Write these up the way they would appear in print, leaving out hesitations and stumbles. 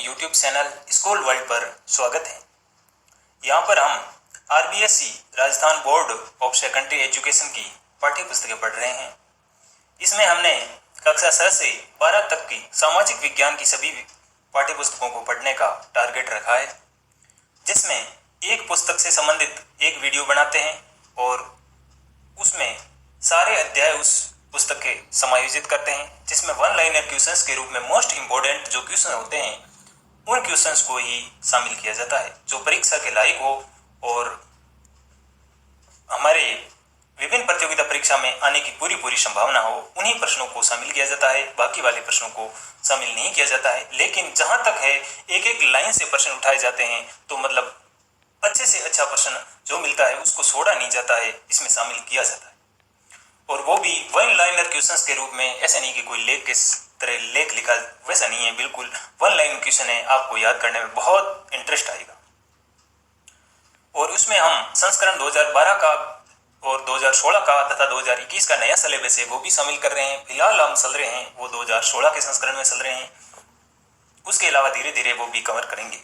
YouTube channel school world पर स्वागत है। यहाँ पर हम RBSE Rajasthan board of secondary education की पाठ्य पुस्तकें पढ़ रहे हैं। इसमें हमने कक्षा 6 से 12 तक की सामाजिक विज्ञान की सभी पाठ्य पुस्तकों को पढ़ने का टारगेट रखा है, जिसमें एक पुस्तक से संबंधित एक वीडियो बनाते हैं और उसमें सारे अध्याय उस पुस्तक के समायोजित करते हैं, जिसमें वन लाइनर क्वेश्चंस के रूप में मोस्ट इंपॉर्टेंट जो क्वेश्चन होते हैं उन क्वेश्चंस को ही शामिल किया जाता है जो परीक्षा के लायक हो और हमारे विभिन्न प्रतियोगिता परीक्षा में आने की पूरी संभावना हो। उन्हीं प्रश्नों को शामिल किया जाता है, बाकी वाले प्रश्नों को शामिल नहीं किया जाता है। लेकिन जहां तक है एक एक लाइन से प्रश्न उठाए जाते हैं, तो मतलब अच्छे से अच्छा प्रश्न जो मिलता है उसको छोड़ा नहीं जाता है, इसमें शामिल किया जाता है। और वो भी वन लाइनर क्वेश्चंस के रूप में। ऐसा नहीं कि कोई लेख के तरह लेख लिखा, वैसा नहीं है, बिल्कुल वन लाइन क्वेश्चन है। आपको याद करने में बहुत इंटरेस्ट आएगा। और उसमें हम संस्करण 2012 का और 2016 का तथा 2021 का नया सिलेबस है वो भी शामिल कर रहे हैं। फिलहाल हम चल रहे हैं वो 2016 के संस्करण में चल रहे हैं। उसके अलावा धीरे धीरे वो भी कवर करेंगे।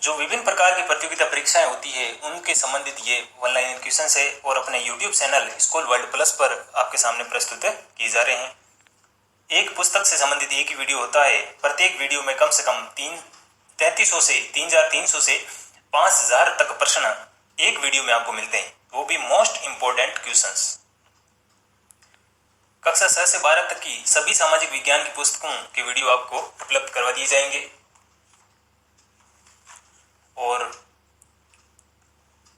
जो विभिन्न प्रकार की प्रतियोगिता परीक्षाएं होती है उनके संबंधित ये वन लाइन क्वेश्चन है और अपने YouTube channel school world plus पर आपके सामने प्रस्तुत किए जा रहे हैं। एक पुस्तक से संबंधित एक ही वीडियो होता है। प्रत्येक वीडियो में कम से कम 3300 से 3300 से 5000 तक प्रश्न एक वीडियो में आपको मिलते हैं, वो भी मोस्ट इंपोर्टेंट क्वेश्चंस। कक्षा 6 से 12 तक की सभी सामाजिक विज्ञान की पुस्तकों के वीडियो आपको उपलब्ध करवा दिए जाएंगे। और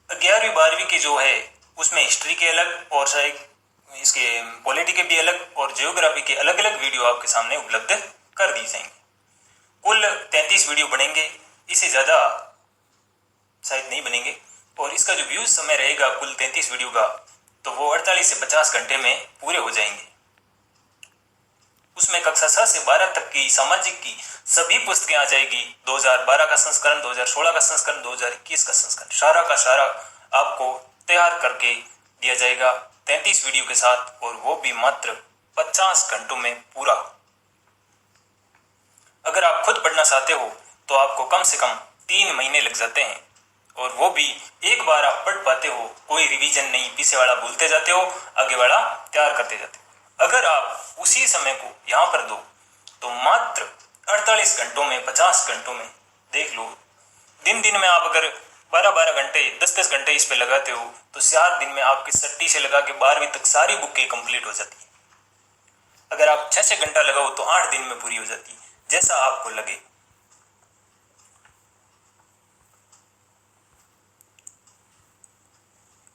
11वीं 12वीं के जो है उसमें हिस्ट्री के अलग और इसके पॉलिटी के भी अलग और ज्योग्राफी के अलग अलग वीडियो आपके सामने उपलब्ध कर दिए जाएंगे। कुल 33 वीडियो बनेंगे, इससे ज़्यादा शायद नहीं बनेंगे। और इसका जो व्यूज समय रहेगा कुल 33 वीडियो का, तो वो 48 से 50 घंटे में पूरे हो जाएंगे। उसमें कक्षा 6 से 12 तक की सामाजिक की सभी पुस्तकें आ जाएगी। 2012 का संस्करण, 2016 का संस्करण, 2021 का संस्करण, सारा का सारा आपको तैयार करके दिया जाएगा 33 वीडियो के साथ, और वो भी मात्र 50 घंटों में पूरा। अगर आप खुद पढ़ना चाहते हो तो आपको कम से कम 3 महीने लग जाते हैं, और वो भी एक बार आप पढ़ पाते हो, कोई रिवीजन नहीं, पीछे वाला भूलते जाते हो, आगे वाला तैयार करते जाते हो। अगर आप उसी समय को यहाँ पर दो तो मात्र 48 घंटों में, 50 घंटों में देख लो। दिन में आप अगर 12 घंटे, 10 घंटे इस पे लगाते हो तो 4 दिन में आपकी 6ठी से लगा के 12वीं तक सारी बुकें कंप्लीट हो जाती है। अगर आप 6 घंटा लगाओ तो 8 दिन में पूरी हो जाती है, जैसा आपको लगे।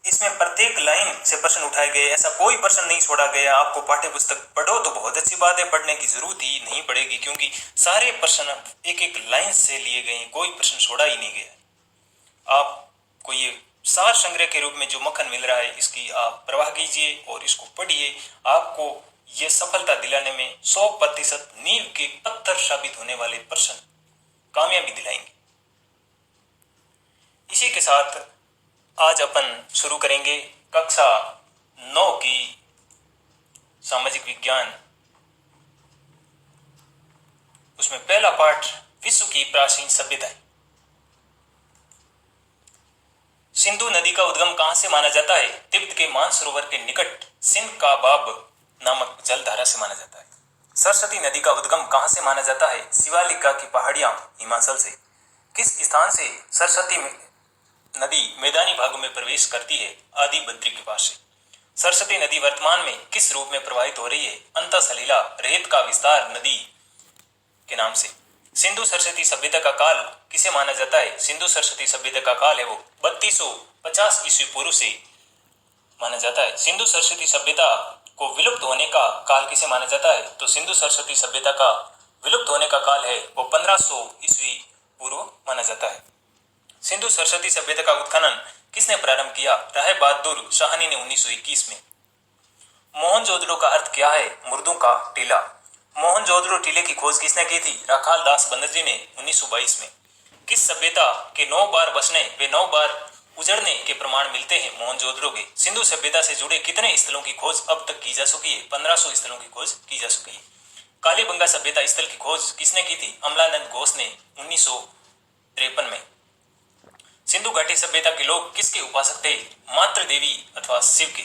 इसमें प्रत्येक लाइन से प्रश्न उठाए गए, ऐसा कोई प्रश्न नहीं छोड़ा गया। आपको पाठ्य पुस्तक पढ़ो तो बहुत अच्छी बात है, पढ़ने की जरूरत ही नहीं पड़ेगी, क्योंकि सारे प्रश्न एक एक लाइन से लिए गए हैं, कोई प्रश्न छोड़ा ही नहीं गया। आपको ये सार संग्रह के रूप में जो मक्खन मिल रहा है, इसकी आप परवाह कीजिए और इसको पढ़िए। आपको ये सफलता दिलाने में 100% नींव के पत्थर साबित होने वाले प्रश्न कामयाबी दिलाएंगे। इसी के साथ आज अपन शुरू करेंगे कक्षा 9 की सामाजिक विज्ञान। उसमें पहला पाठ विश्व की प्राचीन सभ्यताएं। सिंधु नदी का उद्गम कहां से माना जाता है? तिब्बत के मानसरोवर के निकट सिंध का बाब नामक जलधारा से माना जाता है। सरस्वती नदी का उद्गम कहां से माना जाता है? शिवालिका की पहाड़ियां हिमाचल से। किस स्थान से सरस्वती नदी मैदानी भागों में प्रवेश करती है? आदि बद्री के पास से। सरस्वती नदी वर्तमान में किस रूप में प्रवाहित हो रही है? अंतःसलीला रेत का विस्तार नदी के नाम से। सिंधु सरस्वती सभ्यता का काल किसे माना जाता है? सिंधु सरस्वती सभ्यता का काल है वो 3250 ईस्वी पूर्व से माना जाता है। सिंधु सरस्वती सभ्यता को विलुप्त होने का काल किसे माना जाता है? तो सिंधु सरस्वती सभ्यता का विलुप्त होने का काल है वो 1500 ईस्वी पूर्व माना जाता है। सिंधु सरस्वती सभ्यता का उत्खनन किसने प्रारंभ किया? राय बहादुर शाहनी ने 1921 में। मोहनजोदड़ो का अर्थ क्या है? मुर्दों का टीला। मोहनजोदड़ो टीले की खोज किसने की थी? राखाल दास बनर्जी ने 1922 में। किस सभ्यता के 9 बार बसने व 9 बार उजड़ने के प्रमाण मिलते हैं मोहनजोदड़ो के? सिंधु सभ्यता से जुड़े कितने स्थलों की खोज अब तक की जा चुकी है? 1500 स्थलों की खोज की जा चुकी है। कालीबंगा सभ्यता स्थल की खोज किसने की थी? अमलानंद घोष ने 1953 में। सिंधु घाटी सभ्यता के लोग किसके उपासक थे? मातृ देवी अथवा शिव के।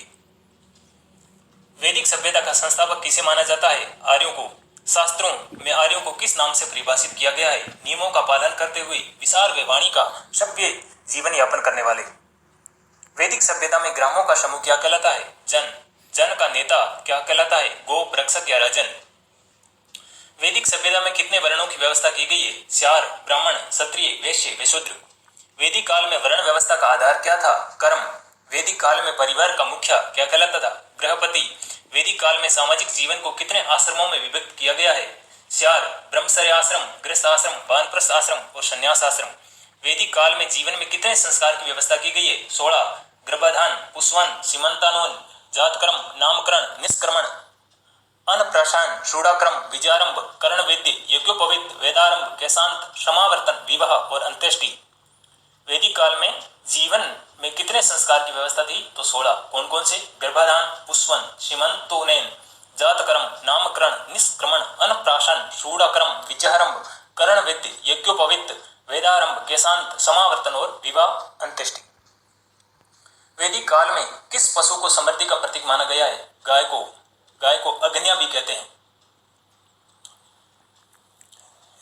वैदिक सभ्यता का संस्थापक किसे माना जाता है? आर्यों को। शास्त्रों में आर्यों को किस नाम से परिभाषित किया गया है? नियमों का पालन करते हुए विचार व वाणी का सभ्य जीवन यापन करने वाले। वैदिक सभ्यता में ग्रामों का समूह क्या कहलाता है? जन। जन का नेता क्या कहलाता है? गोप, रक्षक या राजन। वैदिक सभ्यता में कितने वर्णों की व्यवस्था की गई है? 4। ब्राह्मण, क्षत्रिय, वैश्य व शूद्र। वैदिक काल में वर्ण व्यवस्था का आधार क्या था? कर्म। वैदिक काल में परिवार का मुखिया क्या कहलाता था? गृहपति। वैदिक काल में सामाजिक जीवन को कितने आश्रमों में विभक्त किया गया है? 4। ब्रह्मचर्य आश्रम, गृहस्थ आश्रम, वानप्रस्थ आश्रम और संन्यास आश्रम। वैदिक काल में जीवन में कितने संस्कार की व्यवस्था की गई है? 16। गर्भाधान, पुष्वन, सीमंतानवन, जातकर्म, नामकरण, निष्क्रमण, अन्नप्राशन, शूडाक्रम, विजयारंभ, कर्णवेद्य, यज्ञोपवीत, वेदारंभ, केशांत, समावर्तन, विवाह और अंत्येष्टि। वैदिक काल में जीवन में कितने संस्कार की व्यवस्था थी? तो 16। कौन कौन से? गर्भाधान, पुष्वन, सीमंतोनयन, जातकर्म, नामकरण, निष्क्रमण, अन्नप्राशन, शूडाक्रम, विजयारंभ, कर्णवेद्य, यज्ञोपवीत, वेदारंभ, केशांत, समावर्तन और विवाह, अंत्येष्टि। वैदिक काल में किस पशु को समृद्धि का प्रतीक माना गया है? गाय को। गाय को अग्न्या भी कहते हैं।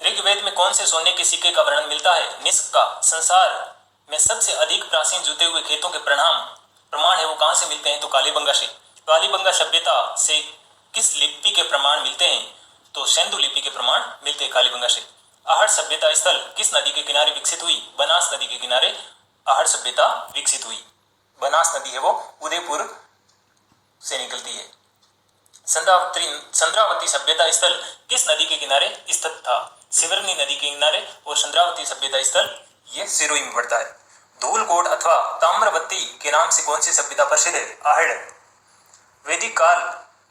ऋग्वेद में कौन से सोने के सिक्के का वर्णन मिलता है? निष्क का। संसार में सबसे अधिक प्राचीन जुते हुए खेतों के प्रमाण है वो कहां से मिलते हैं? तो कालीबंगा से। कालीबंगा सभ्यता से किस लिपि के प्रमाण मिलते हैं? तो सिंधु लिपि के प्रमाण मिलते हैं कालीबंगा से। आहड़ सभ्यता स्थल किस नदी के किनारे विकसित हुई? बनास नदी के किनारे आहड़ सभ्यता विकसित हुई। बनास नदी है वो उदयपुर से निकलती है। संद्रावती सभ्यता स्थल किस नदी के किनारे स्थित था? सिवरनी नदी के किनारे। और संद्रावती सभ्यता स्थल ये सिरोही में पड़ता है। धूलकोट अथवा ताम्रवती के नाम से कौन सी सभ्यता प्रसिद्ध है? आहड़। वैदिक काल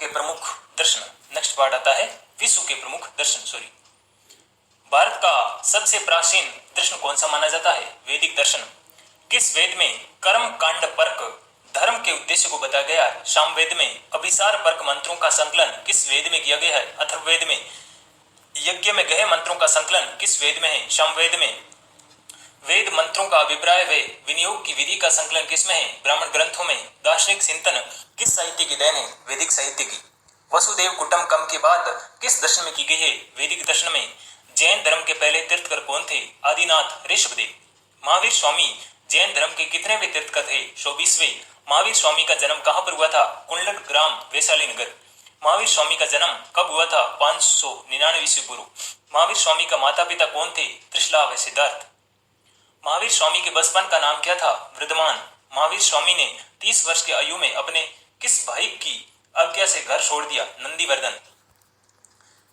के प्रमुख दर्शन। नेक्स्ट पार्ट आता है विश्व के प्रमुख दर्शन। भारत का सबसे प्राचीन दर्शन कौन सा माना जाता है? वैदिक दर्शन। किस वेद में कर्म कांड परक धर्म के उद्देश्य को बताया गया है? सामवेद में। अभिसार परक मंत्रों का संकलन किस वेद में किया गया है? अथर्ववेद में। यज्ञ में गए मंत्रों का संकलन किस वेद में है? सामवेद में। वेद मंत्रों का अभिप्राय व विनियोग की विधि का संकलन किसमें है? ब्राह्मण ग्रंथों में। दार्शनिक चिंतन किस साहित्य की देन है? वैदिक साहित्य की। वसुदेव कुटुंबकम की बात किस दर्शन में की गई है? वैदिक दर्शन में। जैन धर्म के पहले तीर्थकर कौन थे? आदिनाथ, ऋषभदेव। महावीर स्वामी जैन धर्म के कितने तीर्थकर थे? 24वें। महावीर स्वामी का जन्म कहां पर हुआ था? कुंडल ग्राम, वैशाली नगर। महावीर स्वामी का जन्म कब हुआ था? 599 ईस्वी पूर्व। महावीर स्वामी का माता पिता कौन थे? त्रिशला व सिद्धार्थ। महावीर स्वामी के बचपन का नाम क्या था? वृद्धमान। महावीर स्वामी ने 30 वर्ष की आयु में अपने किस भाई की आज्ञा से घर छोड़ दिया? नंदीवर्धन।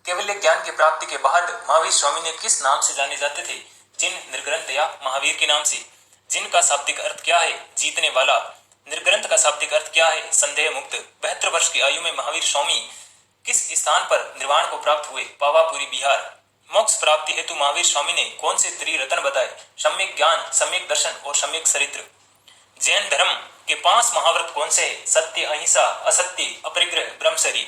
केवल ज्ञान की प्राप्ति के बाद महावीर स्वामी ने किस नाम से जाने जाते थे? जिन, निर्ग्रंथ या महावीर के नाम से। जिन का शाब्दिक अर्थ क्या है? जीतने वाला। निर्ग्रंथ का शाब्दिक अर्थ क्या है? संदेह मुक्त। 72 वर्ष की आयु में महावीर स्वामी किस स्थान पर निर्वाण को प्राप्त हुए? पावापुरी, बिहार। मोक्ष प्राप्ति हेतु महावीर स्वामी ने कौन से त्रिरत्न बताए? सम्यक ज्ञान, सम्यक दर्शन और सम्यक चरित्र। जैन धर्म के 5 महाव्रत कौन से है? सत्य, अहिंसा, असत्य, अपरिग्रह, ब्रह्मचर्य।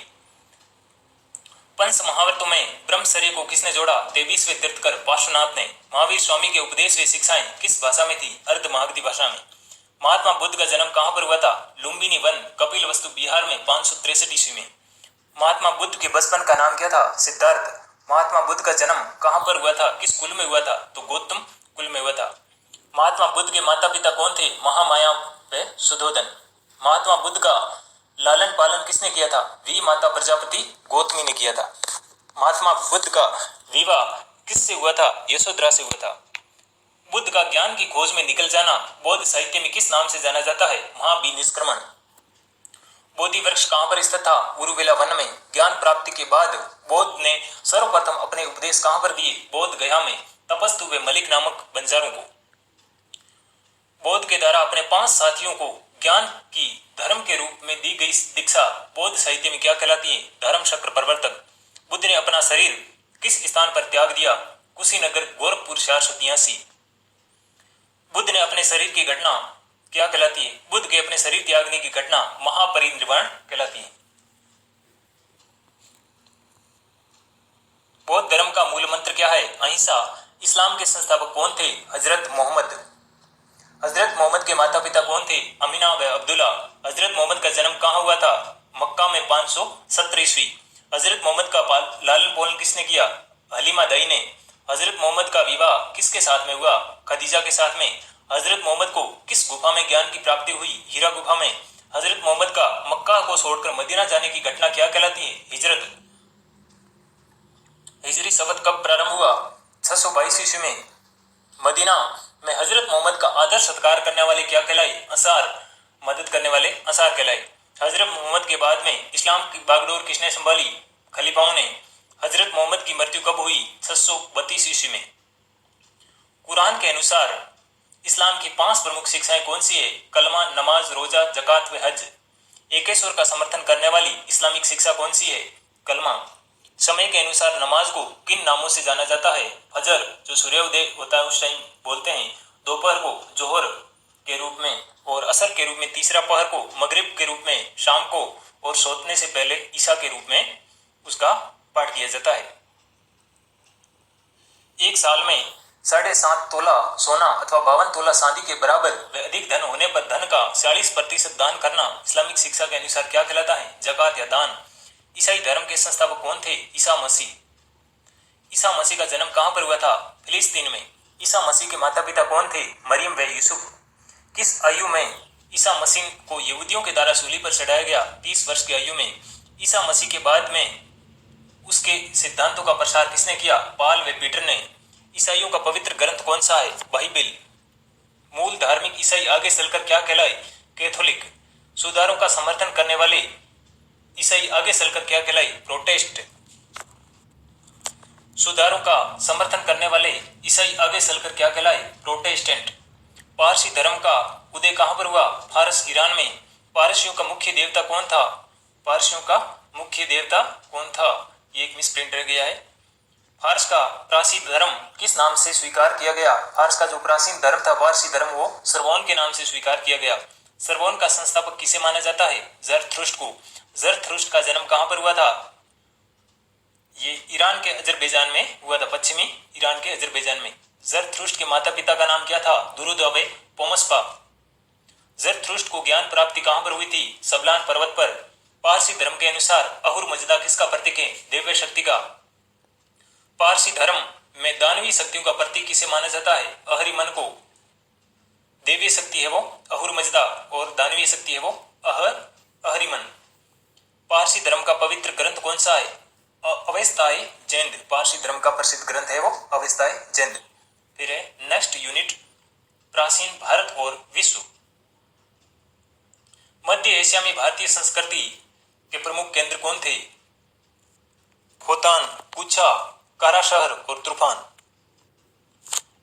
पंच महाव्रतों में ब्रह्मचर्य को किसने जोड़ा? 23वें तीर्थकर पार्श्वनाथ ने। महावीर स्वामी के उपदेश व शिक्षाएं किस भाषा में थी? अर्ध मागधी भाषा में। महात्मा बुद्ध का जन्म कहां पर हुआ था? लुम्बिनी वन, कपिलवस्तु, बिहार में 563 ईस्वी में। महात्मा बुद्ध के बचपन का नाम क्या था? सिद्धार्थ। महात्मा बुद्ध का जन्म कहां पर हुआ था? किस कुल में हुआ था? तो गौतम कुल में हुआ था। महात्मा बुद्ध के माता पिता कौन थे? महामाया व सुधोधन। महात्मा बुद्ध का लालन पालन किसने किया था? वी माता प्रजापति गौतमी ने किया था। महात्मा बुद्ध का विवाह किससे हुआ था? यशोधरा से हुआ था। बुद्ध का ज्ञान की खोज में निकल जाना बौद्ध साहित्य में किस नाम से जाना जाता है? महाभिनिष्क्रमण। बोधि वृक्ष कहां पर स्थित था? उरुवेला वन में। ज्ञान प्राप्ति के बाद बौद्ध ने सर्वप्रथम अपने उपदेश कहां पर दिए? बोध गया में तपस्तु व मलिक नामक बंजारों को। बौद्ध के द्वारा अपने 5 साथियों को ज्ञान की धर्म के रूप में दी गई दीक्षा बौद्ध साहित्य में क्या कहलाती है? धर्म चक्र प्रवर्तक। बुद्ध ने अपना शरीर किस स्थान पर त्याग दिया? कुशीनगर, गोरखपुर, 483। बुद्ध ने अपने शरीर की घटना क्या कहलाती है? बुद्ध के अपने शरीर त्यागने की घटना महापरिनिर्वाण कहलाती है। बौद्ध धर्म का मूल मंत्र क्या है? अहिंसा। इस्लाम के संस्थापक कौन थे? हजरत मोहम्मद। हजरत मोहम्मद के माता पिता कौन थे? अमीना व अब्दुल्ला। हजरत मोहम्मद का जन्म कहाँ हुआ था? मक्का में 570 ईस्वी। हजरत मोहम्मद का लालन पालन किसने किया? हलीमा दई ने। हजरत मोहम्मद का विवाह किसके साथ में हुआ? खदीजा के साथ में। हजरत मोहम्मद को किस गुफा में ज्ञान की प्राप्ति हुई? हीरा गुफा में। हजरत मोहम्मद का मक्का को छोड़कर मदीना जाने की घटना क्या कहलाती है? हिजरत। हिजरी शब्द कब प्रारंभ हुआ? 622 ईस्वी में। मदीना में हजरत मोहम्मद का आदर सत्कार करने वाले क्या कहलाए? अंसार। मदद करने वाले अंसार कहलाए। हजरत मोहम्मद के बाद में इस्लाम की बागडोर किसने संभाली? खलीफाओं ने। हजरत मोहम्मद की मृत्यु कब हुई? 632 ईस्वी में। कुरान के अनुसार इस्लाम की 5 प्रमुख शिक्षाएं कौन सी है? कलमा, नमाज, रोजा, जकात व हज। एकेश्वर का समर्थन करने वाली इस्लामिक शिक्षा कौन सी है? कलमा। समय के अनुसार नमाज को किन नामों से जाना जाता है? फजर, जो सूर्योदय होता है उस टाइम बोलते हैं। दोपहर को जोहर के रूप में, और असर के रूप में, तीसरा पहर को मगरिब के रूप में, शाम को और सोने से पहले ईशा के रूप में उसका पाठ किया जाता है। एक साल में 7.5 तोला सोना अथवा 52 तोला चांदी के बराबर व अधिक धन होने पर धन का 40% दान करना इस्लामिक शिक्षा के अनुसार क्या कहलाता है? जकात या दान। ईसाई धर्म के संस्थापक कौन थे? ईसा मसीह। ईसा मसीह का जन्म कहां पर हुआ था? फिलिस्तीन में। ईसा मसीह के माता पिता कौन थे? मरियम व यूसुफ। किस आयु में ईसा मसीह को यहूदियों के द्वारा सूली पर चढ़ाया गया? 30 वर्ष की आयु में। ईसा मसीह के बाद में उसके सिद्धांतों का प्रसार किसने किया? पॉल व पीटर ने। ईसाइयों का पवित्र ग्रंथ कौन सा है? बाइबिल। मूल धार्मिक ईसाई आगे चलकर क्या कहलाए? कैथोलिक। सुधारों का समर्थन करने वाले ईसाई आगे चलकर क्या कहलाए? प्रोटेस्ट। सुधारों का समर्थन करने वाले ईसाई आगे चलकर क्या कहलाए? प्रोटेस्टेंट। पारसी धर्म का उदय कहां पर हुआ? फारस, ईरान में। पारसियों का मुख्य देवता कौन था? पारसियों का मुख्य देवता कौन था? ये एक मिसप्रिंट रह गया है। फारस का प्राचीन धर्म किस नाम से स्वीकार किया गया? फारस का जो प्राचीन धर्म था, पारसी धर्म, वो सरवोन के नाम से स्वीकार किया गया। सरवोन का संस्थापक किसे माना जाता है? जरथुष्ट्र को। जरथुष्ट्र का जन्म कहां पर हुआ था? ये ईरान के अजरबैजान में हुआ था, पश्चिमी ईरान के अजरबैजान में। जरथुष्ट्र के माता पिता का नाम क्या था? दुरुद व पोमस्पा। जरथुष्ट्र को ज्ञान प्राप्ति कहां पर हुई थी? सबलान पर्वत पर। पारसी धर्म के अनुसार अहुर मजदा किसका प्रतीक है? दिव्य शक्ति का। पारसी धर्म में दानवीय शक्तियों का प्रतीक किसे माना जाता है? अहरिमन को। देवीय शक्ति है वो अहुर मजदा और दानवीय शक्ति है वो अहरिमन। पारसी धर्म का पवित्र ग्रंथ कौन सा है? अवेस्ताय जैन। पारसी धर्म का प्रसिद्ध ग्रंथ है वो अवेस्ताय जैन। फिर है नेक्स्ट यूनिट, प्राचीन भारत और विश्व। मध्य एशिया में भारतीय संस्कृति के प्रमुख केंद्र कौन थे? खोतान, पूछा, कारा शहर और तूफान।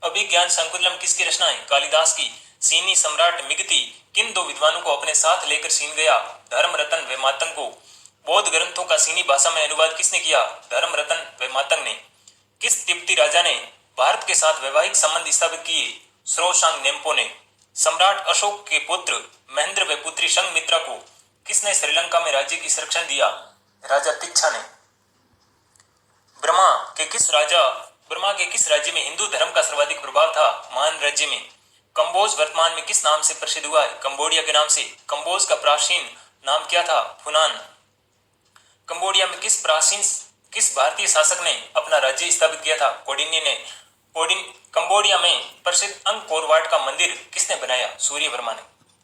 अभिज्ञान संकुलम किसकी रचना है? कालिदास की। चीनी सम्राट मिगती किन 2 विद्वानों को अपने साथ लेकर चीन गया? धर्मरतन व मातंग को। बौद्ध ग्रंथों का चीनी भाषा में अनुवाद किसने किया? धर्मरतन व मातंग ने। किस तिब्बती राजा ने भारत के साथ वैवाहिक संबंध स्थापित किए? श्रोशांग नेम्पो ने। सम्राट अशोक के पुत्र महेंद्र व पुत्री संघमित्रा को किसने श्रीलंका में राज्य की संरक्षण दिया? राजा तिच्छा ने। ब्रह्मा के किस राज्य में हिंदू धर्म का सर्वाधिक प्रभाव था? मान राज्य में। कंबोज वर्तमान में किस नाम से प्रसिद्ध हुआ है? कंबोडिया के नाम से। कंबोज का प्राचीन नाम क्या था? फुनान। कंबोडिया में किस भारतीय शासक ने अपना राज्य स्थापित किया था? कौंडिन्य ने। कंबोडिया में प्रसिद्ध अंगकोर वाट का मंदिर किसने बनाया? सूर्यवर्मा ने।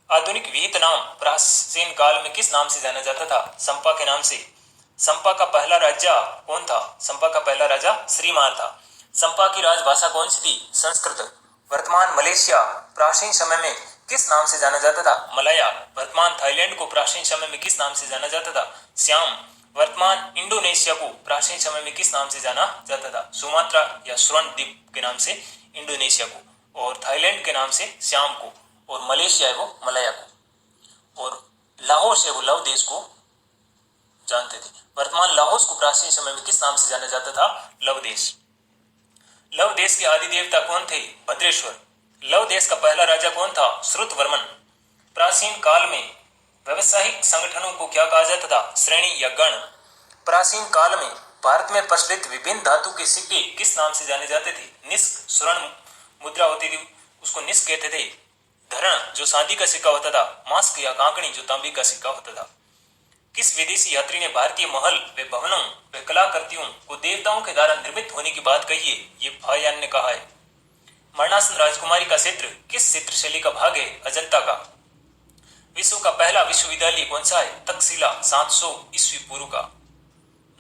आधुनिक वियतनाम प्राचीन काल में किस नाम से जाना जाता था? संपा के नाम से। संपा का पहला राजा कौन था? संपा का पहला राजा श्रीमार था। संपा की राजभाषा कौन सी थी? संस्कृत। वर्तमान मलेशिया प्राचीन समय में किस नाम से जाना जाता था? मलाया। वर्तमान थाईलैंड को प्राचीन समय में किस नाम से जाना जाता था? श्याम। वर्तमान इंडोनेशिया को प्राचीन समय में किस नाम से जाना जाता था? सुमात्रा या स्वर्ण द्वीप के नाम से इंडोनेशिया को, और थाईलैंड के नाम से श्याम को, और मलेशिया है वो मलाया को, और लाहौस है वो लव देश को जानते थे। वर्तमान लाहौस को प्राचीन समय में किस नाम से जाना जाता था? लव देश। लव देश के आदि देवता कौन थे? भद्रेश्वर। लव देश का पहला राजा कौन था? श्रुतवर्मन। प्राचीन काल में व्यावसायिक संगठनों को क्या कहा जाता था? श्रेणी या गण। प्राचीन काल में भारत में प्रचलित विभिन्न धातु के सिक्के किस नाम से जाने जाते थे? निष्क स्वर्ण मुद्रा होती थी, उसको निष्क कहते थे। धरण जो चांदी का सिक्का होता था, मास्क या कांकड़ी जो तांबे का सिक्का होता था। किस विदेशी यात्री ने भारतीय महल व भवनों व कलाकृतियों को देवताओं के द्वारा निर्मित होने की बात कही है? ये फायान ने कहा है। मरणासन राजकुमारी का क्षेत्र किस क्षेत्र शैली का भाग है? अजंता का। विश्व का पहला विश्वविद्यालय कौन सा है? तक्षशिला 700 ईस्वी पूर्व का।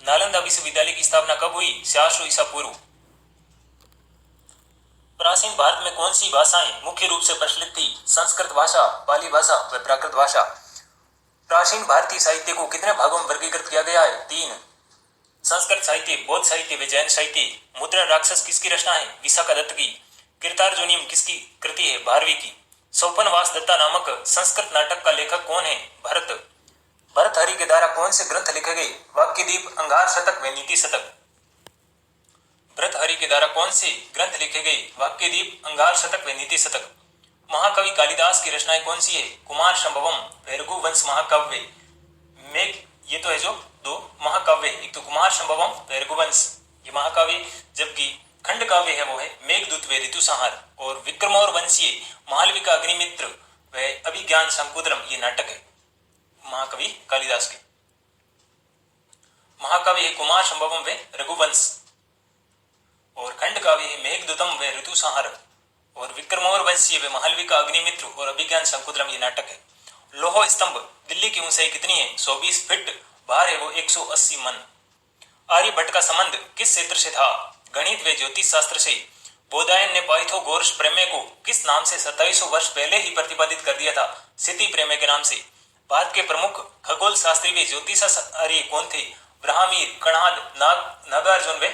नालंदा विश्वविद्यालय की स्थापना कब हुई? 400 ईसा पूर्व। प्राचीन भारत में कौन सी भाषाएं मुख्य रूप से प्रचलित थी? संस्कृत भाषा, पाली भाषा व प्राकृत भाषा। प्राचीन भारतीय साहित्य को कितने भागों में वर्गीकृत किया गया है? 3। संस्कृत साहित्य, बौद्ध साहित्य व जैन साहित्य। मुद्रा राक्षस किसकी रचना है? विशाखा दत्त की। कीर्तार्जुनीयम किसकी कृति है? भारवी की। स्वपनवास दत्ता नामक संस्कृत नाटक का लेखक कौन है? भरत। भरतहरि के द्वारा कौन से ग्रंथ लिखे गए? वाक्यदीप, अंगार शतक व नीति शतक। भरतहरि के द्वारा कौन से ग्रंथ लिखे गए? वाक्यदीप, अंगार शतक व नीति शतक। महाकवि कालिदास की रचनाएं कौन सी है? कुमार संभवम, रघुवंश महाकाव्य। मेघ, ये तो है जो 2 महाकाव्य, एक तो कुमार संभवम व रघुवंश ये महाकाव्य, जबकि खंड काव्य है वो है मेघदूत व ऋतुसंहार। और विक्रमोर वंशीय, मालविका अग्निमित्र व अभिज्ञान शंकुतलम ये नाटक है महाकवि कालिदास के। महाकाव्य है कुमार संभवम व रघुवंश और खंड काव्य है मेघदूतम व ऋतुसंहार। और विक्रमोर वंशीय व मालविका अग्निमित्र और अभिज्ञान शंकुतलम ये नाटक है। लोह स्तंभ दिल्ली की ऊंचाई कितनी है? 120 फीट। भार है वो 180 मन। आर्यभट्ट का संबंध किस क्षेत्र से था? गणित व ज्योतिष शास्त्र से। बोधायन ने पाइथागोरस प्रमेय को किस नाम से 2700 वर्ष पहले ही प्रतिपादित कर दिया था? स्थिति प्रमेय के नाम से। भारत के प्रमुख खगोल शास्त्री व ज्योतिषाचार्य कौन थे? ब्राह्मीर, कणाद, नागार्जुन व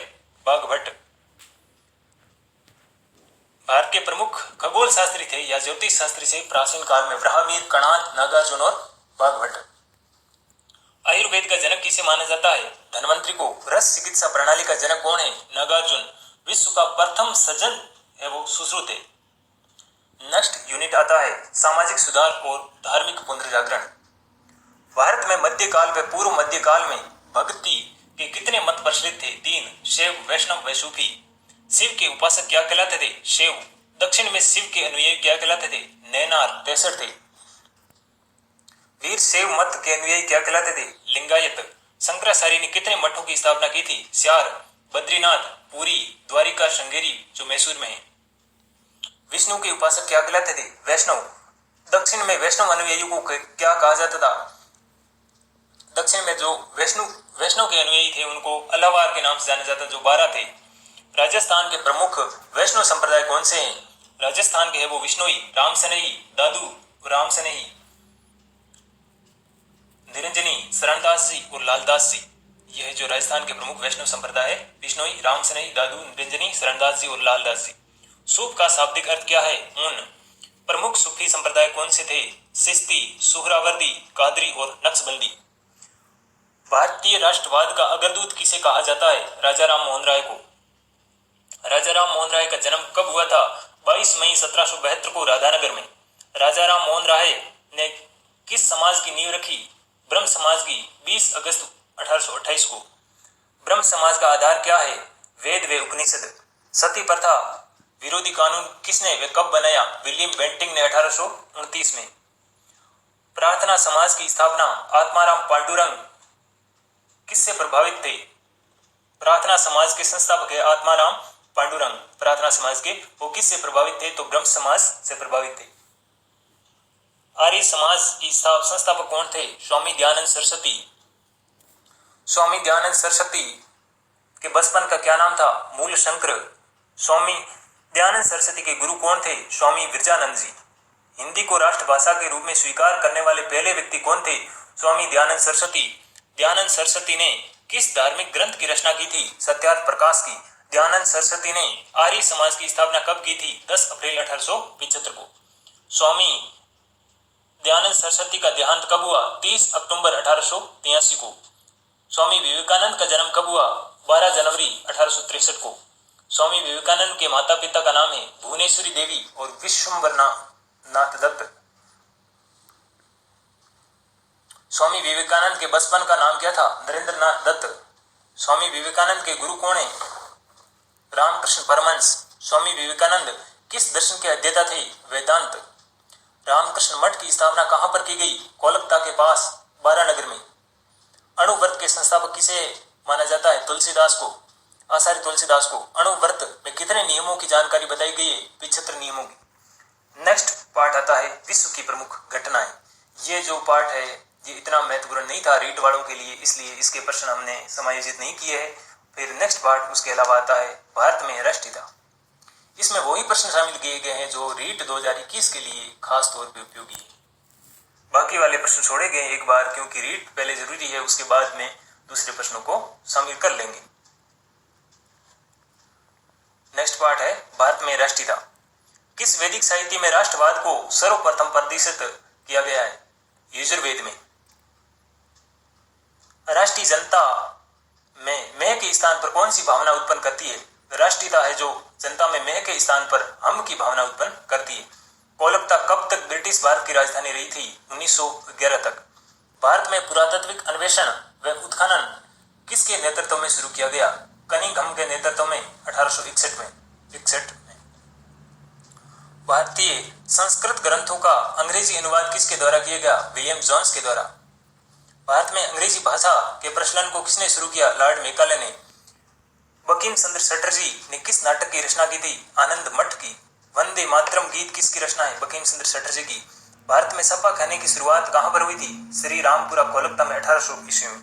बाघभट्ट। भारत के प्रमुख खगोल शास्त्री थे या ज्योतिष शास्त्री से प्राचीन काल में ब्राह्मीर, कणाद, नागार्जुन और बाघभट्ट। आयुर्वेद का जनक किसे माना जाता है? धन्वंतरि को। रस चिकित्सा प्रणाली का जनक कौन है? नागार्जुन। विश्व का प्रथम सर्जन है वो सुश्रुत है। नेक्स्ट यूनिट आता है सामाजिक सुधार और धार्मिक पुनर्जागरण। भारत में मध्यकाल व पूर्व मध्यकाल में भक्ति के कितने मत प्रचलित थे? 3। शैव, वैष्णव व सूफी। शिव के उपासक क्या कहलाते थे? शैव। दक्षिण में शिव के अनुयायी क्या कहलाते थे? नैनार, 63 थे। वीर शैव मत के अनुयायी क्या कहलाते थे? लिंगायत। शंकराचार्य ने कितने मठों की स्थापना की थी? 4। बद्रीनाथ, पुरी, द्वारिका, श्रृंगेरी जो मैसूर में है। विष्णु के उपासक क्या कहलाते थे? वैष्णव। दक्षिण में वैष्णव अनुयायियों को क्या कहा जाता था? दक्षिण में जो वैष्णव के अनुयायी थे उनको अलावार के नाम से जाना जाता, जो 12 थे। राजस्थान के प्रमुख वैष्णव संप्रदाय कौन से हैं? राजस्थान के है वो विष्णोई, रामसनेही, दादू, रामसनेही, निरंजनी, शरणदास जी और लालदास जी। यह जो राजस्थान के प्रमुख वैष्णव संप्रदाय है, विष्णोई, रामसनेही, दादू, निरंजनी, शरणदास जी और लालदास जी। सूफ का शाब्दिक अर्थ क्या है? ऊन। प्रमुख सूफी संप्रदाय कौन से थे? सिस्ती, सुहरावर्दी, कादरी और नक्शबंदी। भारतीय राष्ट्रवाद का अग्रदूत किसे कहा जाता है? राजा राम मोहन राय को। राजा राम मोहन राय का जन्म कब हुआ था? 22 मई 1772 को राधानगर में। राजा राम मोहन राय ने किस समाज की नींव रखी? ब्रह्म समाज की, 20 अगस्त 1828 को। ब्रह्म समाज का आधार क्या है? वेद व उपनिषद। सती प्रथा विरोधी कानून किसने व कब बनाया? विलियम बेंटिंग ने 1829 में। प्रार्थना समाज की स्थापना आत्माराम पांडुरंग किससे प्रभावित थे? प्रार्थना समाज के संस्थापक है आत्माराम पांडुरंग। प्रार्थना समाज के वो किससे प्रभावित थे? तो ब्रह्म समाज से प्रभावित थे। आर्य समाज की संस्थापक कौन थे? स्वामी दयानंद सरस्वती। स्वामी दयानंद सरस्वती के बचपन का क्या नाम था? मूल शंकर। स्वामी दयानंद सरस्वती के गुरु कौन थे? स्वामी विरजानंद जी। हिंदी को राष्ट्रभाषा के रूप में स्वीकार करने वाले पहले व्यक्ति कौन थे? स्वामी दयानंद सरस्वती। दयानंद सरस्वती ने किस धार्मिक ग्रंथ की रचना की थी? सत्यार्थ प्रकाश की। दयानंद सरस्वती ने आर्य समाज की स्थापना कब की थी? 10 अप्रैल 1875 को। स्वामी दयानंद सरस्वती का देहांत कब हुआ? 30 अक्टूबर 1883 को। स्वामी विवेकानंद का जन्म कब हुआ? 12 जनवरी 1863 को। स्वामी विवेकानंद के माता पिता का नाम है भुवनेश्वरी देवी और विश्वम्भरनाथ दत्त। स्वामी विवेकानंद के बचपन का नाम क्या था? नरेंद्र नाथ दत्त। स्वामी विवेकानंद के गुरु कौन है? रामकृष्ण परमहंस। स्वामी विवेकानंद किस दर्शन के अध्येता थे? वेदांत। रामकृष्ण मठ की स्थापना कहां पर की गई? कोलकाता के पास बारानगर में। अणुव्रत के संस्थापक किसे माना जाता है? तुलसीदास को, आचार्य तुलसीदास को। अणुव्रत में कितने नियमों की जानकारी बताई गई है? 75 नियमों की। नेक्स्ट पार्ट आता है विश्व की प्रमुख घटनाएं। ये जो पार्ट है ये इतना महत्वपूर्ण नहीं था रीट वालों के लिए, इसलिए इसके प्रश्न हमने समायोजित नहीं किए हैं। फिर नेक्स्ट पार्ट उसके अलावा आता है भारत में राष्ट्रीयता। इसमें वही प्रश्न शामिल किए गए हैं जो रीट 2021 के लिए खास तौर पे उपयोगी है। बाकी वाले प्रश्न छोड़े गए एक बार, क्योंकि रीट पहले जरूरी है, उसके बाद में दूसरे प्रश्नों को शामिल कर लेंगे। नेक्स्ट पार्ट है भारत में राष्ट्रीयता। किस वैदिक साहित्य में राष्ट्रवाद को सर्वप्रथम प्रदर्शित किया गया है? यजुर्वेद में। राष्ट्रीय जनता में मैं के स्थान पर कौन सी भावना उत्पन्न करती है? राष्ट्रीयता है जो जनता में मैं के स्थान पर हम की भावना उत्पन्न करती है। कोलकाता कब तक ब्रिटिश भारत की राजधानी रही थी? 1911 तक। भारत में पुरातात्विक अन्वेषण व उत्खनन किसके नेतृत्व में शुरू किया गया? कनिंघम के नेतृत्व में 1861 में। भारतीय संस्कृत ग्रंथों का अंग्रेजी अनुवाद किसके द्वारा किया गया? विलियम जोन्स के द्वारा। भारत में अंग्रेजी भाषा के प्रचलन को किसने शुरू किया? लॉर्ड मेकाले ने। बंकिम चंद्र चटर्जी ने किस नाटक की रचना की थी? आनंद मठ की। वंदे मातरम गीत किसकी रचना है? बंकिम चंद्र चटर्जी की। भारत में छापा खाने की शुरुआत कहां पर हुई थी? श्री रामपुरा कोलकाता में 1800 ईस्वी में।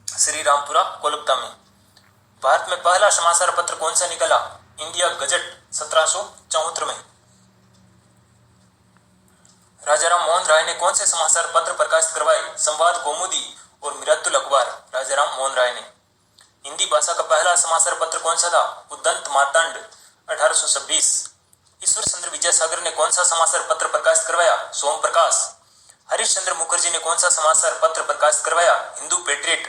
श्री रामपुरा कोलकाता में। भारत में पहला समाचार पत्र कौन सा निकला? इंडिया गजट 1774 में। राजा राम मोहन राय ने कौन से समाचार पत्र प्रकाशित करवाए? संवाद कौमुदी और मिरातुल अखबार। राजा राम मोहन राय ने। हिंदी भाषा का पहला समाचार पत्र कौन सा था? उद्दंत मार्तांड 1826। ईश्वर चंद्र विद्यासागर ने कौन सा समाचार पत्र प्रकाशित करवाया? सोम प्रकाश। हरीश चंद्र मुखर्जी ने कौन सा समाचार पत्र प्रकाशित करवाया? हिंदू पेट्रियट।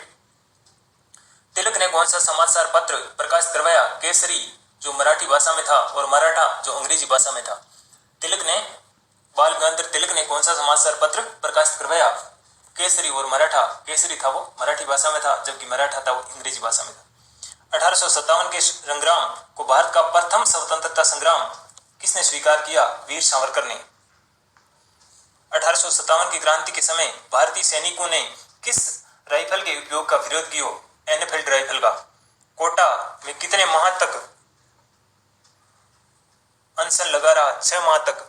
तिलक ने कौन सा समाचार पत्र प्रकाशित करवाया? केसरी, जो मराठी भाषा में था, और मराठा, जो अंग्रेजी भाषा में था। तिलक ने बाल गंगाधर तिलक ने कौन सा समाचार पत्र प्रकाशित करवाया? केसरी और मराठा। केसरी था वो मराठी भाषा में था, जबकि मराठा था वो अंग्रेजी भाषा में था। 1857 के संग्राम को भारत का प्रथम स्वतंत्रता संग्राम किसने स्वीकार किया? वीर सावरकर ने। 1857 की क्रांति के समय भारतीय सैनिकों ने किस राइफल के उपयोग का विरोध किया? एनफील्ड राइफल का। कोटा में कितने माह तक अनशन लगा रहा? 6 माह तक।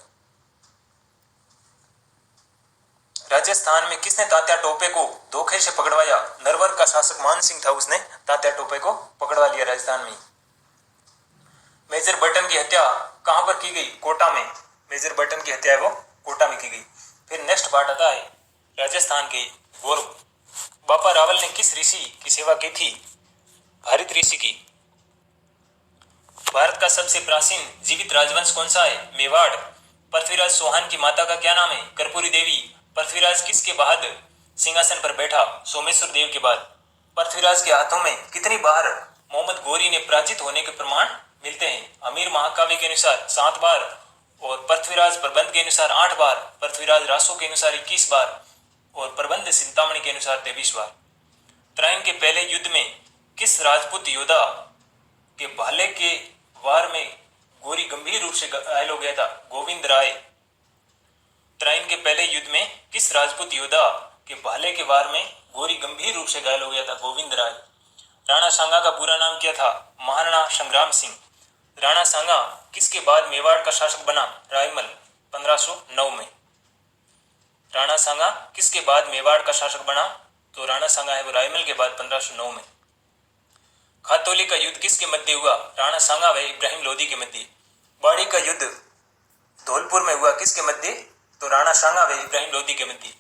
राजस्थान में किसने तात्या टोपे को धोखे से पकड़वाया? नरवर का शासक मान सिंह था, उसने तात्या टोपे को पकड़वा लिया राजस्थान में। मेजर बर्टन की हत्या कहां पर की गई? कोटा में। मेजर बर्टन की हत्या है वो कोटा में की गई। फिर नेक्स्ट पार्ट आता है राजस्थान के गौरव। बापा रावल ने किस ऋषि की सेवा की थी? हरित ऋषि की। भारत का सबसे प्राचीन जीवित राजवंश कौन सा है? मेवाड़। पृथ्वीराज चौहान की माता का क्या नाम है? कर्पूरी देवी। पृथ्वीराज किसके बाद सिंहासन पर बैठा? सोमेश्वर देव के बाद। पृथ्वीराज के हाथों में कितनी बार मोहम्मद गौरी ने पराजित होने के प्रमाण मिलते हैं? अमीर महाकाव्य के अनुसार 7 बार, और पृथ्वीराज प्रबंध के अनुसार 8 बार, पृथ्वीराज रासो के अनुसार 21 बार, और प्रबंध चिंतामणि के अनुसार 23 बार। त्राइन के पहले युद्ध में किस राजपूत योद्धा के भाले के वार में गौरी गंभीर रूप से घायल हो गया था? गोविंद राय। त्राइन के पहले युद्ध में किस राजपूत योद्धा के भाले के वार में गौरी गंभीर रूप से घायल हो गया था? गोविंद राय। राणा सांगा का पूरा नाम क्या था? महाराणा संग्राम सिंह। राणा सांगा किसके बाद मेवाड़ का शासक बना? रायमल 1509 में। राणा सांगा किसके बाद मेवाड़ का शासक बना? तो राणा सांगा है वो रायमल के बाद 1509 में। खातौली का युद्ध किसके मध्य हुआ? राणा सांगा व इब्राहिम लोदी के मध्य। बाड़ी का युद्ध धौलपुर में हुआ किसके मध्य? तो राणा सांगा व इब्राहिम लोदी के मध्य।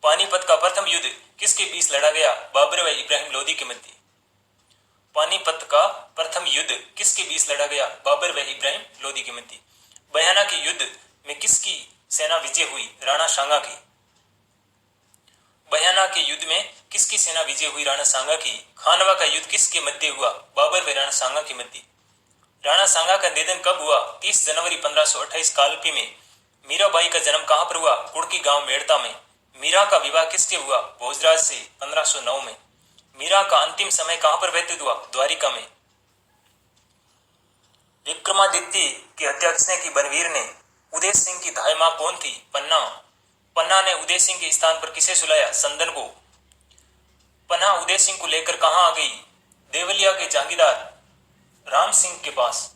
पानीपत का प्रथम युद्ध किसके बीच लड़ा गया? बाबर व इब्राहिम लोदी के मध्य। पानीपत का प्रथम युद्ध किसके बीच लड़ा गया? बाबर व इब्राहिम लोदी के मध्य। बयाना के युद्ध में किसकी सेना विजय हुई? राणा सांगा की। बयाना के युद्ध में किसकी सेना विजय हुई? राणा सांगा की। खानवा का युद्ध किसके मध्य हुआ? बाबर व राणा सांगा के मध्य। राणा सांगा का निधन कब हुआ? 30 जनवरी 1528 कालपी में। मीराबाई का जन्म कहां पर हुआ? कुड़की गांव मेड़ता में। मीरा का विवाह किससे हुआ? भोजराज से 1509 में। मीरा का अंतिम समय कहां पर व्यतीत हुआ? द्वारिका में। विक्रमादित्य की हत्या किसने की? बनवीर ने। उदय सिंह की धाय मां कौन थी? पन्ना। पन्ना ने उदय सिंह के स्थान पर किसे सुलाया? संदन को। पन्ना उदय सिंह को लेकर कहां आ गई? देवलिया के जहांगीरदार राम सिंह के पास।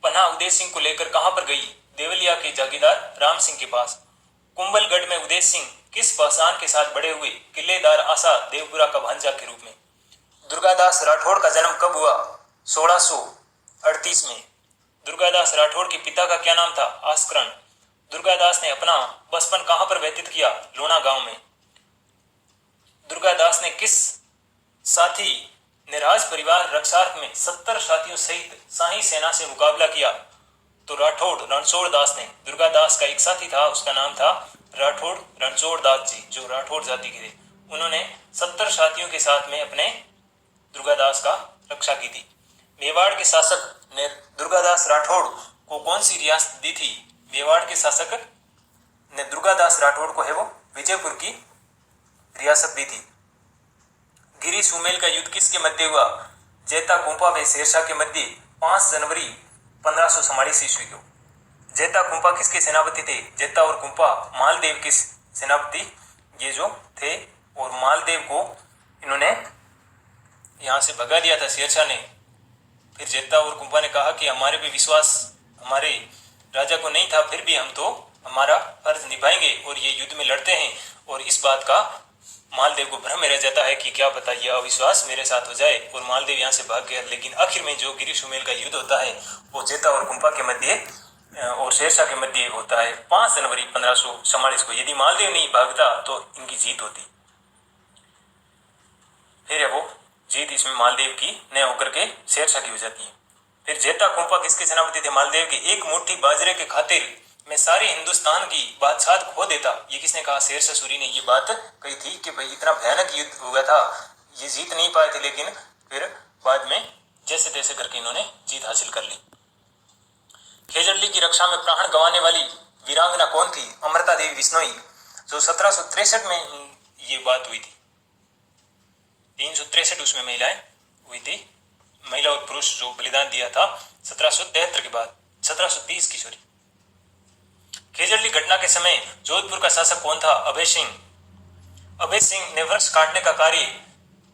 पन्ना उदय सिंह को लेकर कहां पर गई? देवलिया के जागीरदार राम सिंह के पास। कुंभलगढ़ में उदय सिंह किस पहचान के साथ बड़े हुए? किलेदार आशा देवपुरा का भांजा के रूप में। दुर्गादास राठौड़ का जन्म कब हुआ? 1638 में। दुर्गादास राठौड़ के पिता का क्या नाम था? आस्करण। दुर्गादास ने अपना बचपन कहां पर व्यतीत किया? लोना गांव में। दुर्गादास ने किस साथी निराज परिवार रक्षार्थ में 70 साथियों सहित शाही सेना से मुकाबला किया? तो राठौड़ रणछोड़ दास ने। दुर्गादास का एक साथी था, उसका नाम था राठौड़ रणछोड़ दास जी, जो राठौड़ जाति के थे। उन्होंने 70 साथियों के साथ में अपने दुर्गादास का रक्षा की थी। मेवाड़ के शासक ने दुर्गादास राठौड़ को कौन सी रियासत दी थी? मेवाड़ के शासक ने दुर्गादास राठौड़ को है वो विजयपुर की रियासत दी थी। गिरी सुमेल का युद्ध किसके मध्य हुआ? जैता कुंपा व शेरशाह के मध्य 5 जनवरी 1544 ईस्वी को। जैता कुंपा किसके सेनापति थे? जैता और कुंपा मालदेव के सेनापति ये जो थे, और मालदेव को इन्होंने यहाँ से भगा दिया था शेरशाह ने। फिर जैता और कुंपा ने कहा कि हमारे पे विश्वास हमारे राजा को नहीं था, फिर भी हम तो हमारा फर्ज निभाएंगे और ये युद्ध में लड़ते हैं। और इस बात का मालदेव को भ्रम में रह जाता है कि क्या पता ये अविश्वास मेरे साथ हो जाए, और मालदेव यहाँ से भाग गया। लेकिन आखिर में जो गिरी सुमेल का युद्ध होता है वो जैता और कुंपा के मध्य और शेरशाह के मध्य होता है 5 जनवरी 1544 को। यदि मालदेव नहीं भागता तो इनकी जीत होती। फिर है वो जीत इसमें मालदेव की न होकर के शेरशाह की हो जाती है। फिर जैता कुंपा किसके सेनापति थे? मालदेव के। एक मुट्ठी बाजरे के खातिर मैं सारे हिंदुस्तान की बादशाह खो देता, ये किसने कहा? शेरशाह सूरी ने ये बात कही थी कि भाई इतना भयानक युद्ध हुआ था, ये जीत नहीं पाए थे, लेकिन फिर बाद में जैसे तैसे करके इन्होंने जीत हासिल कर ली। खेजड़ली की रक्षा में प्राण गंवाने वाली वीरांगना कौन थी? अमृता देवी बिश्नोई, जो 1763 में ये बात हुई थी। 363 उसमें महिलाएं हुई थी, महिला और पुरुष जो बलिदान दिया था 1773 के बाद, 1730 की सॉरी। खेजड़ली घटना के समय जोधपुर का शासक कौन था? अभय सिंह। अभय सिंह ने वृक्ष काटने का कार्य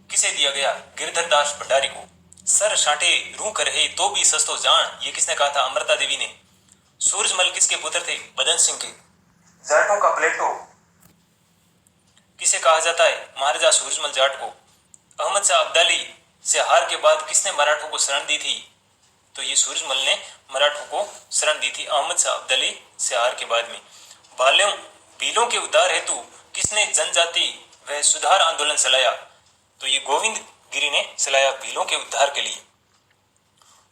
किसे दिया गया? गिरधर दास भंडारी को। सर साठे रूह रहे तो भी सस्तो जान, ये किसने कहा था? अमृता देवी ने। सूरजमल किसके पुत्र थे? बदन सिंह के। जाटों का प्लेटो किसे कहा जाता है? महाराजा सूरजमल जाट को। अहमद शाह अब्दाली से हार के बाद किसने मराठों को शरण दी थी? तो ये सूरजमल ने मराठों को शरण दी थी अहमद शाह अब्दाली से हार के बाद में। भीलों के उद्धार हेतु किसने जनजाति व सुधार आंदोलन चलाया? तो ये गोविंद गिरी ने चलाया भीलों के उद्धार के लिए।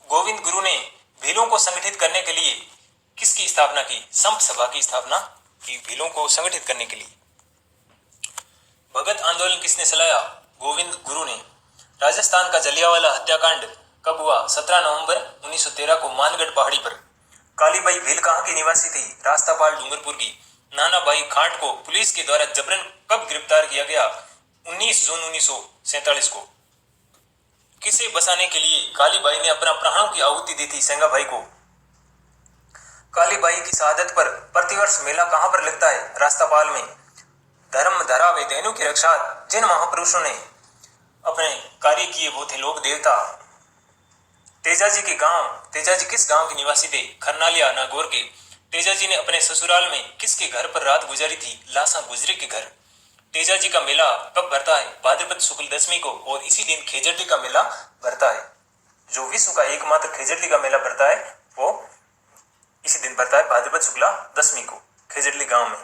गोविंद गुरु ने भीलों को संगठित करने के लिए किसकी स्थापना की? संप सभा की स्थापना की भीलों को संगठित करने के लिए। भगत आंदोलन किसने चलाया? गोविंद गुरु ने। राजस्थान का जलियांवाला हत्याकांड कब हुआ? 17 नवंबर 1913 को मानगढ़ पहाड़ी पर। कालीबाई भील कहाँ की निवासी थी? रास्तापाल डूंगरपुर की। नाना भाई खाट को पुलिस के द्वारा जबरन कब गिरफ्तार किया गया? 19 जून 1947 को। किसे बचाने के लिए कालीबाई ने अपना प्राणों की आहुति दी थी? सेंगाभाई को। कालीबाई की शहादत पर प्रतिवर्ष मेला कहाँ पर लगता है? रास्तापाल में। धर्म धरा व दैनु की रक्षा जिन महापुरुषों ने अपने कार्य किए वो थे लोक देवता। तेजाजी के गांव, तेजाजी किस गांव के निवासी थे? खरनालिया नागौर के। तेजाजी ने अपने ससुराल में किसके घर पर रात गुजारी थी? लासा गुजरी के घर। तेजाजी का मेला कब भरता है? भाद्रपद शुक्ल दशमी को, और इसी दिन खेजड़ली का मेला भरता है। जो विश्व का एकमात्र खेजड़ली का मेला भरता है वो इसी दिन भरता है, भाद्रपद शुक्ला दशमी को, खेजड़ली गांव में।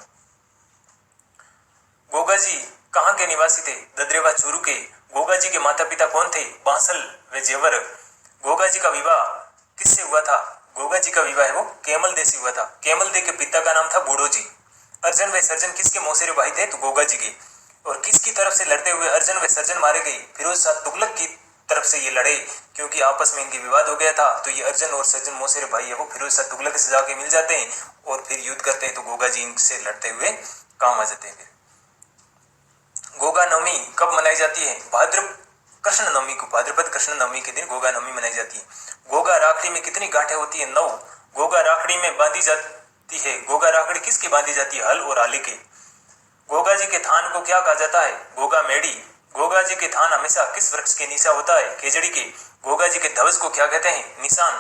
गोगा जी कहाँ के निवासी थे? ददरेवा चूरू के। गोगा जी के माता पिता कौन थे? बांसल व जेवर। गोगा जी का विवाह किससे हुआ था? गोगा जी का विवाह है वो केमल दे से हुआ था। केमल दे के पिता का नाम था बूढ़ो जी। अर्जन व सर्जन किसके मौसेरे भाई थे? तो गोगा जी के। और किसकी तरफ से लड़ते हुए अर्जन व सर्जन मारे गए? फिरोज शाह तुगलक की तरफ से ये लड़े, क्योंकि आपस में इनकी विवाद हो गया था। तो ये अर्जन और सर्जन मौसेरे भाई है वो फिरोज शाह तुगलक से जाके मिल जाते हैं और फिर युद्ध करते हैं। तो गोगा जी इनसे लड़ते हुए काम आ जाते हैं। गोगा नवमी कब मनाई जाती है? भाद्रपद कृष्ण नवमी को, भाद्रपद कृष्ण नवमी के दिन गोगा नवमी मनाई जाती है। गोगा राखड़ी में कितनी गांठें होती है? 9। गोगा राखड़ी में बांधी जाती है। गोगा राखड़ी किसकी बांधी जाती है? हल और आली के। गोगा जी के थान को क्या कहा जाता है? गोगा मेढ़ी। गोगा जी के थान हमेशा किस वृक्ष के नीचा होता है? खेजड़ी के। गोगा जी के ध्वज को क्या कहते हैं? निशान।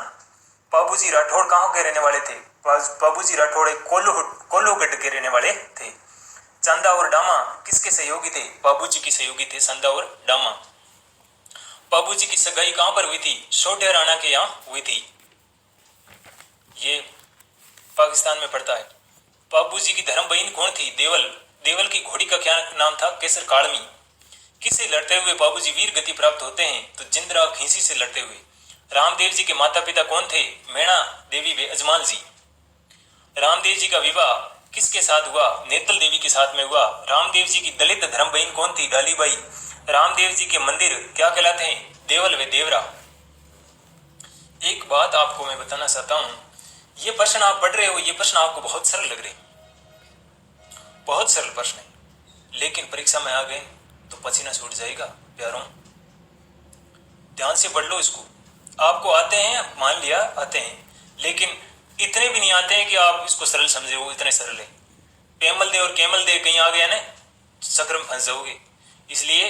बाबूजी राठौड़ कहाँ के रहने वाले थे? बाबूजी राठौड़ कोल्लूगढ़ के रहने वाले थे। चंदा और डामा किसके सहयोगी थे? बाबूजी के सहयोगी थे चंदा और डामा। बाबूजी की सगाई कहां पर हुई थी? छोटे राणा के यहाँ हुई थी। ये पाकिस्तान में पड़ता है। बाबूजी की धर्म बहन कौन थी? देवल। देवल की घोड़ी का क्या नाम था? केसर काड़मी। किससे लड़ते हुए बाबूजी वीर गति प्राप्त होते हैं? तो जिंदराव खींसी से लड़ते हुए। रामदेव जी के माता पिता कौन थे? मैणा देवी व अजमाल जी। रामदेव जी का विवाह किसके साथ हुआ? नेतल देवी के साथ में हुआ। रामदेव जी की दलित धर्म बहन कौन थी? डालीबाई। रामदेव जी के मंदिर क्या कहलाते हैं? देवल व देवरा। एक बात आपको मैं बताना चाहता हूं, ये प्रश्न आप पढ़ रहे हो, ये प्रश्न आपको बहुत सरल लग रहे, बहुत सरल प्रश्न है, लेकिन परीक्षा में आ गए तो पसीना छूट जाएगा प्यारों। ध्यान से पढ़ लो इसको। आपको आते हैं, मान लिया आते हैं, लेकिन इतने भी नहीं आते हैं कि आप इसको सरल समझे हो। इतने सरल है। पेमल दे और केमल दे कहीं आ गया ना, चक्र में फंस जाओगे। इसलिए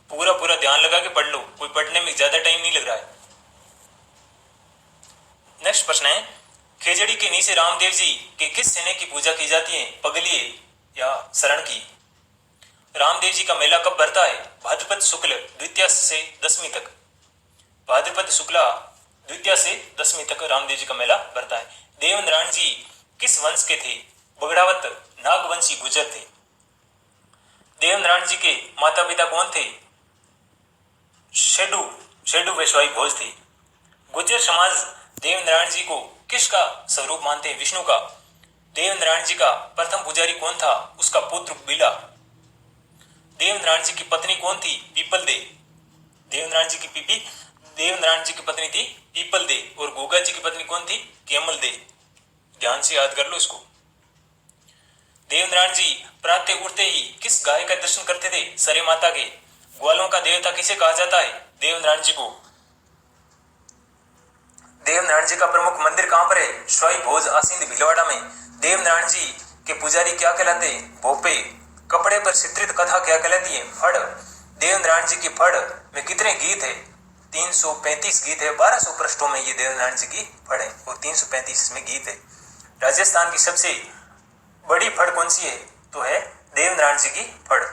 पूरा पूरा ध्यान लगा के पढ़ लो। कोई पढ़ने में ज्यादा टाइम नहीं लग रहा है। नेक्स्ट प्रश्न है, खेजड़ी के नीचे रामदेव जी के किस सेने की पूजा की जाती है? पगलिए या शरण की। रामदेव जी का मेला कब भरता है? भाद्रपद शुक्ल द्वितीया से दसवीं तक। भाद्रपद शुक्ला द्वितीया से दसवीं तक रामदेव जी का मेला भरता है। देवनारायण जी किस वंश के थे? बगड़ावत नागवंशी गुजर थे। देवनारायण जी के माता पिता कौन थे? शेडू वैश्वाई भोज थे। गुर्जर समाज देवनारायण जी को किसका स्वरूप मानते हैं? विष्णु का। देवनारायण जी का प्रथम पुजारी कौन था? उसका पुत्र बिला। देवनारायण जी की पत्नी कौन थी? People they. देवनारायण जी की पत्नी थी पीपल दे। और गोगा जी की पत्नी कौन थी? केमल दे। ध्यान से याद कर लो इसको। देवनारायण जी प्रातः उठते ही किस गाय का दर्शन करते थे? सरे माता के। ग्वालों का देवता किसे कहा जाता है? देवनारायण जी को। देवनारायण जी का प्रमुख मंदिर कहां पर है? स्वाई भोज आसिंद भीलवाड़ा में। देवनारायण जी के पुजारी क्या कहलाते हैं? भोपे। कपड़े पर चित्रित कथा क्या कहलाती है? फड़। देवनारायण जी की फड़ में कितने गीत है? 335 गीत है। 1200 पृष्ठों में ये देवनारायण जी की फड़ है और 335 में गीत है। राजस्थान की सबसे बड़ी फड़ कौन सी है? तो है देवनारायण जी की फड़।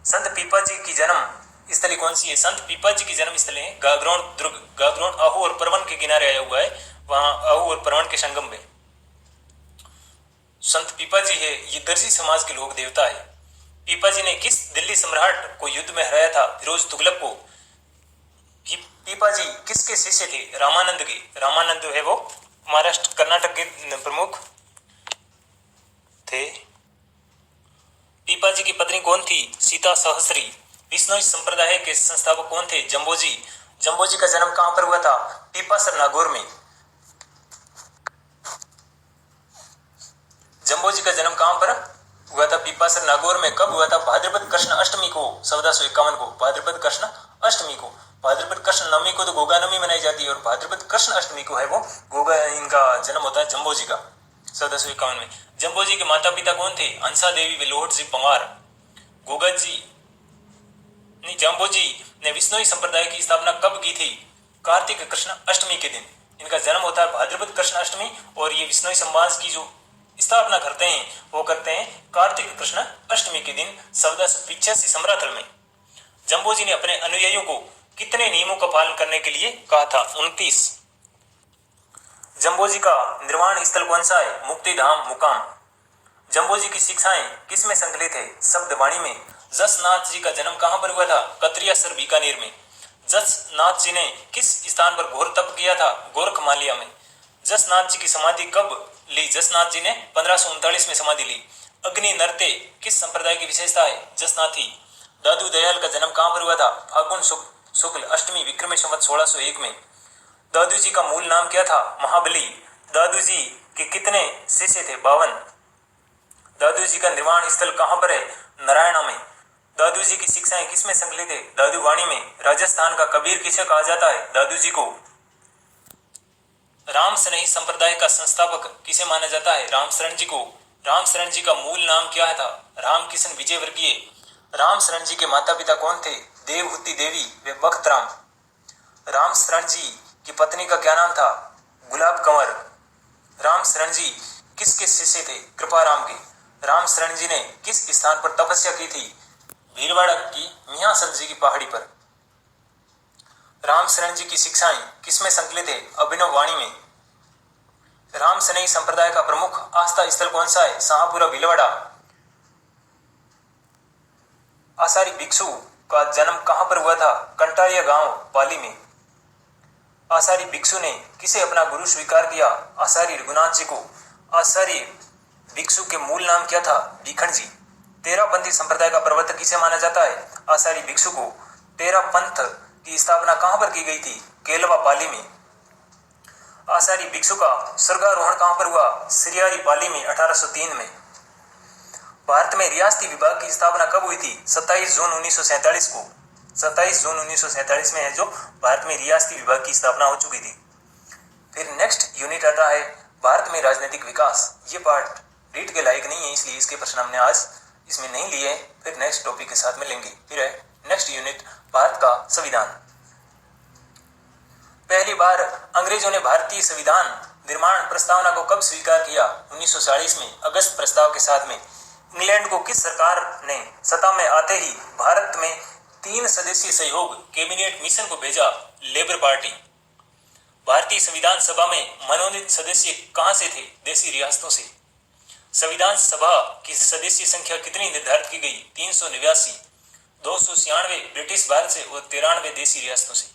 संत पीपा जी की जन्म स्थली कौन सी है? संत पीपा जी की जन्म स्थली है गागरोन दुर्ग। गागरोन आहू और परवन के किनारे आया हुआ है। वहां आहू और परवन के संगम में संत पीपा जी है। ये दर्जी समाज के लोक देवता है। पीपा जी ने किस दिल्ली सम्राट को युद्ध में हराया था? फिरोज तुगलक को। पीपा जी किसके शिष्य थे? रामानंद के। रामानंद है वो महाराष्ट्र कर्नाटक के प्रमुख थे। पीपा जी की पत्नी कौन थी? सीता सहस्री। विष्णोई संप्रदाय के संस्थापक कौन थे? जम्बोजी। जम्बोजी का जन्म कहां पर हुआ था? पीपासर नागौर में। जम्बोजी का जन्म कहां पर हुआ था? पीपासर नागौर में। कब हुआ था? भाद्रपद कृष्ण अष्टमी को 1451 को। भाद्रपद कृष्ण अष्टमी को। भाद्रपद कृष्ण नवमी को तो गोगा नवमी मनाई जाती है और भाद्रपद कृष्ण अष्टमी को है वो गोगा, इनका जन्म होता है जम्बोजी का 1451 में। जम्बोजी के माता पिता कौन थे? हंसा देवी व लोहट जी पंवार। गोगा जी नहीं, जम्बोजी ने विष्णोई संप्रदाय की स्थापना कब की थी? कार्तिक कृष्ण अष्टमी के दिन। इनका जन्म होता है भाद्रपद कृष्ण अष्टमी और ये विष्णोई समाज की जो स्थापना करते हैं वो करते हैं कार्तिक कृष्ण अष्टमी के दिन 1485 सम्राथल में। जम्बोजी ने अपने अनुयायियों को कितने नियमों का पालन करने के लिए कहा था? 29। जम्बोजी का निर्वाण स्थल कौन सा है? मुक्ति धाम मुकाम। जम्बोजी की शिक्षाएं किस में संकलित है? शब्दवाणी में। जसनाथ जी का जन्म कहां पर हुआ था? कतरियासर बीकानेर में। जसनाथ जी ने किस स्थान पर घोर तप किया था? गोरखमालिया में। जसनाथ जी की समाधि कब ली? जसनाथ जी ने 1539 में समाधि ली। अग्नि नरते किस संप्रदाय की विशेषता है? जसनाथी। दादू दयाल का जन्म कहां पर हुआ था? फागुन शुक्ल अष्टमी विक्रमी संवत 1601 में। दादू जी का मूल नाम क्या था? महाबली। दादू जी के कितने शिष्य थे? 52। दादू जी का निर्वाण स्थल कहाँ पर है? नारायणा में। दादू जी की शिक्षाएं किसमें संकलित है? दादू वाणी में। राजस्थान का कबीर किसे कहा जाता है? दादू जी को। राम स्नेही संप्रदाय का संस्थापक किसे माना जाता है? रामशरण जी को। रामशरण जी का मूल नाम क्या था? रामकिशन विजयवर्गीय। रामशरण जी के माता पिता कौन थे? देवहूति देवी व बख्तराम। रामशरण जी की पत्नी का क्या नाम था? गुलाब कंवर। रामशरण जी किसके शिष्य थे? कृपाराम के। रामशरण जी ने किस स्थान पर तपस्या की थी? भीलवाड़ा की मियां सन जी की पहाड़ी पर। रामशरण जी की शिक्षाएं किसमें संकलित है? अभिनव वाणी में। राम स्नेही संप्रदाय का प्रमुख आस्था स्थल कौन सा है? शाहपुरा भीलवाड़ा। आसारी भिक्षु का जन्म कहां पर हुआ था? कंटारिया गांव पाली में। आसारी भिक्षु ने किसे अपना गुरु स्वीकार किया? आसारी रघुनाथ जी को। आसारी भिक्षु के मूल नाम क्या था? भीखंड जी। तेरापंथी संप्रदाय का प्रवर्तक किसे माना जाता है? आसारी भिक्षु को। तेरा पंथ की स्थापना कहां पर की गई थी? केलवा पाली में। आसारी भिक्षु का स्वर्गारोहण कहां पर हुआ? सिरियारी पाली में 1803 में। भारत में रियासती विभाग की स्थापना कब हुई थी? 27 जून 1947 को। 27 जून 1947 में है जो भारत में रियासती विभाग की स्थापना हो चुकी थी। फिर नेक्स्ट यूनिट आता है भारत में राजनीतिक विकास। ये पार्ट रीड के लायक नहीं है, इसलिए इसके प्रश्न हमने आज इसमें नहीं लिए। फिर नेक्स्ट टॉपिक के साथ में लेंगे। फिर है नेक्स्ट यूनिट भारत का संविधान। पहली बार अंग्रेजों ने भारतीय संविधान निर्माण प्रस्तावना को कब स्वीकार किया? 1940 में अगस्त प्रस्ताव के साथ में। इंग्लैंड को किस सरकार ने सत्ता में आते ही भारत में 3 सदस्यीय सहयोग कैबिनेट मिशन को भेजा? Labour party. भारतीय संविधान सभा में मनोनीत सदस्य कहां से थे? देशी रियासतों से। संविधान सभा की सदस्य संख्या कितनी निर्धारित की गई? 389। 296 ब्रिटिश भारत से और 93 देशी रियासतों से।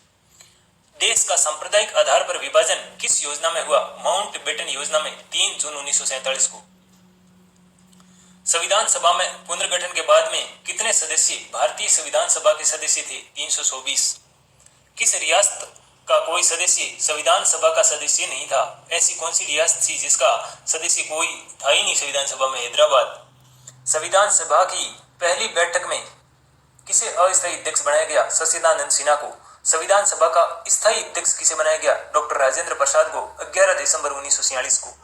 देश का सांप्रदायिक आधार पर विभाजन किस योजना में हुआ? माउंट बेटन योजना में 3 जून 1947 को। संविधान सभा में पुनर्गठन के बाद में कितने सदस्य भारतीय संविधान सभा के सदस्य थे? 324। किस रियासत का कोई सदस्य संविधान सभा का सदस्य नहीं था? ऐसी कौन सी रियासत थी जिसका सदस्य कोई था ही नहीं संविधान सभा में? हैदराबाद। संविधान सभा की पहली बैठक में किसे अस्थायी अध्यक्ष बनाया गया? सच्चिदानंद सिन्हा को। संविधान सभा का स्थायी अध्यक्ष किसे बनाया गया? डॉक्टर राजेंद्र प्रसाद को 11 दिसंबर 1946 को।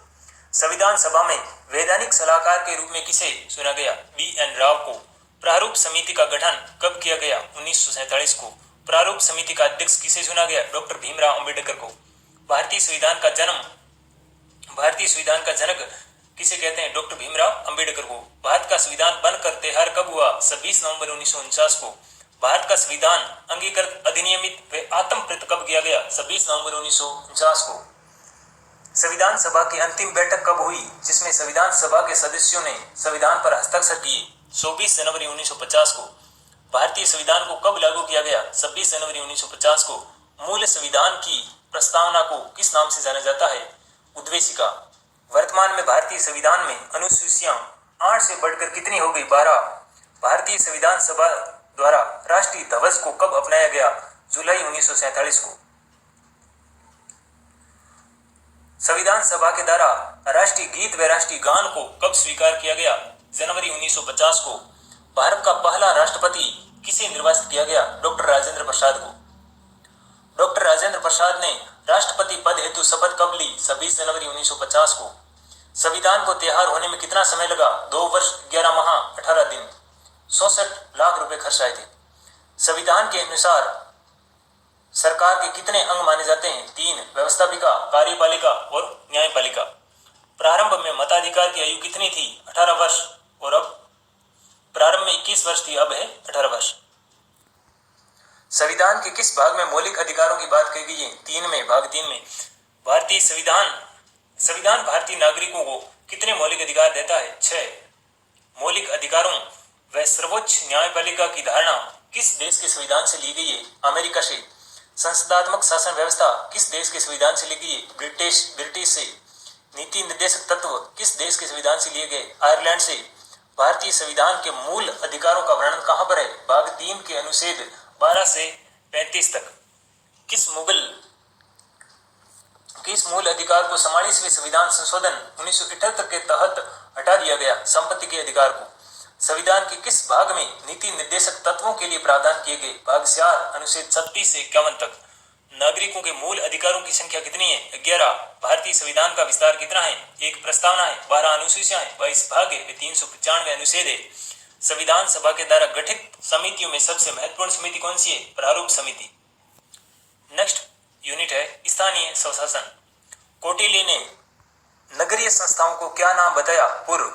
संविधान सभा में वैधानिक सलाहकार के रूप में किसे चुना गया? BN राव को। प्रारूप समिति का गठन कब किया गया? 1947 को। प्रारूप समिति का अध्यक्ष किसे चुना गया? डॉक्टर भीमराव अंबेडकर को। भारतीय संविधान का जनक किसे कहते हैं? डॉक्टर भीमराव अंबेडकर को। भारत का संविधान बनकर तैयार कब हुआ? 26 नवंबर 1949 को। भारत का संविधान अंगीकृत, अधिनियमित व आत्मप्रत कब किया गया? 26 नवंबर 1949 को। संविधान सभा की अंतिम बैठक कब हुई जिसमें संविधान सभा के सदस्यों ने संविधान पर हस्ताक्षर किए? 24 जनवरी 1950 को। भारतीय संविधान को कब लागू किया गया? 26 जनवरी 1950 को। मूल संविधान की प्रस्तावना को किस नाम से जाना जाता है? उद्देशिका। वर्तमान में भारतीय संविधान में अनुसूचियां 8 से बढ़कर कितनी हो गई? 12। भारतीय संविधान सभा द्वारा राष्ट्रीय ध्वज को कब अपनाया गया? जुलाई 1947 को। संविधान सभा के द्वारा राष्ट्रीय गीत व राष्ट्रीय गान को कब स्वीकार किया गया? जनवरी 1950 को। भारत का पहला राष्ट्रपति किसे निर्वाचित किया गया? डॉक्टर राजेंद्र प्रसाद को। डॉक्टर राजेंद्र प्रसाद ने राष्ट्रपति पद हेतु शपथ कब ली? 26 जनवरी 1950 को। संविधान को तैयार होने में कितना समय लगा? 2 वर्ष 11 माह 18 दिन। 66 लाख रुपए खर्च आए थे। संविधान के अनुसार सरकार के कितने अंग माने जाते हैं? 3। व्यवस्थापिका, कार्यपालिका और न्यायपालिका। प्रारंभ में मताधिकार की आयु कितनी थी? 18 वर्ष। और अब प्रारंभ में 21 वर्ष थी, अब है 18 वर्ष। संविधान के किस भाग में मौलिक अधिकारों की बात की गई है? 3 में, भाग 3 में। भारतीय संविधान भारतीय नागरिकों को कितने मौलिक अधिकार देता है? 6 मौलिक अधिकारों व सर्वोच्च न्यायपालिका की धारणा किस देश के संविधान से ली गई है? अमेरिका से। संसदात्मक शासन व्यवस्था किस देश के संविधान से ली गई है? ब्रिटिश से। नीति निर्देशक तत्व किस देश के संविधान से लिए गए? आयरलैंड से। भारतीय संविधान के मूल अधिकारों का वर्णन कहां पर है? भाग 3 के अनुच्छेद 12 से 35 तक। किस मुगल किस मूल अधिकार को 44वें संविधान संशोधन 1978 के तहत हटा दिया गया? संपत्ति के अधिकार को। संविधान के किस भाग में नीति निर्देशक तत्वों के लिए प्रावधान किए गए? भाग 4 अनुच्छेद 36 से 51 तक। नागरिकों के मूल अधिकारों की संख्या कितनी है? 11। भारतीय संविधान का विस्तार कितना है? 1 प्रस्तावना है, 12 अनुसूचियां हैं, 22 भाग है, 395 अनुच्छेद है। संविधान सभा के द्वारा गठित समितियों में सबसे महत्वपूर्ण समिति कौन सी है? प्रारूप समिति। नेक्स्ट यूनिट है स्थानीय स्वशासन। कौटिल्य ने नगरीय संस्थाओं को क्या नाम बताया? पूर्व।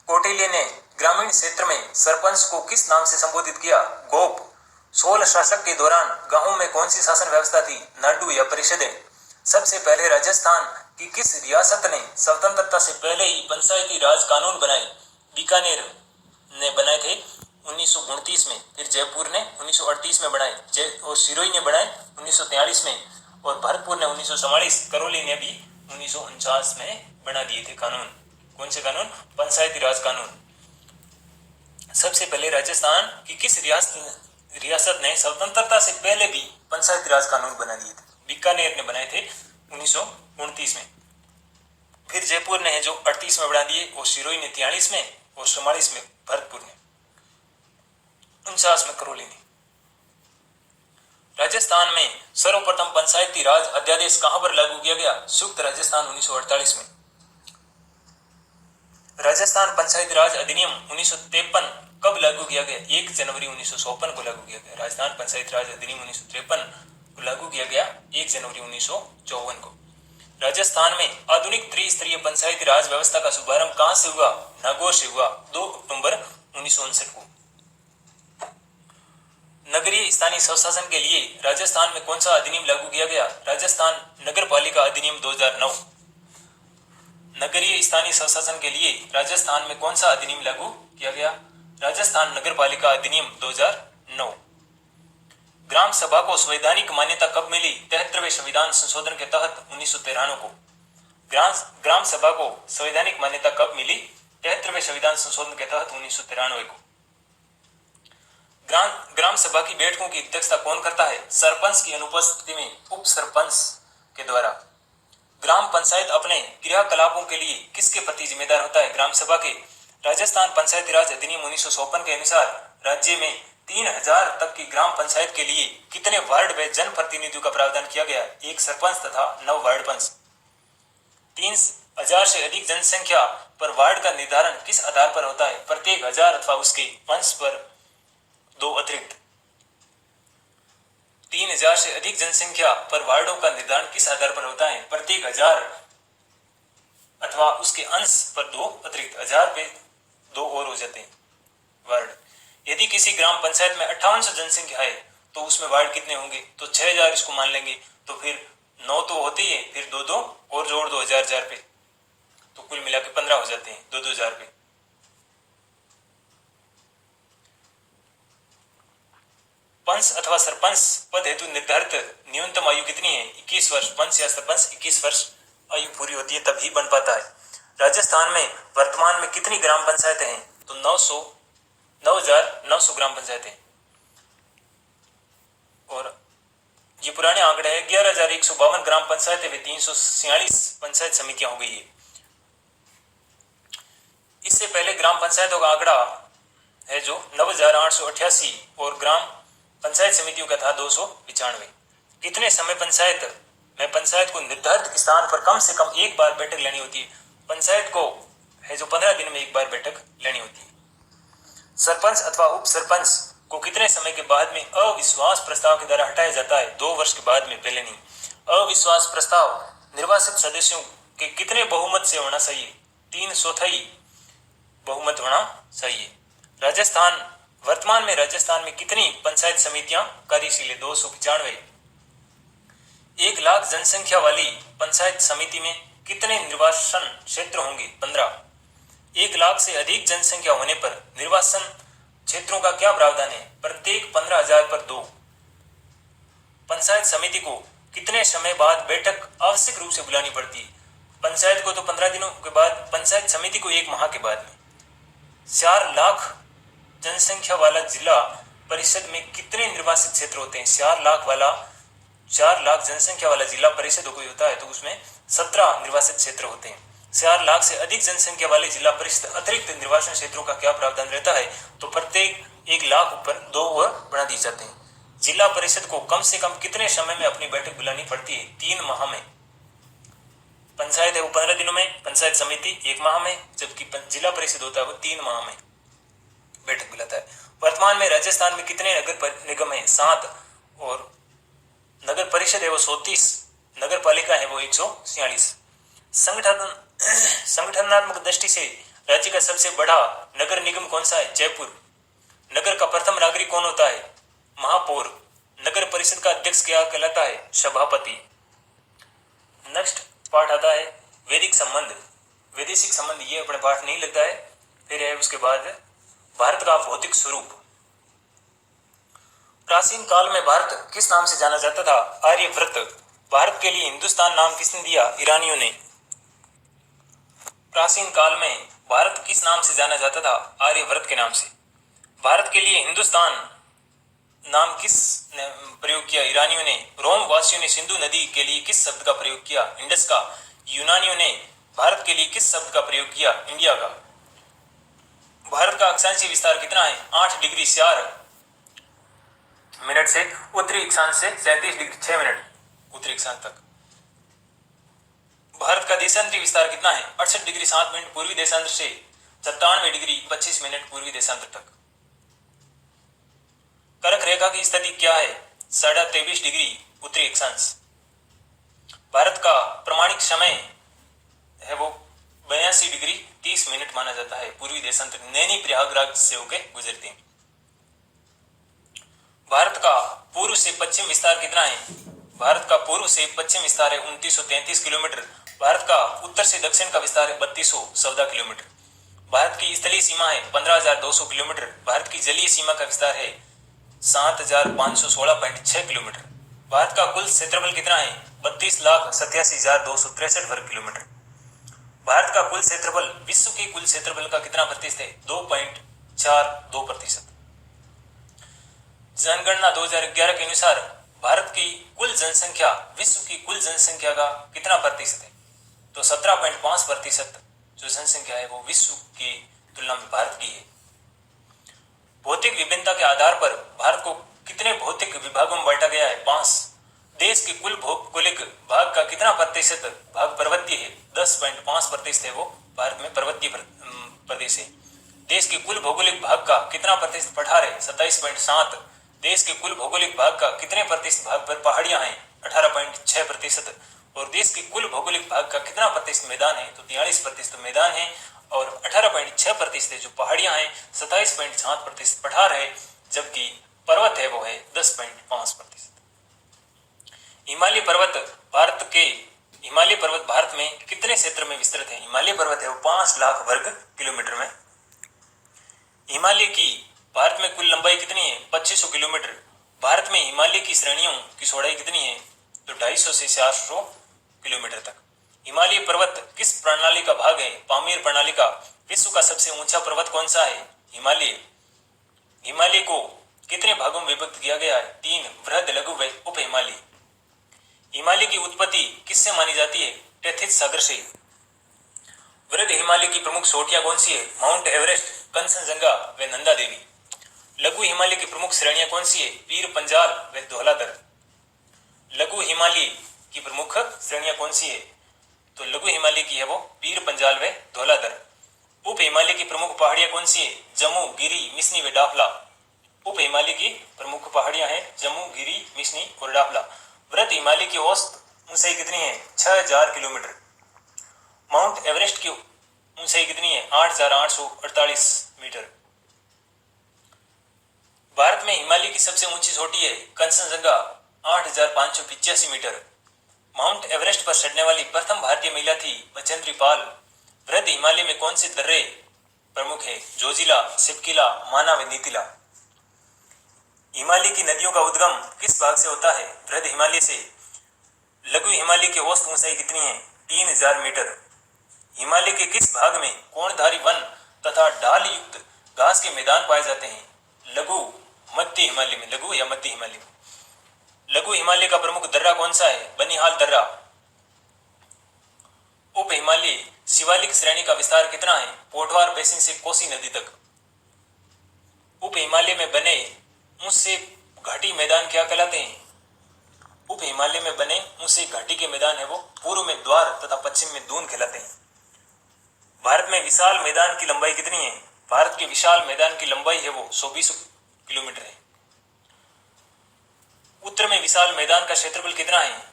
कौटिल्य ने ग्रामीण क्षेत्र में सरपंच को किस नाम से संबोधित किया? गोप। सोल शासक के दौरान गांवों में कौन सी शासन व्यवस्था थी? नाडु या परिषदें। सबसे पहले राजस्थान की किस रियासत ने स्वतंत्रता से पहले ही पंचायती राज कानून बनाए? बीकानेर ने बनाए थे 1929 में, फिर जयपुर ने 1938 में बनाए और सिरोही ने बनाए 1943 में और भरतपुर ने 1944, करौली ने भी 1949 में बना दिए थे कानून। कौन से कानून? पंचायती राज कानून। सबसे पहले राजस्थान की किस रियासत ने स्वतंत्रता से पहले भी पंचायती राज कानून बना दिए थे? बीकानेर ने बनाए थे 1929 में, फिर जयपुर ने जो 38 में बना दिए और सिरोही ने 43 में और 44 में भरतपुर ने, 49 में करौली ने। राजस्थान में सर्वप्रथम पंचायती राज अध्यादेश कहां पर लागू किया गया? संयुक्त राजस्थान 1948 में। राजस्थान पंचायती राज अधिनियम 1953 कब लागू किया गया? 1 जनवरी 1954 को लागू किया गया। राजस्थान पंचायती राज अधिनियम 1953 को लागू किया गया 1 जनवरी 1954 को। राजस्थान में आधुनिक त्रिस्तरीय पंचायती राज व्यवस्था का शुभारंभ कहां से हुआ? नागौर से हुआ 2 अक्टूबर 1959 को। नगरीय स्थानीय स्वशासन के लिए राजस्थान में कौन सा अधिनियम लागू किया गया? राजस्थान नगरपालिका अधिनियम 2009। नगरीय स्थानीय स्वशासन के लिए राजस्थान में कौन सा अधिनियम लागू किया गया? राजस्थान नगरपालिका अधिनियम 2009। ग्राम सभा को संवैधानिक मान्यता कब मिली? 73वें संविधान संशोधन के तहत 1993 को। ग्राम सभा को संवैधानिक मान्यता कब मिली? 73वें संविधान संशोधन के तहत 1993 को। ग्राम सभा की बैठकों की अध्यक्षता कौन करता है? सरपंच की अनुपस्थिति में उप सरपंच के द्वारा। ग्राम पंचायत अपने क्रियाकलापों के लिए किसके प्रति जिम्मेदार होता है? ग्राम सभा के। राजस्थान पंचायती राज अधिनियम 1954 के अनुसार राज्य में 3000 तक की ग्राम पंचायत के लिए कितने वार्ड व जन प्रतिनिधियों का प्रावधान किया गया? 1 सरपंच तथा 9 वार्ड पंच। 3000 से अधिक जनसंख्या पर वार्ड का निर्धारण किस आधार पर होता है? प्रत्येक 1000 अथवा उसके पंच पर 2 अतिरिक्त। 3000 से अधिक जनसंख्या पर वार्डों का निर्धारण किस आधार पर होता है? प्रत्येक 1000 अथवा उसके अंश पर 2 अतिरिक्त। 1000 पे 2 और हो जाते हैं वार्ड। यदि किसी ग्राम पंचायत में 5800 जनसंख्या है तो उसमें वार्ड कितने होंगे? तो 6000 इसको मान लेंगे, तो फिर 9 तो होते ही है, फिर 2 और जोड़ दो 1000 पे, तो कुल मिला के 15 हो जाते हैं 2000 पे। पंच अथवा सरपंच पद हेतु निर्धारित न्यूनतम आयु कितनी है? 21 वर्ष। पंच या सरपंच 21 वर्ष आयु पूरी होती है तभी बन पाता है। राजस्थान में वर्तमान में कितनी ग्राम पंचायतें हैं? तो 9900 ग्राम पंचायतें। और ये पुराने आंकड़े हैं। 11152 ग्राम पंचायतें व 346 पंचायत समितियां हो गई है। इससे पहले ग्राम पंचायतों का आंकड़ा है जो 9888 और ग्राम पंचायत समितियों का था 295। कितने समय पंचायत को निर्धारित स्थान पर कम से कम एक बार बैठक लेनी होती है? पंचायत को है जो 15 दिन में एक बार बैठक लेनी होती है। सरपंच अथवा उप सरपंच को कितने समय के बाद में अविश्वास प्रस्ताव के द्वारा हटाया जाता है? 2 वर्ष के बाद में, पहले नहीं। अविश्वास प्रस्ताव निर्वाचित सदस्यों के कितने बहुमत से होना चाहिए? 3/4 बहुमत होना चाहिए। वर्तमान में राजस्थान में कितनी पंचायत समितियां कार्यशील है? 295। 1 लाख जनसंख्या वाली पंचायत समिति में कितने निर्वाचन क्षेत्र होंगे? 15। 1 लाख से अधिक जनसंख्या होने पर निर्वाचन क्षेत्रों का क्या प्रावधान है? प्रत्येक 15,000 पर 2। पंचायत समिति को कितने समय बाद बैठक आवश्यक रूप से बुलानी पड़ती है? पंचायत को तो 15 दिनों के बाद, पंचायत समिति को 1 माह के बाद में। 4 लाख जनसंख्या वाला जिला परिषद में कितने निर्वाचित क्षेत्र होते हैं? 4 लाख वाला 4 लाख जनसंख्या वाला जिला परिषद कोई होता है तो उसमें 17 निर्वाचन क्षेत्र होते हैं। 4 लाख से अधिक जनसंख्या वाले जिला परिषद अतिरिक्त निर्वाचन क्षेत्रों का क्या प्रावधान रहता है, तो प्रत्येक 1 लाख ऊपर 2 और बढ़ा दिए जाते हैं। जिला परिषद को कम से कम कितने समय में अपनी बैठक बुलानी पड़ती है? 3 माह में। पंचायत है वो 15 दिनों में, पंचायत समिति 1 माह में, जबकि जिला परिषद होता है वो 3 माह में बैठक बुलाता है। वर्तमान में राजस्थान में कितने नगर निगम है? 7, और नगर परिषद है वो 130, नगर पालिका है वो 146। संगठनात्मक दृष्टि से राज्य का सबसे बड़ा नगर निगम कौन सा है? जयपुर। नगर का प्रथम नागरिक कौन होता है? महापौर। नगर परिषद का अध्यक्ष क्या कहलाता है? सभापति। नेक्स्ट पाठ आता है वैदिक संबंध, वैदेशिक संबंध, ये अपने पाठ नहीं लगता है। फिर है उसके बाद भारत का भौतिक स्वरूप। प्राचीन काल में भारत किस नाम से जाना जाता था? आर्यव्रत। भारत के लिए हिंदुस्तान नाम किसने दिया? ईरानियों ने। प्राचीन काल में भारत किस नाम से जाना जाता था? आर्यव्रत के नाम से। भारत के लिए हिंदुस्तान नाम किस ने प्रयोग किया? ईरानियों ने। रोम वासियों ने सिंधु नदी के लिए किस शब्द का प्रयोग किया? इंडस का। यूनानियों ने भारत के लिए किस शब्द का प्रयोग किया? इंडिया का। भारत का अक्षांशीय विस्तार कितना है? 8 डिग्री 4 मिनट से उत्तरी अक्षांश से 37 डिग्री 6 मिनट उत्तरी अक्षांश तक। भारत का देशांतरी विस्तार कितना है? 68 डिग्री 7 मिनट पूर्वी देशांतर से 97 डिग्री 25 मिनट पूर्वी देशांतर तक। कर्क रेखा की स्थिति क्या है? 23.5 डिग्री उत्तरी अक्षांश। भारत का प्रमाणिक समय है वो 82 डिग्री 30 मिनट माना जाता है। पूर्वी देशांतर नैनी प्रयागराज से होकर गुजरते हैं। भारत का पूर्व से पश्चिम विस्तार कितना है? भारत का पूर्व से पश्चिम विस्तार है 2933 किलोमीटर। भारत का उत्तर से दक्षिण का विस्तार है 3214 किलोमीटर। भारत की स्थलीय सीमा है 15,200 किलोमीटर। भारत की जलीय सीमा का विस्तार है 7,516.6 किलोमीटर। भारत का कुल क्षेत्रफल कितना है? 32,87,263 वर्ग किलोमीटर। भारत का कुल क्षेत्रफल विश्व के कुल क्षेत्रफल का कितना प्रतिशत है? 2.42%। जनगणना 2011 के अनुसार भारत की कुल जनसंख्या विश्व की कुल जनसंख्या का कितना प्रतिशत है? तो 17.5% जो जनसंख्या है वो विश्व की तुलना में भारत की है। भौतिक विभिन्नता के आधार पर भारत को कितने भौतिक विभागों में बांटा गया है? 5। देश के कुल भौगोलिक भाग का कितना प्रतिशत भाग पर्वतीय है? 10.5% है वो भारत में पर्वतीय प्रदेश है। देश के कुल भौगोलिक भाग का कितना प्रतिशत पठार है? 27.7। देश के कुल भौगोलिक भाग का कितने प्रतिशत भाग पर पहाड़ियां हैं? 18.6%। और देश के कुल भौगोलिक भाग का कितना प्रतिशत मैदान है? तो 43% मैदान है और 18.6% जो पहाड़ियां हैं, 27.7% पठार है, जबकि पर्वत है वो है 10.5%। हिमालय पर्वत भारत में कितने क्षेत्र में विस्तृत है? हिमालय पर्वत है वो 5 लाख वर्ग किलोमीटर में। हिमालय की भारत में कुल लंबाई कितनी है? 2500 किलोमीटर। भारत में हिमालय की श्रेणियों की चौड़ाई कितनी है? तो 250 से 400 किलोमीटर तक। हिमालय पर्वत किस प्रणाली का भाग है? पामीर प्रणाली का। विश्व का सबसे ऊंचा पर्वत कौन सा है? हिमालय। हिमालय को कितने भागों में विभक्त किया गया है? 3, वृहद, लघु व उप हिमालय। हिमालय की उत्पत्ति किससे मानी जाती है? टेथिस सागर से। वृहद हिमालय की प्रमुख चोटियां कौन सी है? माउंट एवरेस्ट, कंचनजंगा व नंदा देवी। लघु हिमालय की प्रमुख श्रेणियां कौन सी है? पीर पंजाल व धौलाधर। लघु हिमालय की प्रमुख श्रेणियां कौन सी है? तो लघु हिमालय की है वो पीर पंजाल व धौलाधर। उप हिमालय की प्रमुख पहाड़ियां कौन सी है? जम्मू, गिरी, मिसनी व डाफला। उप हिमालय की प्रमुख पहाड़ियां हैं जम्मू, गिरी, मिसनी और डाफला। वृहद हिमालय की औसत ऊंचाई कितनी है? 6000 किलोमीटर। माउंट एवरेस्ट की ऊंचाई कितनी है? 8848 मीटर। भारत में हिमालय की सबसे ऊंची चोटी है कंचनजंगा, 8585 मीटर। माउंट एवरेस्ट पर चढ़ने वाली प्रथम भारतीय महिला थी बचेंद्री पाल। वृहद हिमालय में कौन से दर्रे प्रमुख है? जोजिला, सिपकिला, माना व नीतिला। हिमालय की नदियों का उद्गम किस भाग से होता है? वृहद हिमालय से। लघु हिमालय की औसत ऊंचाई कितनी है? 3000 मीटर। हिमालय के किस भाग में कोणधारी वन तथा ढाल युक्त घास के मैदान पाए जाते हैं? लघु मध्य हिमालय में, लघु या मध्य हिमालय में। लघु हिमालय का प्रमुख दर्रा कौन सा है? बनिहाल दर्रा। उप हिमालय शिवालिक श्रेणी का विस्तार कितना है? पोठवार बेसिन से कोसी नदी तक। उप हिमालय में बने ऊंच से घाटी मैदान क्या कहलाते हैं? उप हिमालय में बने ऊंच से घाटी के मैदान है वो पूर्व में द्वार तथा पश्चिम में दून कहलाते हैं। भारत में विशाल मैदान की लंबाई कितनी है? भारत के विशाल मैदान की लंबाई है वो 120 किलोमीटर है। उत्तर में विशाल मैदान का क्षेत्रफल कितना है?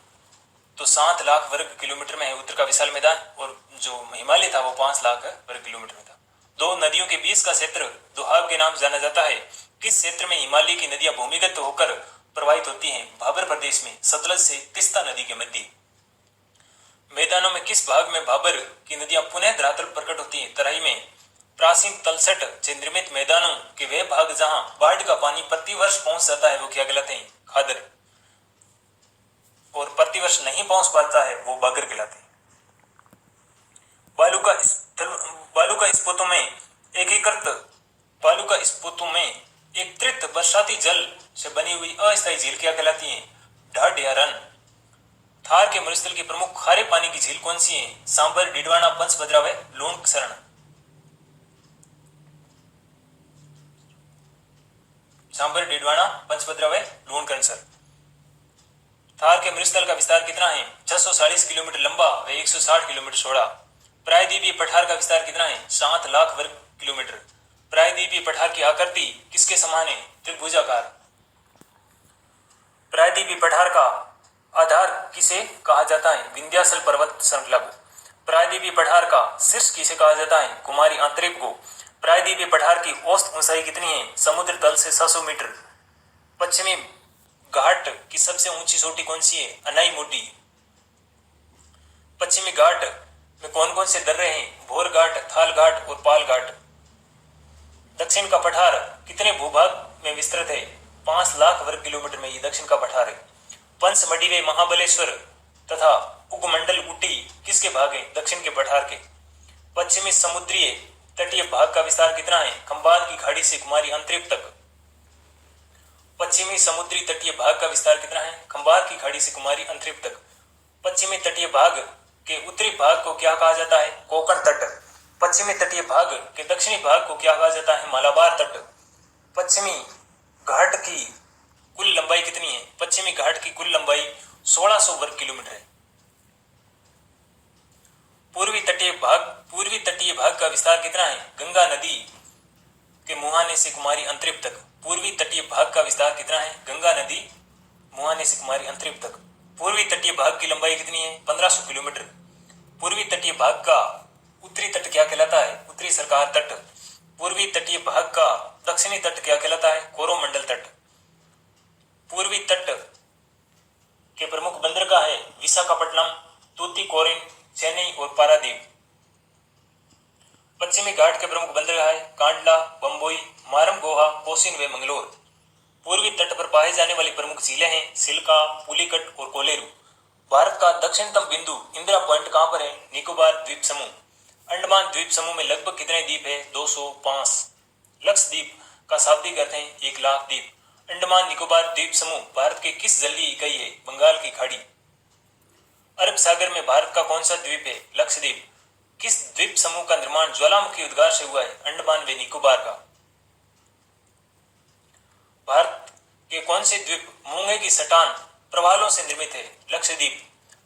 तो 7 लाख वर्ग किलोमीटर में है उत्तर का विशाल मैदान, और जो हिमालय था वो 5 लाख वर्ग किलोमीटर में था। दो नदियों के बीच का क्षेत्र दोहाब के नाम से जाना जाता है। किस क्षेत्र में हिमालय की नदियां भूमिगत होकर प्रवाहित होती हैं? भाबर प्रदेश में सतलज से तिस्ता नदी के मध्य। मैदानों में किस भाग में भाबर की नदियां पुनः धरातल प्रकट होती हैं? तराई में। प्राचीन तलछट से निर्मित मैदानों के वे भाग जहां बाढ़ का पानी प्रतिवर्ष पहुंच जाता है वो क्या कहलाते हैं? खादर। और प्रतिवर्ष नहीं पहुंच पाता है वो बागर कहलाते हैं। बालू का स्पोतों में एकत्रित बरसाती जल से बनी हुई अस्थायी झील क्या कहलाती है? ढाढ्यारन। थार के मरुस्थल की प्रमुख खारे पानी की झील कौन सी है? सांबर, डिडवाना, पंचभद्रा व लूणकरण। सांबर, डिडवाना, पंचभद्रा व लूणकरण। थार के मरुस्थल का विस्तार कितना है? 640 किलोमीटर लंबा व 160 किलोमीटर चौड़ा। प्रायद्वीपीय पठार का विस्तार कितना है? 7 लाख वर्ग किलोमीटर। प्रायद्वीपीय पठार की आकृति किसके समान है? त्रिभुजाकार। प्रायद्वीपीय पठार का आधार किसे कहा जाता है? विंध्याचल पर्वत श्रृंखला को। प्रायद्वीपीय पठार का शीर्ष किसे कहा जाता है? कुमारी अंतरिक्ष को। प्रायद्वीपीय पठार की औसत ऊंचाई कितनी है? समुद्र तल से 600 मीटर। पश्चिमी घाट की सबसे ऊंची चोटी कौन सी है? अनाई मोटी। पश्चिमी घाट में कौन कौन से दर्रे हैं? भोर घाट, थाल घाट और पाल घाट। दक्षिण का पठार कितने भूभाग में विस्तृत है? 5 लाख वर्ग किलोमीटर में ये दक्षिण का पठार है। पंचमढ़ी व महाबलेश्वर तथा उपमंडल ऊटी किसके भाग है? दक्षिण के पठार के। पश्चिमी समुद्रीय तटीय भाग का विस्तार कितना है? खंबात की खाड़ी से कुमारी अंतरिक्ष तक। पश्चिमी समुद्री तटीय भाग का विस्तार कितना है? खंबात की खाड़ी से कुमारी अंतरिक्ष तक। पश्चिमी तटीय भाग के उत्तरी भाग को क्या कहा जाता है? कोंकण तट। पश्चिमी तटीय भाग के दक्षिणी भाग को क्या कहा जाता है? मालाबार तट। पश्चिमी घाट की कुल लंबाई कितनी है? पश्चिमी घाट की कुल लंबाई 1600 वर्ग किलोमीटर है। पूर्वी तटीय भाग का विस्तार कितना है? गंगा नदी के मुहाने से कुमारी अंतरिक्ष तक। पूर्वी तटीय भाग का विस्तार कितना है? गंगा नदी मुहाने से कुमारी अंतरिक्ष तक। पूर्वी तटीय भाग की लंबाई कितनी है? 1500 किलोमीटर। पूर्वी तटीय भाग का उत्तरी तट क्या कहलाता है? उत्तरी सरकार तट। पूर्वी तटीय भाग का दक्षिणी तट क्या कहलाता है? कोरोमंडल तट। पूर्वी तट के प्रमुख बंदरगाह है विशाखापट्टनम, तूतीकोरिन, चेन्नई और पारादीप। पश्चिमी घाट के प्रमुख बंदरगाह है कांडला, बम्बई, मारमगोहा, कोसीन व मंगलोर। पूर्वी तट पर पाए जाने वाली प्रमुख झीलें हैं सिल्का, पुलिकट और कोलेरू। भारत का दक्षिणतम बिंदु इंदिरा पॉइंट कहां पर है? निकोबार द्वीप समूह। अंडमान द्वीप समूह में लगभग कितने द्वीप है? 205। लक्षद्वीप का शाब्दिक अर्थ है 1 लाख द्वीप। अंडमान निकोबार द्वीप समूह भारत के किस जलीय इकाई है? बंगाल की खाड़ी। अरब सागर में भारत का कौन सा द्वीप है? लक्षद्वीप। किस द्वीप समूह का निर्माण ज्वालामुखी उद्गार से हुआ है? अंडमान व निकोबार का। भारत के कौन से द्वीप मूंगे की चट्टान प्रवालों से निर्मित है? लक्षद्वीप।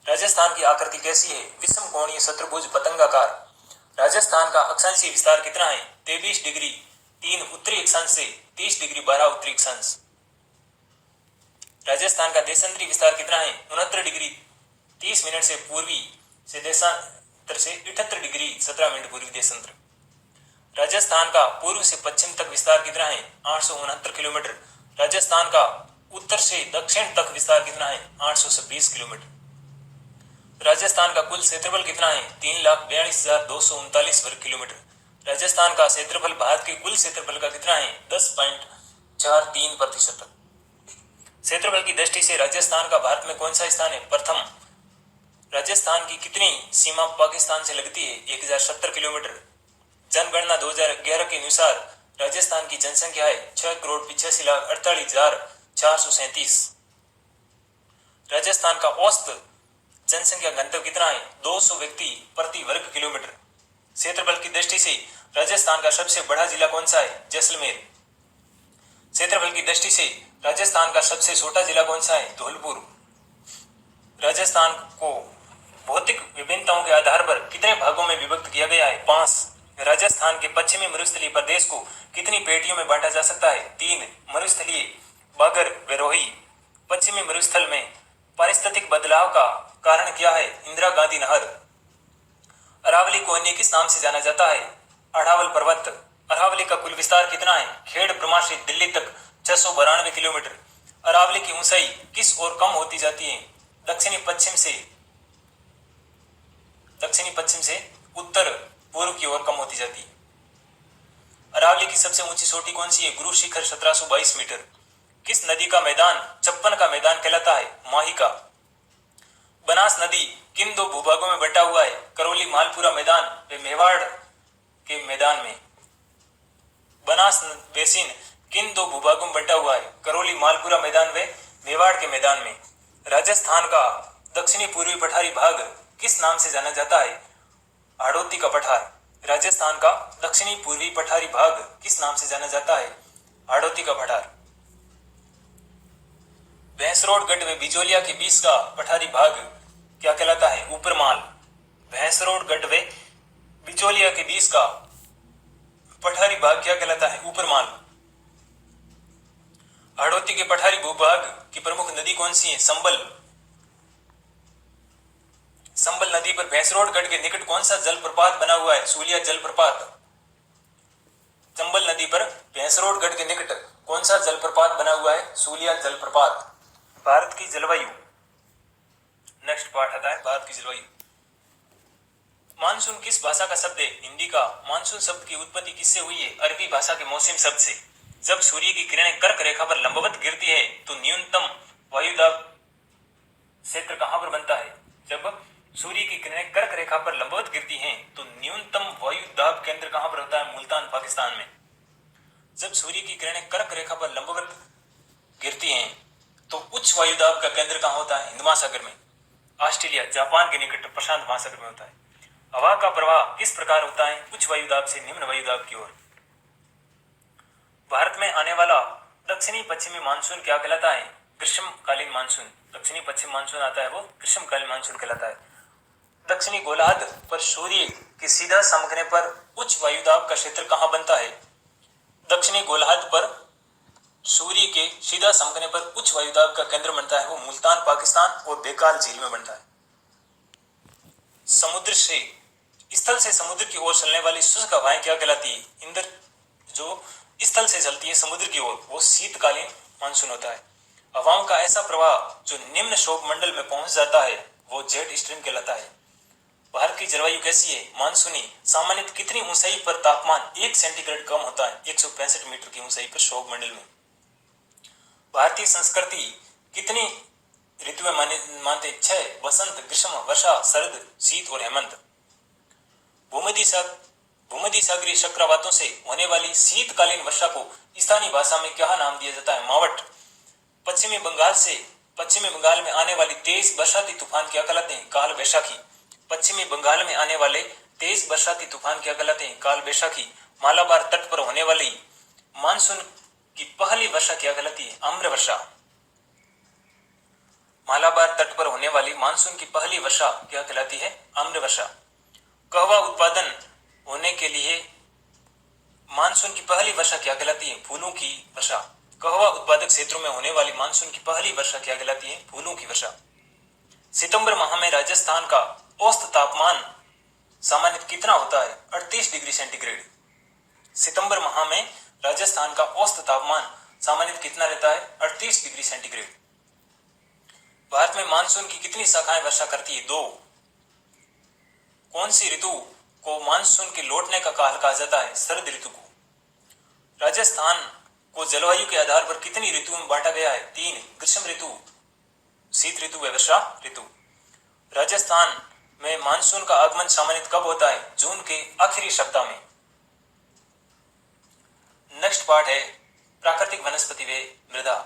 राजस्थान की आकृति कैसी है? विषम कोणीय चतुर्भुज पतंगाकार। राजस्थान का अक्षांशीय विस्तार कितना है? 23 डिग्री 3 उत्तरी अक्षांश से 30 डिग्री 12 उत्तरी अक्षांश। राजस्थान का देशांतरी विस्तार कितना है? 69 डिग्री 30 मिनट से पूर्वी से देशांतर से 78 डिग्री 17 मिनट पूर्वी देशांतर। राजस्थान का पूर्व से पश्चिम तक विस्तार कितना है? 869 किलोमीटर। राजस्थान का उत्तर से दक्षिण तक विस्तार कितना है? 826 किलोमीटर। राजस्थान का कुल क्षेत्रफल कितना है? 3,42,239 वर्ग किलोमीटर। राजस्थान का क्षेत्रफल भारत के कुल क्षेत्रफल का कितना है? 10.43%। क्षेत्रफल की दृष्टि से राजस्थान का भारत में कौन सा स्थान है? प्रथम। राजस्थान की कितनी सीमा पाकिस्तान से लगती है? 1070 किलोमीटर। जनगणना 2011 के अनुसार राजस्थान की जनसंख्या है 6,85,48,437। राजस्थान का औसत जनसंख्या घनत्व कितना है? 200 व्यक्ति प्रति वर्ग किलोमीटर। क्षेत्रफल की दृष्टि से राजस्थान का सबसे बड़ा जिला कौन सा है? जैसलमेर। क्षेत्रफल की दृष्टि से राजस्थान का सबसे छोटा जिला कौन सा है? धौलपुर। राजस्थान को भौतिक विभिन्नताओं के आधार पर कितने भागों में विभक्त किया गया है? 5। राजस्थान के पश्चिमी मरुस्थलीय प्रदेश को कितनी पेटियों में बांटा जा सकता है? 3। मरुस्थलीय बागर वेरोही पश्चिमी मरुस्थल में पारिस्थितिक बदलाव का कारण क्या है? इंदिरा गांधी नहर। अरावली को अन्य किस नाम से जाना जाता है? अरावल पर्वत। अरावली का कुल विस्तार कितना है? खेड़ ब्रह्मा से दिल्ली तक 692 किलोमीटर। अरावली की ऊंचाई किस ओर कम होती जाती है? दक्षिणी पश्चिम से उत्तर पूर्व की ओर कम होती जाती है। अरावली की सबसे ऊंची चोटी कौन सी है? गुरु शिखर 1722 मीटर। किस नदी का मैदान चप्पन का मैदान कहलाता है? माही का। बनास नदी किन दो भूभागों में बंटा हुआ है? करौली मालपुरा मैदान व मेवाड़ के मैदान में। बनास बेसिन किन दो भूभागों में बंटा हुआ है? करौली मालपुरा मैदान व मेवाड़ के मैदान में। राजस्थान का दक्षिणी पूर्वी पठारी भाग किस नाम से जाना जाता है? हाड़ौती का पठार। राजस्थान का दक्षिणी पूर्वी पठारी भाग किस नाम से जाना जाता है? हाड़ौती का पठार। भैंसरोड व बिजोलिया के बीच का पठारी भाग क्या कहलाता है? ऊपरमाल। भैंसरोड व बिजोलिया के बीच का पठारी भाग क्या कहलाता है? ऊपरमाल। हाड़ौती के पठारी भूभाग की प्रमुख नदी कौन सी है? संबल। संबल नदी पर भैंसरोडगढ़ के निकट कौन सा जलप्रपात बना हुआ है? सूलिया जलप्रपात। चंबल नदी पर भैंसरोडगढ़ के निकट कौन सा जलप्रपात बना हुआ है? सूलिया जलप्रपात। भारत की जलवायु। नेक्स्ट पार्ट आता है भारत की जलवायु। मानसून किस भाषा का शब्द है? हिंदी का। मानसून शब्द की उत्पत्ति किससे हुई है? अरबी भाषा के मौसम शब्द से। जब सूर्य की किरणें कर्क रेखा पर लंबवत गिरती है तो न्यूनतम वायुदाब क्षेत्र कहां पर बनता है? जब सूर्य की किरणें कर्क रेखा पर लंबवत गिरती हैं तो न्यूनतम वायुदाब केंद्र कहां पर होता है? मुल्तान, पाकिस्तान में। जब सूर्य की किरणें कर्क रेखा पर लंबवत गिरती हैं तो उच्च वायुदाब का केंद्र कहां होता है? हिंद महासागर में। ऑस्ट्रेलिया, जापान के निकट प्रशांत महासागर में होता है। हवा का प्रवाह किस प्रकार होता है? उच्च वायुदाब से निम्न वायुदाब की ओर। भारत में आने वाला दक्षिणी पश्चिमी मानसून क्या कहलाता है? ग्रीष्मकालीन मानसून। दक्षिणी पश्चिम मानसून आता है वो ग्रीष्मकालीन मानसून कहलाता है। दक्षिणी गोलार्ध पर सूर्य के सीधा समकने पर उच्च वायुदाब का क्षेत्र कहां बनता है? दक्षिणी गोलार्ध पर सूर्य के सीधा समकने पर उच्च वायुदाब का केंद्र बनता है वो मुल्तान, पाकिस्तान और बेकाल झील में बनता है। समुद्र से स्थल से समुद्र की ओर चलने वाली शुष्क हवाएं क्या कहलाती है? इंद्र जो स्थल से चलती है समुद्र की ओर वो शीतकालीन मानसून होता है। हवाओं का ऐसा प्रवाह जो निम्न क्षोभ मंडल में पहुंच जाता है वो जेट स्ट्रीम कहलाता है। भारत की जलवायु कैसी है? मानसूनी। सामान्य कितनी ऊंचाई पर तापमान 1 सेंटीग्रेड कम होता है? 165 मीटर की ऊंचाई पर क्षोभ मंडल में। भारतीय संस्कृति कितनी ऋतुएं मानते? 6। बसंत, ग्रीष्म, वर्षा, शरद, शीत और हेमंत। भूमध्य सागरीय चक्रवातों से होने वाली शीतकालीन वर्षा को स्थानीय भाषा में क्या नाम दिया जाता है? मावट। पश्चिमी बंगाल में आने वाली तेज बरसाती तूफान क्या कहलाते हैं? काल बैशाखी। पश्चिमी बंगाल में आने वाले तेज बरसाती तूफान क्या कहलाते हैं? काल बैशाखी। मालाबार तट पर होने वाली मानसून की पहली वर्षा क्या कहलाती है? आम्र वर्षा। मालाबार तट पर होने वाली मानसून की पहली वर्षा क्या कहलाती है? आम्र वर्षा। कहवा उत्पादन होने के लिए मानसून की पहली वर्षा क्या कहलाती है? फूलों की वर्षा। कहवा उत्पादक क्षेत्रों में होने वाली मानसून की पहली वर्षा क्या कहलाती है? फूलों की वर्षा। सितंबर माह में राजस्थान का औसत तापमान सामान्य कितना होता है? 38 डिग्री सेंटीग्रेड। सितंबर माह में राजस्थान का औसत तापमान सामान्य कितना रहता है? 38 डिग्री सेंटीग्रेड। भारत में मानसून की कितनी शाखाएं वर्षा करती है? 2। कौन सी ऋतु को मानसून के लौटने का काल कहा जाता है? शरद ऋतु को। राजस्थान को जलवायु के आधार पर कितनी ऋतुओं में बांटा गया है? 3। ग्रीष्म ऋतु, शीत ऋतु व वर्षा ऋतु। राजस्थान में मानसून का आगमन सामान्य कब होता है? जून के आखिरी सप्ताह में। नेक्स्ट पार्ट है प्राकृतिक वनस्पति व मृदा।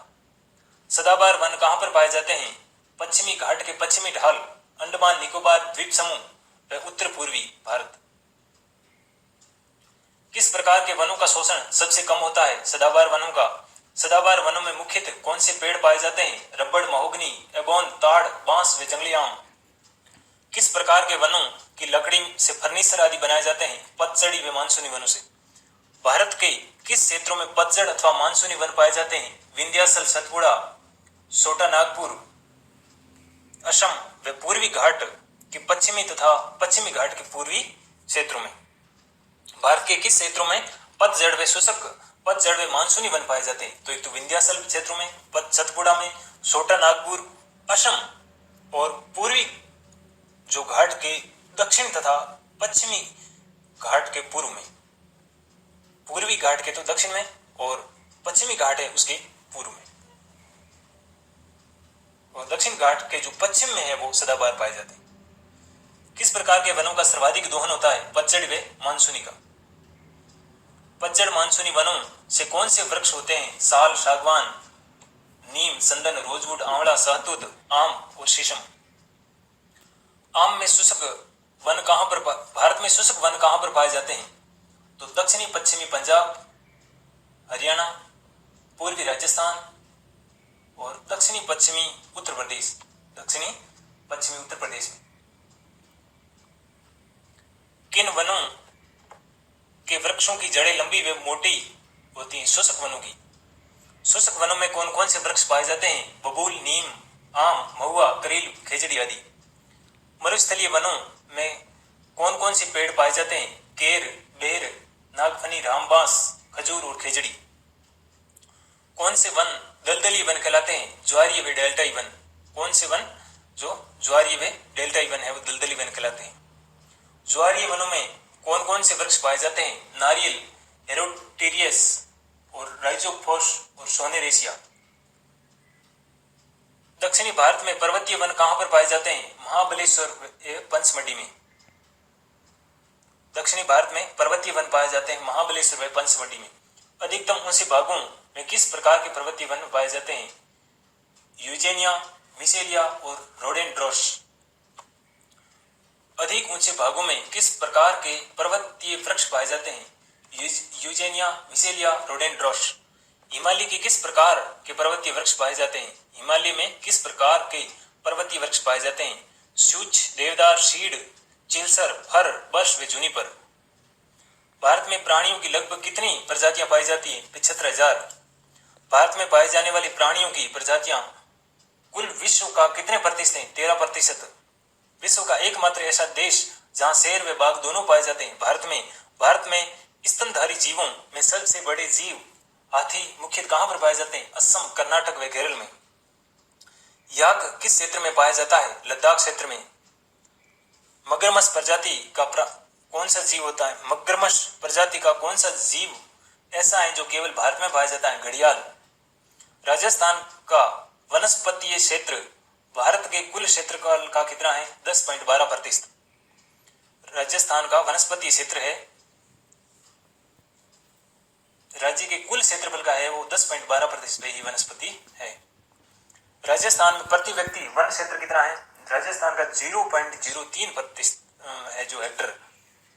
सदाबहार वन कहां पर पाए जाते हैं? पश्चिमी घाट के पश्चिमी ढाल, अंडमान निकोबार द्वीप समूह व उत्तर पूर्वी भारत। किस प्रकार के वनों का शोषण सबसे कम होता है? सदाबहार वनों का। सदाबहार वनों में मुख्यतः कौन से पेड़ पाए जाते हैं? रबड़, महोगनी, एबोन, ताड़, बांस व जंगली आम। किस प्रकार के वनों की लकड़ी से फर्नीचर आदि बनाए जाते हैं? पतझड़ी व मानसूनी वनों से। भारत के किस क्षेत्रों में पतझड़ अथवा मानसूनी वन पाए जाते हैं? विंध्याचल, सतपुड़ा, छोटा नागपुर, असम व पूर्वी घाट के पश्चिमी तथा पश्चिमी घाट के पूर्वी क्षेत्रों में। भारत के किस क्षेत्रों में पतझड़ व शुष्क, पतझड़ व मानसूनी वन पाए जाते हैं? तो एक तो विंध्याचल क्षेत्रों में, सतपुड़ा में, छोटा नागपुर, असम और पूर्वी जो घाट के दक्षिण तथा पश्चिमी घाट के पूर्व में। पूर्वी घाट के तो दक्षिण में और पश्चिमी घाट है उसके पूर्व में, और दक्षिण घाट के जो पश्चिम में है वो सदाबहार पाए जाते हैं। किस प्रकार के वनों का सर्वाधिक दोहन होता है? पतझड़ी व मानसूनी का। पतझड़ मानसूनी वनों से कौन से वृक्ष होते हैं? साल, सागवान, नीम, संदन, रोजवुड, आंवला, सहतूत, आम और शीशम। आम में शुष्क वन कहां पर, भारत में शुष्क वन कहां पर पाए जाते हैं? तो दक्षिणी पश्चिमी पंजाब, हरियाणा, पूर्वी राजस्थान और दक्षिणी पश्चिमी उत्तर प्रदेश। दक्षिणी पश्चिमी उत्तर प्रदेश में। किन वनों के वृक्षों की जड़ें लंबी व मोटी होती हैं? शुष्क वनों की। शुष्क वनों में कौन कौन से वृक्ष पाए जाते हैं? बबूल, नीम, आम, महुआ, करील, खेजड़ी आदि। मरुस्थलीय वनों में कौन कौन से पेड़ पाए जाते हैं? केर, बेर, नागफनी, रामबांस, खजूर और खेजड़ी। कौन से वन दलदली वन कहलाते हैं? ज्वारीय व डेल्टाई वन। कौन से वन जो ज्वारीय व डेल्टाई वन है वो दलदली वन कहलाते हैं। ज्वारीय वनों में कौन कौन से वृक्ष पाए जाते हैं? नारियल, हेरोटेरियस और राइजोफोस और सोनेरेसिया। दक्षिणी भारत में पर्वतीय वन कहां पर पाए जाते हैं? महाबलेश्वर, पंचमढ़ी में। दक्षिणी भारत में पर्वतीय वन पाए जाते हैं महाबलेश्वर व पंचमढ़ी में। अधिकतम ऊंचे भागों में किस प्रकार के पर्वतीय वन पाए जाते हैं? यूजेनिया, मिसेलिया और रोडेंड्रोस। अधिक ऊंचे भागों में किस प्रकार के पर्वतीय वृक्ष पाए जाते हैं? यूजेनिया, मिसेलिया, रोडेंड्रोस। हिमालय के किस प्रकार के पर्वतीय वृक्ष पाए जाते हैं? हिमालय में किस प्रकार के पर्वतीय वृक्ष पाए जाते हैं? सूच, देवदार, शीड़, चिलसर, फर, बर्श व जूनिपर। भारत में प्राणियों की लगभग कितनी प्रजातियां पाई जाती हैं? 75,000। भारत में पाए जाने वाली प्राणियों की प्रजातियां कुल विश्व का कितने प्रतिशत हैं? 13%। विश्व का एकमात्र ऐसा देश जहां शेर व बाघ दोनों पाए जाते हैं भारत में स्तनधारी जीवों में सबसे बड़े जीव हाथी मुख्यतः कहां पर पाए जाते हैं? असम, कर्नाटक व केरल में। याक किस क्षेत्र में पाया जाता है? लद्दाख क्षेत्र में। मगरमच्छ प्रजाति का कौन सा जीव होता है? मगरमच्छ प्रजाति का कौन सा जीव ऐसा है जो केवल भारत में पाया जाता है? घड़ियाल। राजस्थान का वनस्पतीय क्षेत्र भारत के कुल क्षेत्रफल का कितना है? 10.12%। राजस्थान का वनस्पतीय क्षेत्र है, राज्य के कुल क्षेत्रफल का है वो 10.12% ही वनस्पति है। राजस्थान में प्रति व्यक्ति वन क्षेत्र कितना है? राजस्थान का 0.03% है जो हेक्टर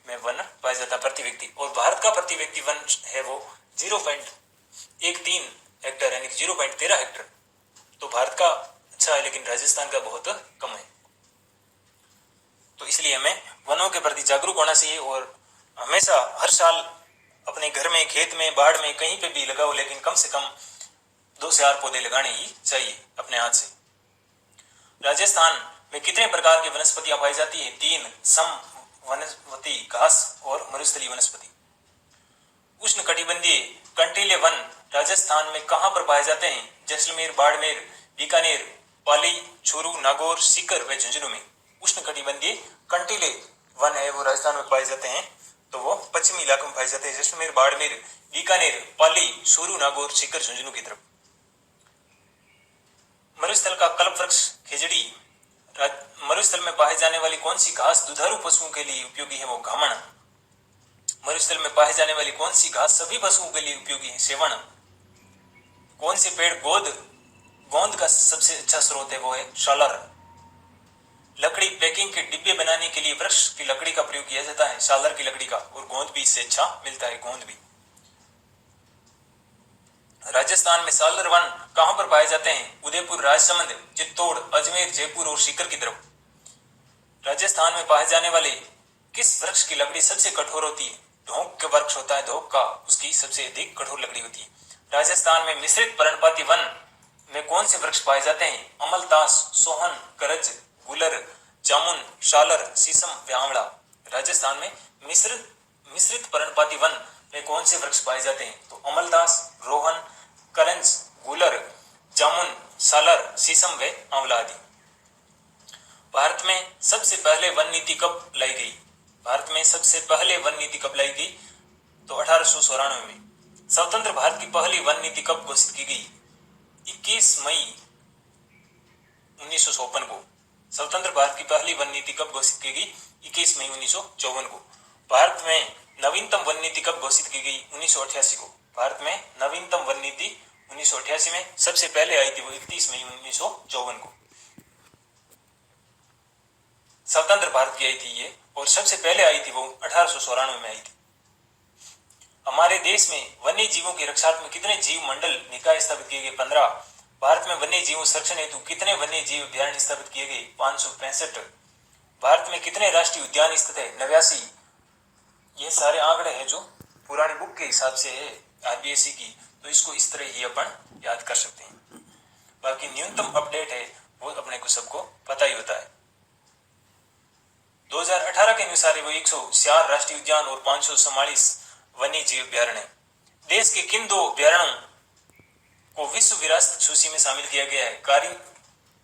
में वन पाया जाता है प्रति व्यक्ति, और भारत का प्रति व्यक्ति वन है वो 0.13 हेक्टर यानी 0.13 हेक्टर। तो भारत का अच्छा है लेकिन राजस्थान का बहुत कम है। तो इसलिए हमें वनों के प्रति जागरूक होना चाहिए और हमेशा हर साल अपने घर में, खेत में, बाड़ में कहीं पे भी लगाओ, लेकिन कम से कम 2 से 4 पौधे लगाने ही चाहिए अपने हाथ से। राजस्थान में कितने प्रकार की वनस्पतियां पाई जाती है? 3, सम वनस्पति, घास और मरुस्थलीय वनस्पति। उष्ण कटिबंधीय कंटीले वन राजस्थान में कहां पर पाए जाते हैं? जैसलमेर, बाड़मेर, बीकानेर, पाली, चूरू, नागौर, सीकर व झुंझुनू में। उष्ण कटिबंधीय कंटीले वन है वो राजस्थान में पाए जाते हैं, तो वो पश्चिमी इलाकों में पाए जाते हैं, जैसलमेर, बाड़मेर, बीकानेर, पाली, चूरू, नागौर, सीकर, झुंझुनू की तरफ। मरुस्थल का कल्प वृक्ष खेजड़ी। मरुस्थल में पाए जाने वाली कौन सी घास दुधारू पशुओं के लिए उपयोगी है? वो घामण। मरुस्थल में पाए जाने वाली कौन सी घास सभी पशुओं के लिए उपयोगी है? सेवण। कौन से पेड़ गोद गोंद का सबसे अच्छा स्रोत है वो है शालर। लकड़ी पैकिंग के डिब्बे बनाने के लिए वृक्ष की लकड़ी का प्रयोग किया जाता है, शालर की लकड़ी का, और गोंद भी इससे अच्छा मिलता है, गोंद भी। राजस्थान में सालर वन कहां पर पाए जाते हैं? उदयपुर, राजसमंद, चित्तौड़, अजमेर, जयपुर और सीकर की तरफ। राजस्थान में पाए जाने वाले किस वृक्ष की लकड़ी सबसे कठोर होती है? ढोंक का वृक्ष होता है ढोंक का, उसकी सबसे अधिक कठोर लकड़ी होती है। राजस्थान में मिश्रित पर्णपाती वन में कौन से वृक्ष पाए जाते हैं? अमलतास, सोहन, करज, गुलर, जामुन, शालर, शीशम व आंवला। राजस्थान में मिश्रित पर्णपाती वन में कौन से वृक्ष पाए जाते हैं? तो अमलतास, रोहन, करंज, गुलर, जामुन, सालर, शीशम व आंवला आदि। भारत में सबसे पहले वन नीति कब लाई गई? भारत में सबसे पहले वन नीति कब लाई गई? तो 1894 में। स्वतंत्र भारत की पहली वन नीति कब घोषित की गई? 21 मई 1954 को। स्वतंत्र भारत की पहली वन नीति कब घोषित की गई? 21 मई 1954 को। भारत में नवीनतम वन नीति कब घोषित की गई? 1988 को। भारत में नवीनतम वन नीति 1988 में सबसे पहले आई थी, वो 31 मई 1954 को स्वतंत्र भारत की आई थी ये, और सबसे पहले आई थी वो 1894 में आई थी। हमारे देश में वन्य जीवों की रक्षार्थ में कितने जीव मंडल निकाय स्थापित किए गए? 15। भारत में वन्य जीवों संरक्षण हेतु कितने वन्य जीव अभ्यारण्य स्थापित किए गए? 565। भारत में कितने राष्ट्रीय उद्यान स्थित है? 89। ये सारे आंकड़े हैं जो पुरानी बुक के हिसाब से है आरबीएससी की, तो इसको इस तरह ही अपन याद कर सकते हैं। बाकी न्यूनतम अपडेट है वो अपने को सबको पता ही होता है। 2018 के अनुसार वो 104 राष्ट्रीय उद्यान और 544 वन्य जीव अभ्यारण्य। देश के किन 2 अभ्यारण्यों को विश्व विरासत सूची में शामिल किया गया है?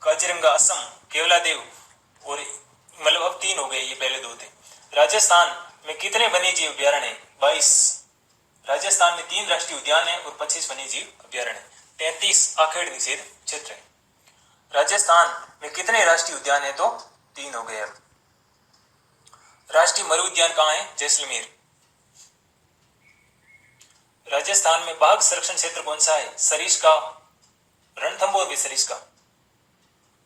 काजीरंगा असम, केवलादेव, और मतलब अब 3 हो गए, ये पहले 2 थे। राजस्थान में कितने वन्य जीव अभ्यारण्य है? 22। राजस्थान में 3 राष्ट्रीय उद्यान है और 25 वन्य जीव अभ्यारण्य, 33 आखेड़ निषेध क्षेत्र है। राजस्थान में कितने राष्ट्रीय उद्यान है? तो 3 हो गए। अब राष्ट्रीय मरु उद्यान कहाँ है? जैसलमेर। राजस्थान में बाघ संरक्षण क्षेत्र कौन सा है? सरिस्का, रणथंभौर भी सरिस्का,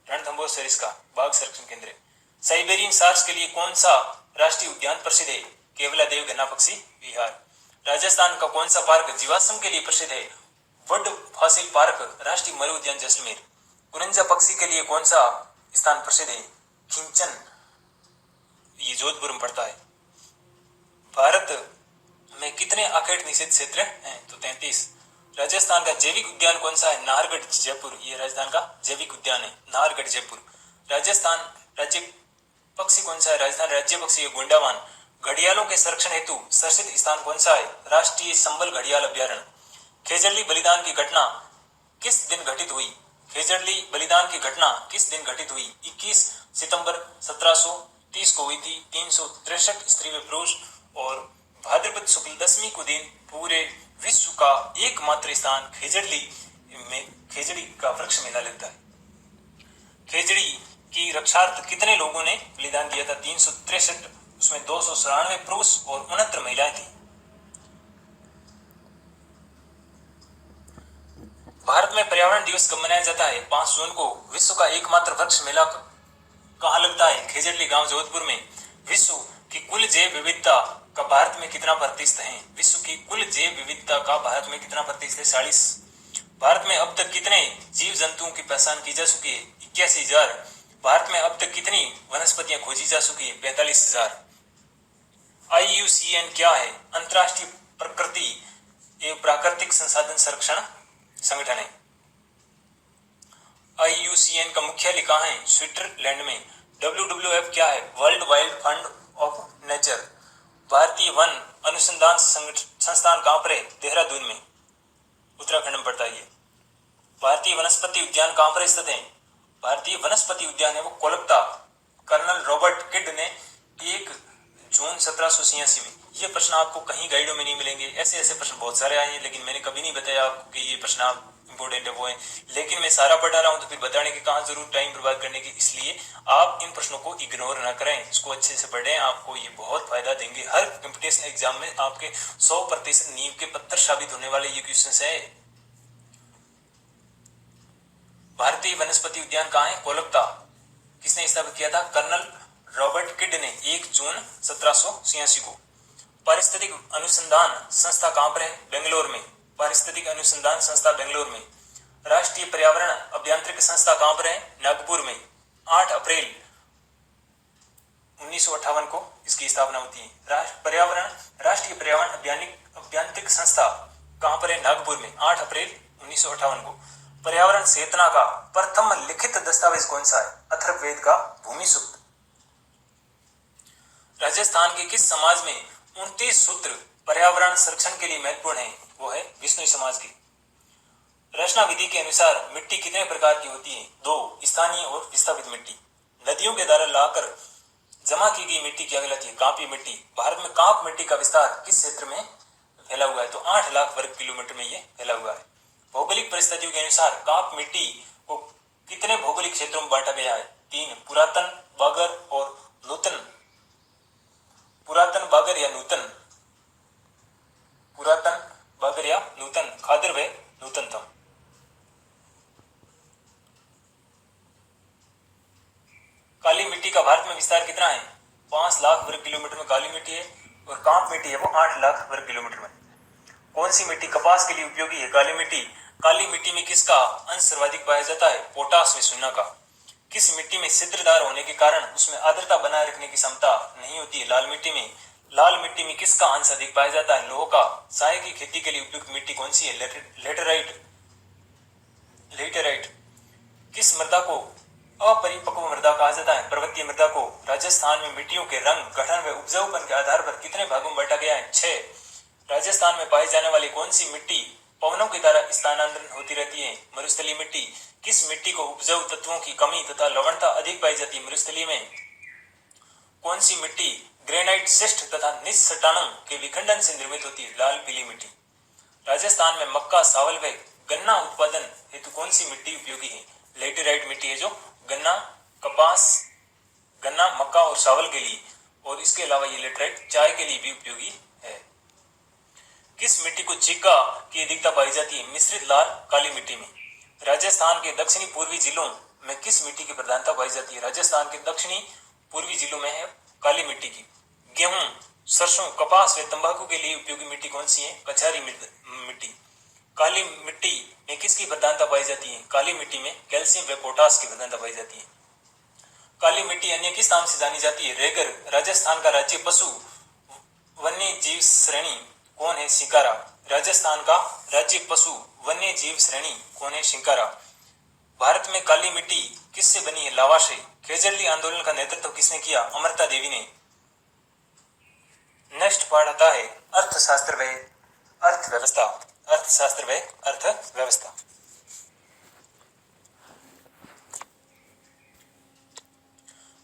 रणथंभौर सरिस्का बाघ संरक्षण केंद्र है। साइबेरियन सार्स के लिए कौन सा राष्ट्रीय उद्यान प्रसिद्ध है? केवलादेव गन्ना पक्षी विहार। राजस्थान का कौन सा पार्क जीवाश्म के लिए प्रसिद्ध है? वुड फॉसिल पार्क, राष्ट्रीय मरु उद्यान जैसलमेर। कुरंजा पक्षी के लिए कौन सा स्थान प्रसिद्ध है? खिंचन, ये जोधपुर में पड़ता है। भारत में कितने आखेट निषेध क्षेत्र हैं? तो 33। राजस्थान का जैविक उद्यान कौन सा है? नाहरगढ़ जयपुर, ये राजस्थान का जैविक उद्यान है, नाहरगढ़ जयपुर। राजस्थान राज्य पक्षी कौन सा है? राजस्थान राज्य पक्षी है गोंडावान। घड़ियालों के संरक्षण हेतु शासित स्थान कौन सा है? राष्ट्रीय संबल घड़ियाल अभ्यारण्य। खेजड़ली बलिदान की घटना किस दिन घटित हुई? खेजड़ली बलिदान की घटना किस दिन घटित हुई? 21 सितंबर 1730 को हुई थी। 363 स्त्री व पुरुष, और भाद्रपद शुक्ल दशमी को दिन पूरे विश्व का एकमात्र स्थान खेजड़ली में खेजड़ी का वृक्ष मेला लगता है। खेजड़ी की रक्षार्थ कितने लोगों ने बलिदान दिया था? 363, उसमें 293 पुरुष और 69 महिलाएं थी। भारत में पर्यावरण दिवस कब मनाया जाता है? 5 जून को। विश्व का एकमात्र वृक्ष मेला कहाँ लगता है? खेजड़ली गांव जोधपुर में। विश्व की कुल जैव विविधता का भारत में कितना प्रतिशत है? विश्व की कुल जैव विविधता का भारत में कितना प्रतिशत है? 40। भारत में अब तक कितने जीव जंतुओं की पहचान की जा चुकी है? 81,000। भारत में अब तक कितनी वनस्पतियां खोजी जा चुकी है? 45,000। IUCN क्या है? अंतर्राष्ट्रीय प्रकृति एवं प्राकृतिक संसाधन संरक्षण संगठन है। IUCN का मुख्यालय कहाँ है? स्विट्जरलैंड में। WWF क्या है? World wild fund of nature. भारतीय वन अनुसंधान संस्थान कहाँ पर है? देहरादून में, उत्तराखंड में पड़ता है। भारतीय वनस्पति उद्यान कहाँ पर स्थित है? भारतीय वनस्पति उद्यान है वो कोलकाता। कर्नल रॉबर्ट किड ने 1 जून 1786 में। ये प्रश्न आपको कहीं गाइडों में नहीं मिलेंगे। ऐसे प्रश्न बहुत सारे आए हैं, लेकिन मैंने कभी नहीं बताया आपको कि ये प्रश्न आप इंपॉर्टेंट है वो है। लेकिन मैं सारा पढ़ा रहा हूं तो फिर बताने की कहाँ जरूर टाइम बर्बाद करने की, इसलिए आप इन प्रश्नों को इग्नोर ना करें, इसको अच्छे से पढ़ें। आपको ये बहुत फायदा देंगे। हर कंपटीशन एग्जाम में आपके 100% नींव के पत्थर साबित होने वाले ये क्वेश्चन है। भारतीय वनस्पति उद्यान कहाँ है? कोलकाता। किसने स्थापित किया था? कर्नल रॉबर्ट किड ने 1 जून 1786 को। पारिस्थितिक अनुसंधान संस्था कहाँ पर है? बेंगलोर में। पारिस्थितिक अनुसंधान संस्था बेंगलोर में। राष्ट्रीय पर्यावरण अभियांत्रिकी संस्था कहाँ पर है? नागपुर में। 8 अप्रैल 1958 को इसकी स्थापना होती है। राष्ट्रीय पर्यावरण अभियांत्रिकी संस्था कहाँ पर है? नागपुर में। 8 अप्रैल 1958 को। पर्यावरण चेतना का प्रथम लिखित दस्तावेज कौन सा है? अथर्ववेद का भूमि सूक्त। राजस्थान के किस समाज में 29 सूत्र पर्यावरण संरक्षण के लिए महत्वपूर्ण है? वो है विष्णु समाज की। रचना विधि के अनुसार मिट्टी कितने प्रकार की होती है? 2, स्थानीय और विस्थापित मिट्टी। नदियों के द्वारा लाकर जमा की गई मिट्टी क्या कहलाती है? कांपी मिट्टी। भारत में कांप मिट्टी का विस्तार किस क्षेत्र में फैला हुआ है? तो 8 लाख वर्ग किलोमीटर में ये फैला हुआ है। भौगोलिक परिस्थितियों के अनुसार कांप मिट्टी को कितने भौगोलिक क्षेत्रों में बांटा गया है? 3, पुरातन, बागर और नूतन। पुरातन, बागर या नूतन। पुरातन, बागर या नूतन। खादर व नूतनतम। काली मिट्टी का भारत में विस्तार कितना है? 5 लाख वर्ग किलोमीटर में काली मिट्टी है और कांप मिट्टी है वो 8 लाख वर्ग किलोमीटर में। कौन सी मिट्टी कपास के लिए उपयोगी है? काली मिट्टी। काली मिट्टी में किसका अंश सर्वाधिक पाया जाता है? पोटास व चूना का। किस मिट्टी में छिद्रदार होने के कारण उसमें आर्द्रता बनाए रखने की क्षमता नहीं होती है? लाल मिट्टी में। लाल मिट्टी में किसका अंश अधिक पाया जाता है? लोह का। चाय की खेती के लिए उपयुक्त मिट्टी कौन सी है? लेटेराइट। लेटेराइट। किस मृदा को अपरिपक्व मृदा कहा जाता है? पर्वतीय मृदा को। राजस्थान में मिट्टियों के रंग, गठन व उपजाऊपन के आधार पर कितने भागों में बांटा गया है? 6। राजस्थान में पाई जाने वाली कौन सी मिट्टी पवनों की द्वारा स्थानांतरण होती रहती है? मरुस्थलीय मिट्टी। किस मिट्टी को उपजाऊ तत्वों की कमी तथा लवणता अधिक पाई जाती है? मरुस्थलीय में। कौन सी मिट्टी ग्रेनाइट, शिस्ट तथा निस्सटानम के विखंडन से निर्मित होती है? लाल पीली मिट्टी। राजस्थान में मक्का, चावल व गन्ना उत्पादन हेतु कौन सी मिट्टी उपयोगी है? लेटेराइट मिट्टी है जो गन्ना, कपास, गन्ना, मक्का और चावल के लिए, और इसके अलावा ये लेटेराइट चाय के लिए भी उपयोगी है। किस मिट्टी को चिक्का की अधिकता पाई जाती है? मिश्रित लाल काली मिट्टी में। राजस्थान के दक्षिणी पूर्वी जिलों में किस मिट्टी की प्रधानता पाई जाती है? राजस्थान के दक्षिणी पूर्वी जिलों में है काली मिट्टी की। गेहूं, सरसों, कपास व तंबाकू के लिए उपयोगी मिट्टी कौन सी है? कछारी मिट्टी। काली मिट्टी में किसकी प्रधानता पाई जाती है? काली मिट्टी में कैल्शियम व पोटास की प्रधानता पाई जाती है। काली मिट्टी अन्य किस नाम से जानी जाती है? रेगर। राजस्थान का राज्य पशु वन्य जीव श्रेणी कौन है? शिंकारा। राजस्थान का राज्य पशु वन्य जीव श्रेणी कौन है? शिंकारा। भारत में काली मिट्टी किससे बनी है? लावा से। खेजड़ली आंदोलन का नेतृत्व किसने किया? अमृता देवी ने। नेक्स्ट पार्ट आता है अर्थशास्त्र व अर्थव्यवस्था। अर्थशास्त्र व अर्थव्यवस्था।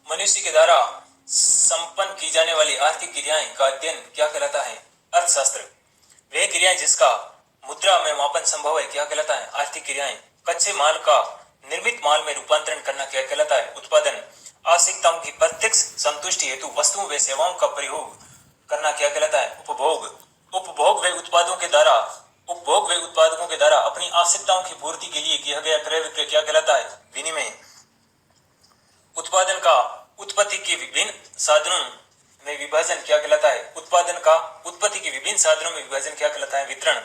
मनुष्य के द्वारा संपन्न की जाने वाली आर्थिक क्रियाएं का अध्ययन क्या कहलाता है? अर्थशास्त्र। वह क्रियाएं जिसका मुद्रा में मापन संभव है क्या कहलाता है? आर्थिक क्रियाएं। कच्चे माल का निर्मित माल में रूपांतरण करना क्या कहलाता है? उत्पादन। आवश्यकताओं की प्रत्यक्ष संतुष्टि हेतु वस्तुओं व सेवाओं का प्रयोग करना क्या कहलाता है? उपभोग। उपभोग व उत्पादकों के द्वारा अपनी आवश्यकताओं की पूर्ति के लिए किया गया क्रय विक्रय क्या कहलाता है? विनिमय। उत्पादन का उत्पत्ति के विभिन्न साधनों में विभाजन क्या कहलाता है? उत्पादन का उत्पत्ति के विभिन्न साधनों में विभाजन क्या कहलाता है? वितरण।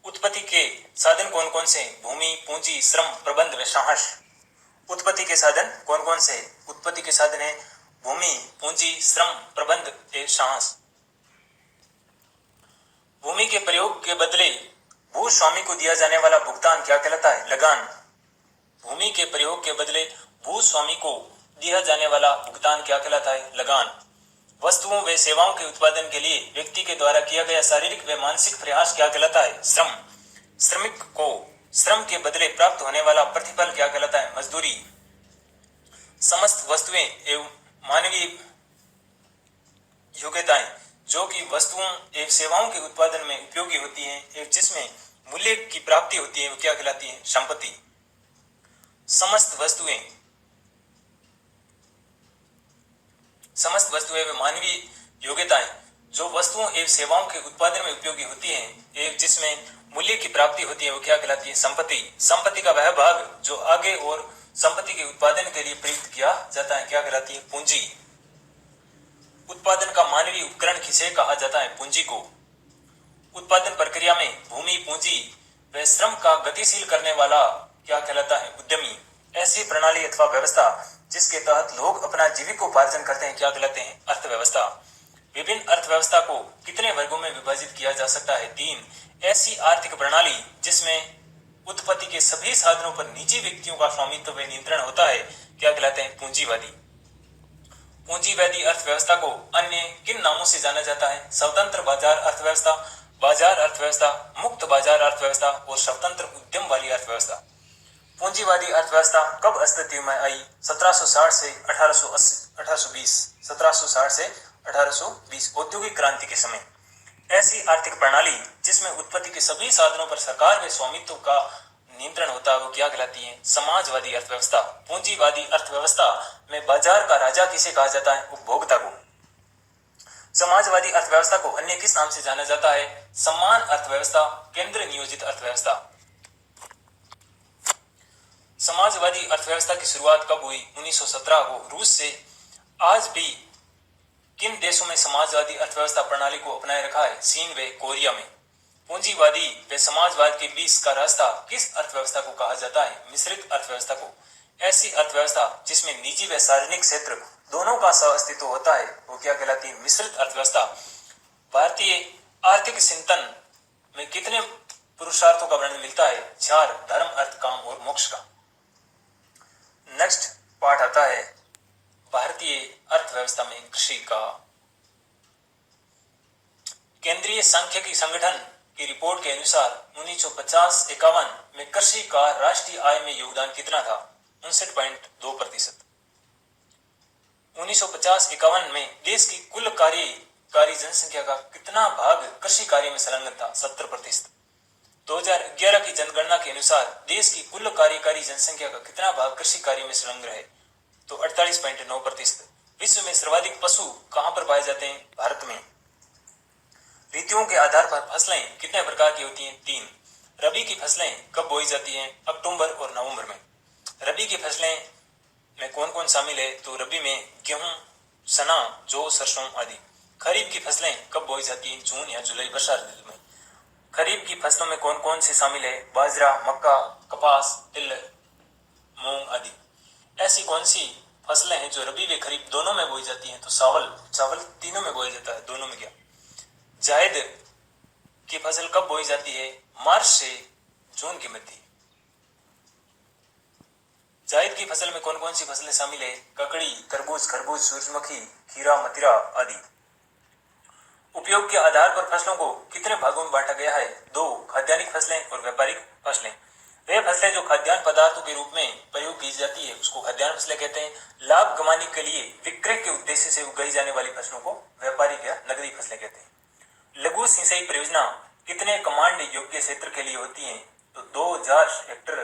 उत्पत्ति के साधन कौन कौन से? भूमि, पूंजी, श्रम, प्रबंध व साहस। उत्पत्ति के साधन कौन कौन से? उत्पत्ति के साधन है भूमि, पूंजी, श्रम, प्रबंध व साहस। भूमि के प्रयोग के बदले भूस्वामी को दिया जाने वाला भुगतान क्या कहलाता है? लगान। भूमि के प्रयोग के बदले भूस्वामी को दिया जाने वाला भुगतान क्या कहलाता है? लगान। वस्तुओं व सेवाओं के उत्पादन के लिए व्यक्ति के द्वारा किया गया शारीरिक व मानसिक प्रयास क्या कहलाता है? श्रम। श्रमिक को श्रम के बदले प्राप्त होने वाला प्रतिफल क्या कहलाता है? मजदूरी। समस्त वस्तुएं एवं मानवीय योग्यताएं जो कि वस्तुओं एवं सेवाओं के उत्पादन में उपयोगी होती हैं एवं जिसमें मूल्य की प्राप्ति होती है वो क्या कहलाती है? संपत्ति। समस्त वस्तुएं व मानवीय योग्यताएं जो वस्तुओं एवं सेवाओं के उत्पादन में उपयोगी होती हैं एवं जिसमें मूल्य की प्राप्ति होती है वो क्या कहलाती है? संपत्ति। संपत्ति का वह भाग जो आगे और संपत्ति के उत्पादन के लिए प्रयुक्त किया जाता है क्या कहलाती है? पूंजी। उत्पादन का मानवीय उपकरण किसे कहा जाता है? पूंजी को। उत्पादन प्रक्रिया में भूमि, पूंजी व श्रम का गतिशील करने वाला क्या कहलाता है? उद्यमी। ऐसी प्रणाली अथवा व्यवस्था जिसके तहत लोग अपना जीविकोपार्जन करते हैं क्या कहलाते हैं? अर्थव्यवस्था। विभिन्न अर्थव्यवस्था को कितने वर्गों में विभाजित किया जा सकता है? 3। ऐसी आर्थिक प्रणाली जिसमें उत्पत्ति के सभी साधनों पर निजी व्यक्तियों का स्वामित्व व नियंत्रण होता है क्या कहलाते हैं? पूंजीवादी। पूंजीवादी अर्थव्यवस्था को अन्य किन नामों से जाना जाता है? स्वतंत्र बाजार अर्थव्यवस्था, बाजार अर्थव्यवस्था, मुक्त बाजार अर्थव्यवस्था और स्वतंत्र उद्यम वाली अर्थव्यवस्था। पूंजीवादी अर्थव्यवस्था कब अस्तित्व में आई? 1760 से 1820। 1760 से 1820 औद्योगिक क्रांति के समय। ऐसी आर्थिक प्रणाली जिसमें उत्पत्ति के सभी साधनों पर सरकार व स्वामित्व का नियंत्रण होता है वो क्या कहलाती है? समाजवादी अर्थव्यवस्था। पूंजीवादी अर्थव्यवस्था में बाजार का राजा किसे कहा जाता है? उपभोक्ता को। समाजवादी अर्थव्यवस्था को अन्य किस नाम से जाना जाता है? समान अर्थव्यवस्था, केंद्र नियोजित अर्थव्यवस्था। समाजवादी अर्थव्यवस्था की शुरुआत कब हुई? 1917 को। रूस से आज भी किन देशों में समाजवादी अर्थव्यवस्था प्रणाली को अपनाए रखा है? चीन व कोरिया में। पूंजीवादी व समाजवाद के बीच का रास्ता किस अर्थव्यवस्था को कहा जाता है? मिश्रित अर्थव्यवस्था को। ऐसी अर्थव्यवस्था जिसमें निजी व सार्वजनिक क्षेत्र दोनों का सह अस्तित्व होता है वो क्या कहलाती है? मिश्रित अर्थव्यवस्था। भारतीय आर्थिक चिंतन में कितने पुरुषार्थों का वर्णन मिलता है? 4। धर्म, अर्थ, काम और मोक्ष का। नेक्स्ट पार्ट आता है भारतीय अर्थव्यवस्था में कृषि का। केंद्रीय सांख्यिकी संगठन की रिपोर्ट के अनुसार 1950-51 में कृषि का राष्ट्रीय आय में योगदान कितना था? 59.2%। 1950-51 में देश की कुल कार्यकारी जनसंख्या का कितना भाग कृषि कार्य में संलग्न था? 70%। 2011 की जनगणना के अनुसार देश की कुल कार्यकारी जनसंख्या का कितना भाग कृषि कार्य में संलग्न है? तो 48.9%। विश्व में सर्वाधिक पशु कहां पर पाए जाते हैं? भारत में। ऋतुओं के आधार पर फसलें कितने प्रकार की होती हैं? 3। रबी की फसलें कब बोई जाती हैं? अक्टूबर और नवंबर में। रबी की फसलें में कौन कौन शामिल है? तो रबी में गेहूं, चना, जौ, सरसों आदि। खरीफ की फसलें कब बोई जाती हैं? जून या जुलाई वर्षा ऋतु में। खरीफ की फसलों में कौन कौन से शामिल है? बाजरा, मक्का, कपास, तिल, मूंग आदि। ऐसी कौन सी फसलें हैं जो रबी व खरीफ दोनों में बोई जाती हैं? तो चावल तीनों में बोया जाता है। दोनों में क्या? जायद की फसल कब बोई जाती है? मार्च से जून के मध्य। जायद की फसल में कौन कौन सी फसलें शामिल है? ककड़ी, तरबूज, खरबूज, सूरजमुखी, खीरा, मदिरा आदि। उपयोग के आधार पर फसलों को कितने भागों में बांटा गया है? 2। खाद्यान्निक फसलें और व्यापारिक फसलें। वे फसलें जो खाद्यान्न पदार्थों के रूप में प्रयोग की जाती है उसको खाद्यान्न फसलें कहते हैं। लाभ कमाने के लिए विक्रय के उद्देश्य से उगाई जाने वाली फसलों को व्यापारिक या नगदी फसलें कहते हैं। लघु सिंचाई परियोजना कितने कमांड योग्य क्षेत्र के लिए होती है? तो 2000 हेक्टेयर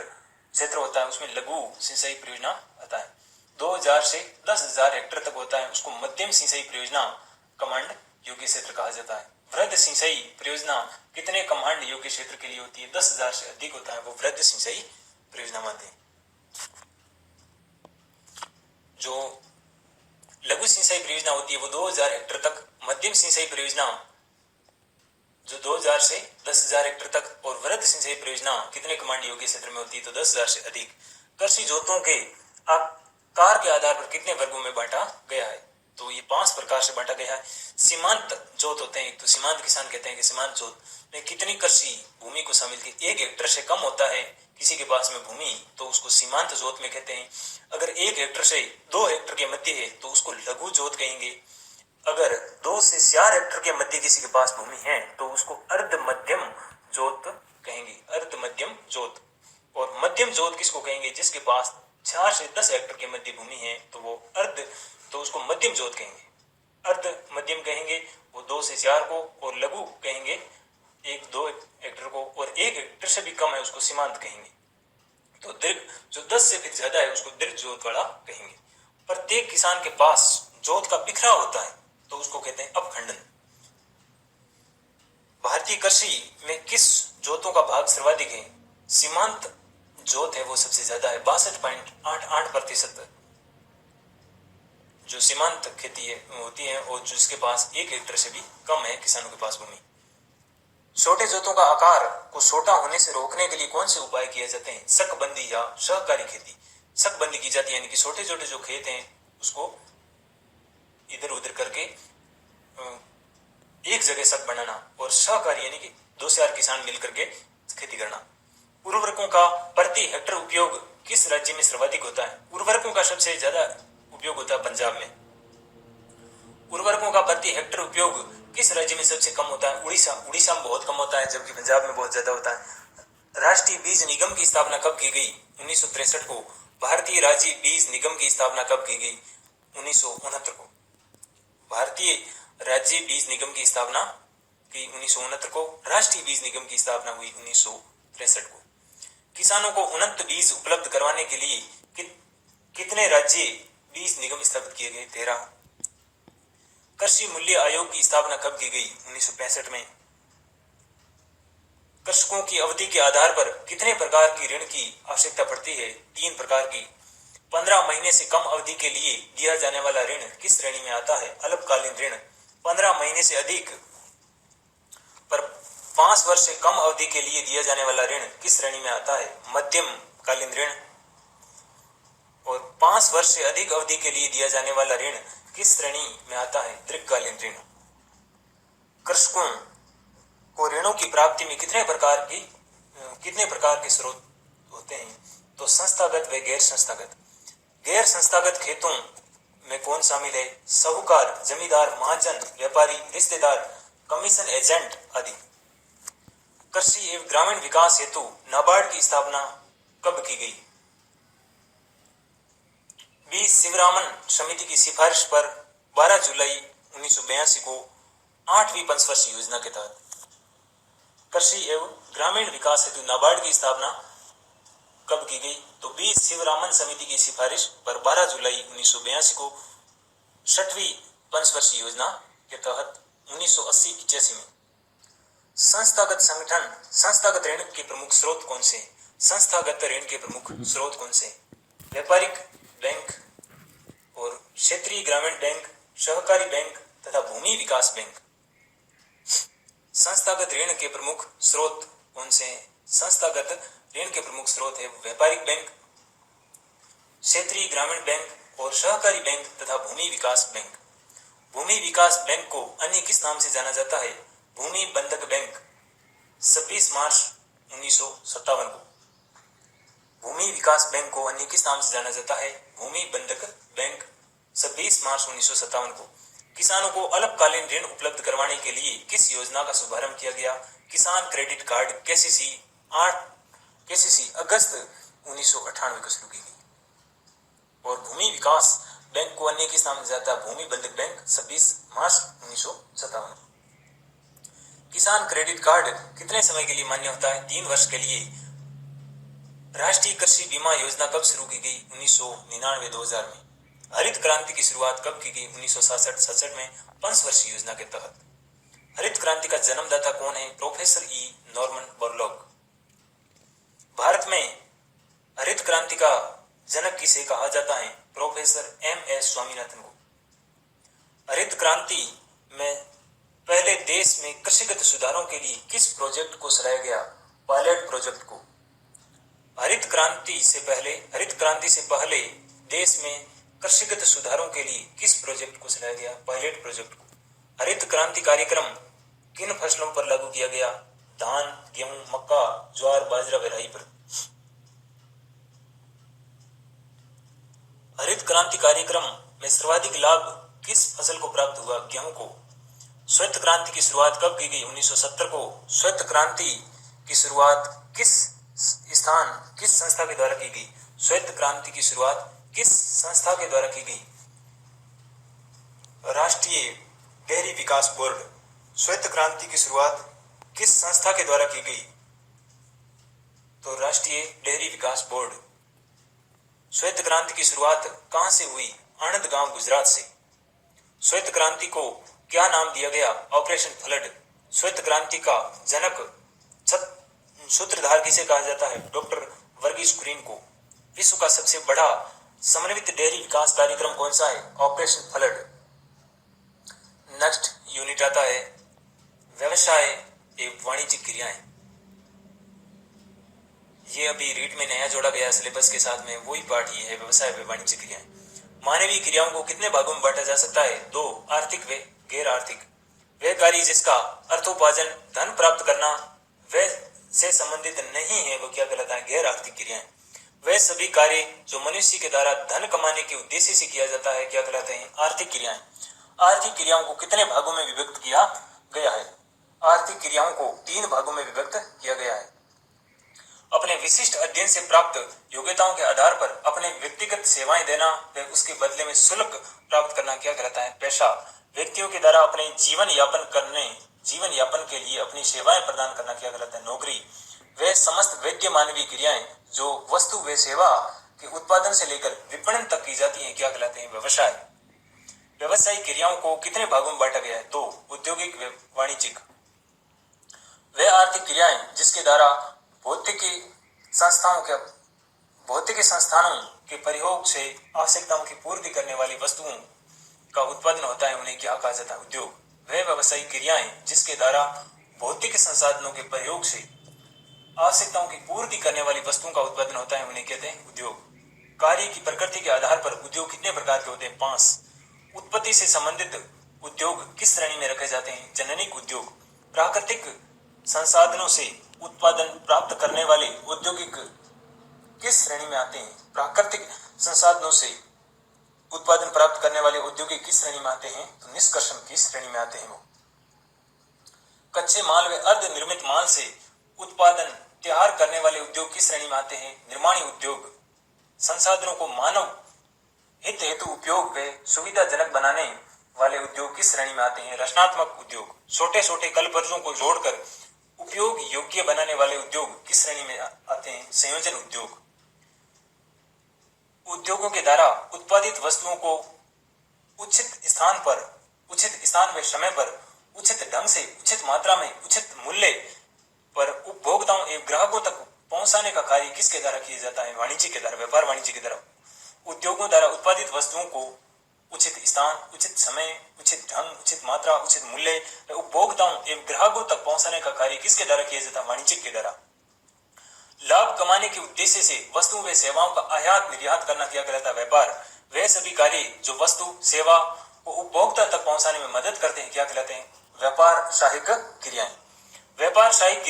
क्षेत्र होता है उसमें लघु सिंचाई परियोजना आता है। 2000 से 10,000 हेक्टेयर तक होता है उसको मध्यम सिंचाई परियोजना कमांड योग्य क्षेत्र कहा जाता है। वृहद सिंचाई परियोजना कितने कमांड योग्य क्षेत्र के लिए होती है? 10,000 से अधिक होता है वो वृहद सिंचाई परियोजना मानते हैं। जो लघु सिंचाई परियोजना होती है वो 2000 हेक्टेयर तक, मध्यम सिंचाई परियोजना जो 2000 से 10,000 हेक्टेयर तक और वृहद सिंचाई परियोजना कितने कमांड योग्य क्षेत्र में होती है? तो 10,000 से अधिक। कृषि जोतों के आकार के आधार पर कितने वर्गों में बांटा गया है? तो ये 5 प्रकार से बांटा गया है। सीमांत जोत होते हैं, तो सीमांत किसान कहते हैं कि सीमांत जोत में कितनी कृषि भूमि को शामिल की 1 हेक्टेयर से कम होता है किसी के पास में भूमि तो उसको सीमांत जोत में कहते हैं। अगर 1 हेक्टेयर से 2 हेक्टेयर के मध्य है तो उसको लघु जोत कहेंगे। अगर 2 से 4 हेक्टेयर के मध्य किसी के पास भूमि है तो उसको अर्ध मध्यम जोत कहेंगे। अर्ध मध्यम जोत। और मध्यम जोत किसको कहेंगे? जिसके पास 4 से 10 हेक्टेयर के मध्य भूमि है तो वो तो उसको मध्यम जोत कहेंगे। अर्ध मध्यम कहेंगे वो 2 से 4 को, और लघु कहेंगे 1-2 हेक्टेयर को, और 1 हेक्टेयर से भी कम है उसको सीमांत कहेंगे। तो दीर्घ जो 10 से फिर ज्यादा है उसको दीर्घ जोत वाला कहेंगे। प्रत्येक किसान के पास जोत का बिखरा होता है तो उसको कहते हैं अपखंडन। भारतीय कृषि में किस जोतों का भाग सर्वाधिक है? सीमांत जोत है वो सबसे ज्यादा है, 62.88%। जो सीमांत खेती है होती है और जिसके पास 1 हेक्टेयर से भी कम है किसानों के पास भूमि। छोटे जोतों का आकार को छोटा होने से रोकने के लिए कौन से उपाय किए जाते हैं? शकबंदी या सहकारी खेती। शकबंदी की जाती है, यानी कि छोटे छोटे जो खेत हैं उसको इधर उधर करके एक जगह शक बनाना, और सहकारी यानी कि 2 से 4 किसान मिलकर के खेती करना। उर्वरकों का प्रति हेक्टर उपयोग किस राज्य में सर्वाधिक होता है? उर्वरकों का सबसे ज्यादा उपयोग होता है पंजाब में। उर्वरकों का प्रति हेक्टर उपयोग किस राज्य में सबसे कम होता है? उड़ीसा में बहुत कम होता है, जबकि पंजाब में बहुत ज्यादा होता है। राष्ट्रीय बीज निगम की स्थापना कब की गई? 1963 को। भारतीय राज्य बीज निगम की स्थापना कब की गई? 1969 को। भारतीय राज्य बीज निगम की स्थापना की 1969 को। राष्ट्रीय बीज निगम की स्थापना हुई 1963 को। किसानों को उन्नत बीज उपलब्ध करवाने के लिए कितने राज्य बीज निगम स्थापित किए गए? 13। कृषि मूल्य आयोग की स्थापना कब की गई? 1965 में। कृषकों की अवधि के आधार पर कितने प्रकार की ऋण की आवश्यकता पड़ती है? 3 प्रकार की। 15 महीने से कम अवधि के लिए दिया जाने वाला ऋण किस श्रेणी में आता है? अल्पकालीन ऋण। 15 महीने से अधिक पर 5 वर्ष से कम अवधि के लिए दिया जाने वाला ऋण किस श्रेणी में आता है? मध्यम कालीन ऋण। और 5 वर्ष से अधिक अवधि के लिए दिया जाने वाला ऋण किस श्रेणी में आता है? दीर्घकालीन ऋण। कृषकों को ऋणों की प्राप्ति में कितने प्रकार के स्रोत होते हैं? तो संस्थागत व गैर संस्थागत। गैर संस्थागत खेतों में कौन शामिल है? साहूकार, जमींदार, महाजन, व्यापारी, रिश्तेदार, कमीशन एजेंट आदि। कृषि एवं ग्रामीण विकास हेतु नाबार्ड की स्थापना कब की गई? बी शिवरामन समिति की सिफारिश पर 12 जुलाई 1982 को 8वीं पंचवर्षीय योजना के तहत। कृषि एवं ग्रामीण विकास हेतु नाबार्ड की स्थापना कब की गई? तो बी शिवरामन समिति की सिफारिश पर 12 जुलाई 1982 को 6वीं पंचवर्षीय योजना के तहत 1980-85 में। संस्थागत संगठन, संस्थागत ऋण के प्रमुख स्रोत कौन से? संस्थागत ऋण के प्रमुख स्रोत कौन से? व्यापारिक बैंक और क्षेत्रीय ग्रामीण बैंक, सहकारी बैंक तथा भूमि विकास बैंक। संस्थागत ऋण के प्रमुख स्रोत कौन से हैं? संस्थागत ऋण के प्रमुख स्रोत है व्यापारिक बैंक, क्षेत्रीय ग्रामीण बैंक और सहकारी बैंक तथा भूमि विकास बैंक। भूमि विकास बैंक को अन्य किस नाम से जाना जाता है? भूमि बंधक बैंक। 26 मार्च 1957 को। भूमि विकास बैंक को अन्य किस नाम से जाना जाता है? भूमि बंधक बैंक। 26 मार्च 1957 को। किसानों को अल्पकालीन ऋण उपलब्ध करवाने के लिए किस योजना का शुभारंभ किया गया? किसान क्रेडिट कार्ड केसीसी अगस्त 1998 को शुरू की गई। और भूमि विकास बैंक को अन्य किस नाम से जाता है? भूमि बंधक बैंक। 26 मार्च 1957। किसान क्रेडिट कार्ड कितने समय के लिए मान्य होता है? 3 वर्ष के लिए। राष्ट्रीय कृषि बीमा योजना कब शुरू की गई? 1999-2000 में। हरित क्रांति की शुरुआत कब की गई? 1967-67 में पंचवर्षीय योजना के तहत। हरित क्रांति का जन्मदाता कौन है? Professor E Norman Borlaug. Bharat में हरित क्रांति का जनक किसे कहा जाता है? Professor MS. स्वामीनाथन को। हरित क्रांति में पहले देश में कृषिगत सुधारों के लिए किस प्रोजेक्ट को सराहा गया? पायलट प्रोजेक्ट को। हरित क्रांति से पहले देश में कृषिगत सुधारों के लिए किस प्रोजेक्ट को सराहा गया? पायलट प्रोजेक्ट को। हरित क्रांति कार्यक्रम किन फसलों पर लागू किया गया? धान, गेहूं, मक्का, ज्वार, बाजरा व राई पर। हरित क्रांति कार्यक्रम में सर्वाधिक लाभ किस फसल को प्राप्त हुआ? गेहूं को। श्वेत क्रांति की शुरुआत कब की गई? 1970 को। श्वेत क्रांति की शुरुआत किस संस्था के द्वारा की गई? श्वेत क्रांति की शुरुआत किस संस्था के द्वारा की गई? राष्ट्रीय डेयरी विकास बोर्ड। श्वेत क्रांति की शुरुआत किस संस्था के द्वारा की गई? तो राष्ट्रीय डेयरी विकास बोर्ड। श्वेत क्रांति की शुरुआत कहां से हुई? आणंद गांव, गुजरात से। श्वेत क्रांति को क्या नाम दिया गया? Operation flood. श्वेत क्रांति का जनक सूत्रधार किसे कहा जाता है? डॉक्टर वर्गीस कुरियन को। विश्व का सबसे बड़ा समन्वित डेयरी विकास कार्यक्रम कौन सा है? Operation flood. नेक्स्ट यूनिट आता है व्यवसाय एवं वाणिज्यिक क्रियाएं। ये अभी रीट में नया जोड़ा गया सिलेबस के साथ में, वही पार्ट ये है, व्यवसाय एवं वाणिज्यिक क्रियाएं। मानवीय क्रियाओं को कितने भागों में बांटा जा सकता है? 2, आर्थिक व गैर आर्थिक। वह कार्य जिसका अर्थोपार्जन धन प्राप्त करना वह से संबंधित नहीं है वो क्या कहलाता है? गैर आर्थिक क्रियाएं। वह सभी कार्य जो मनुष्य के द्वारा धन कमाने के उद्देश्य से किया जाता है क्या कहलाते हैं? आर्थिक क्रियाएं। आर्थिक क्रियाओं को कितने भागों में विभक्त किया गया है? आर्थिक क्रियाओं को 3 भागों में विभक्त किया गया है। अपने विशिष्ट अध्ययन से प्राप्त योग्यताओं के आधार पर अपने व्यक्तिगत सेवाएं देना व उसके बदले में शुल्क प्राप्त करना क्या कहलाता है? पेशा। व्यक्तियों के द्वारा अपने जीवन यापन के लिए अपनी सेवाएं प्रदान करना क्या कहलाता है? नौकरी। वे समस्त वैद्य मानवीय क्रियाएं जो वस्तु व सेवा के उत्पादन से लेकर विपणन तक की जाती हैं क्या कहलाते हैं? व्यवसाय। व्यवसायिक क्रियाओं को कितने भागों में बांटा गया है? 2, औद्योगिक व वाणिज्यिक। वे आर्थिक क्रियाएं जिसके द्वारा भौतिक संस्थानों के प्रयोग से आवश्यकताओं की पूर्ति करने वाली वस्तुओं का उत्पादन होता है उन्हें क्या कहा जाता है? उद्योग। वह व्यवसायिक क्रियाएं जिसके द्वारा भौतिक संसाधनों के प्रयोग से आवश्यकताओं की पूर्ति करने वाली वस्तुओं का उत्पादन होता है उन्हें कहते हैं उद्योग। कार्य की प्रकृति के आधार पर उद्योग कितने प्रकार के होते हैं? 5। उत्पत्ति से संबंधित उद्योग किस श्रेणी में रखे जाते हैं? जननिक उद्योग। प्राकृतिक संसाधनों से उत्पादन प्राप्त करने वाले औद्योगिक किस श्रेणी में आते हैं? प्राकृतिक संसाधनों से उत्पादन प्राप्त करने वाले औद्योगिक किस श्रेणी में आते हैं? तो निष्कर्षण की श्रेणी में आते हैं वो। कच्चे माल व अर्ध निर्मित माल से उत्पादन तैयार करने वाले उद्योग किस श्रेणी में आते हैं? निर्माणी उद्योग। संसाधनों को मानव हित हेतु उपयोग व सुविधाजनक बनाने वाले उद्योग किस श्रेणी में आते हैं? रचनात्मक उद्योग। छोटे छोटे कल पुर्जों को जोड़कर उपयोग योग्य बनाने वाले उद्योग किस श्रेणी में आते हैं? संयोजन उद्योग। उद्योगों के द्वारा उत्पादित वस्तुओं को उचित स्थान व समय पर उचित ढंग से उचित मात्रा में उचित मूल्य पर उपभोक्ताओं एवं ग्राहकों तक पहुंचाने का कार्य किसके द्वारा किया जाता है? वाणिज्य के द्वारा, व्यापार वाणिज्य के द्वारा। उद्योगों द्वारा उत्पादित वस्तुओं को उचित स्थान, उचित समय, उचित ढंग, उचित मात्रा, उचित मूल्य उपभोक्ताओं एवं ग्राहकों तक पहुंचाने का कार्य किसके द्वारा किया जाता है? वाणिज्य के द्वारा। लाभ कमाने के उद्देश्य से वस्तुओं व सेवाओं का आयात निर्यात करना क्या कहलाता है? व्यापार। वह सभी कार्य जो वस्तु सेवा को उपभोक्ता तक पहुंचाने में मदद करते हैं क्या कहलाते हैं? व्यापार सहायक क्रियाएं। व्यापार सहायक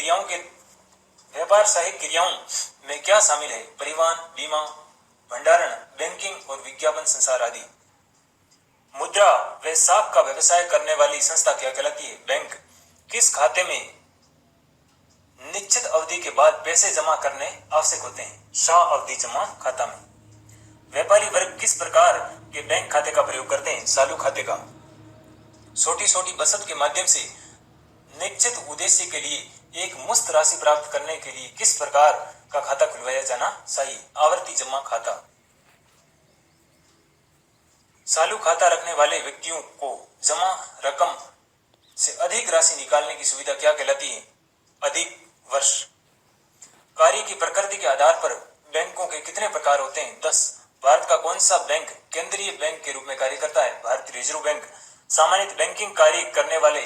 क्रियाओं में क्या शामिल है? परिवहन, बीमा, भंडारण, बैंकिंग और विज्ञापन संसार आदि। मुद्रा व साख का व्यवसाय करने वाली संस्था क्या कहलाती है? बैंक। किस खाते में निश्चित अवधि के बाद पैसे जमा करने आवश्यक होते हैं? शाह अवधि जमा खाता में। व्यापारी वर्ग किस प्रकार के बैंक खाते का प्रयोग करते हैं? चालू खाते का। छोटी छोटी बचत के माध्यम से निश्चित उद्देश्य के लिए एक मुश्त राशि प्राप्त करने के लिए किस प्रकार का खाता खुलवाया जाना चाहिए? आवर्ती जमा खाता। चालू खाता रखने वाले व्यक्तियों को जमा रकम से अधिक राशि निकालने की सुविधा क्या कहलाती है? अधिक वर्ष। कार्य की प्रकृति के आधार पर बैंकों के कितने प्रकार होते हैं? 10। भारत का कौन सा बैंक केंद्रीय बैंक के रूप में कार्य करता है? भारतीय रिजर्व बैंक। सामान्य बैंकिंग कार्य करने वाले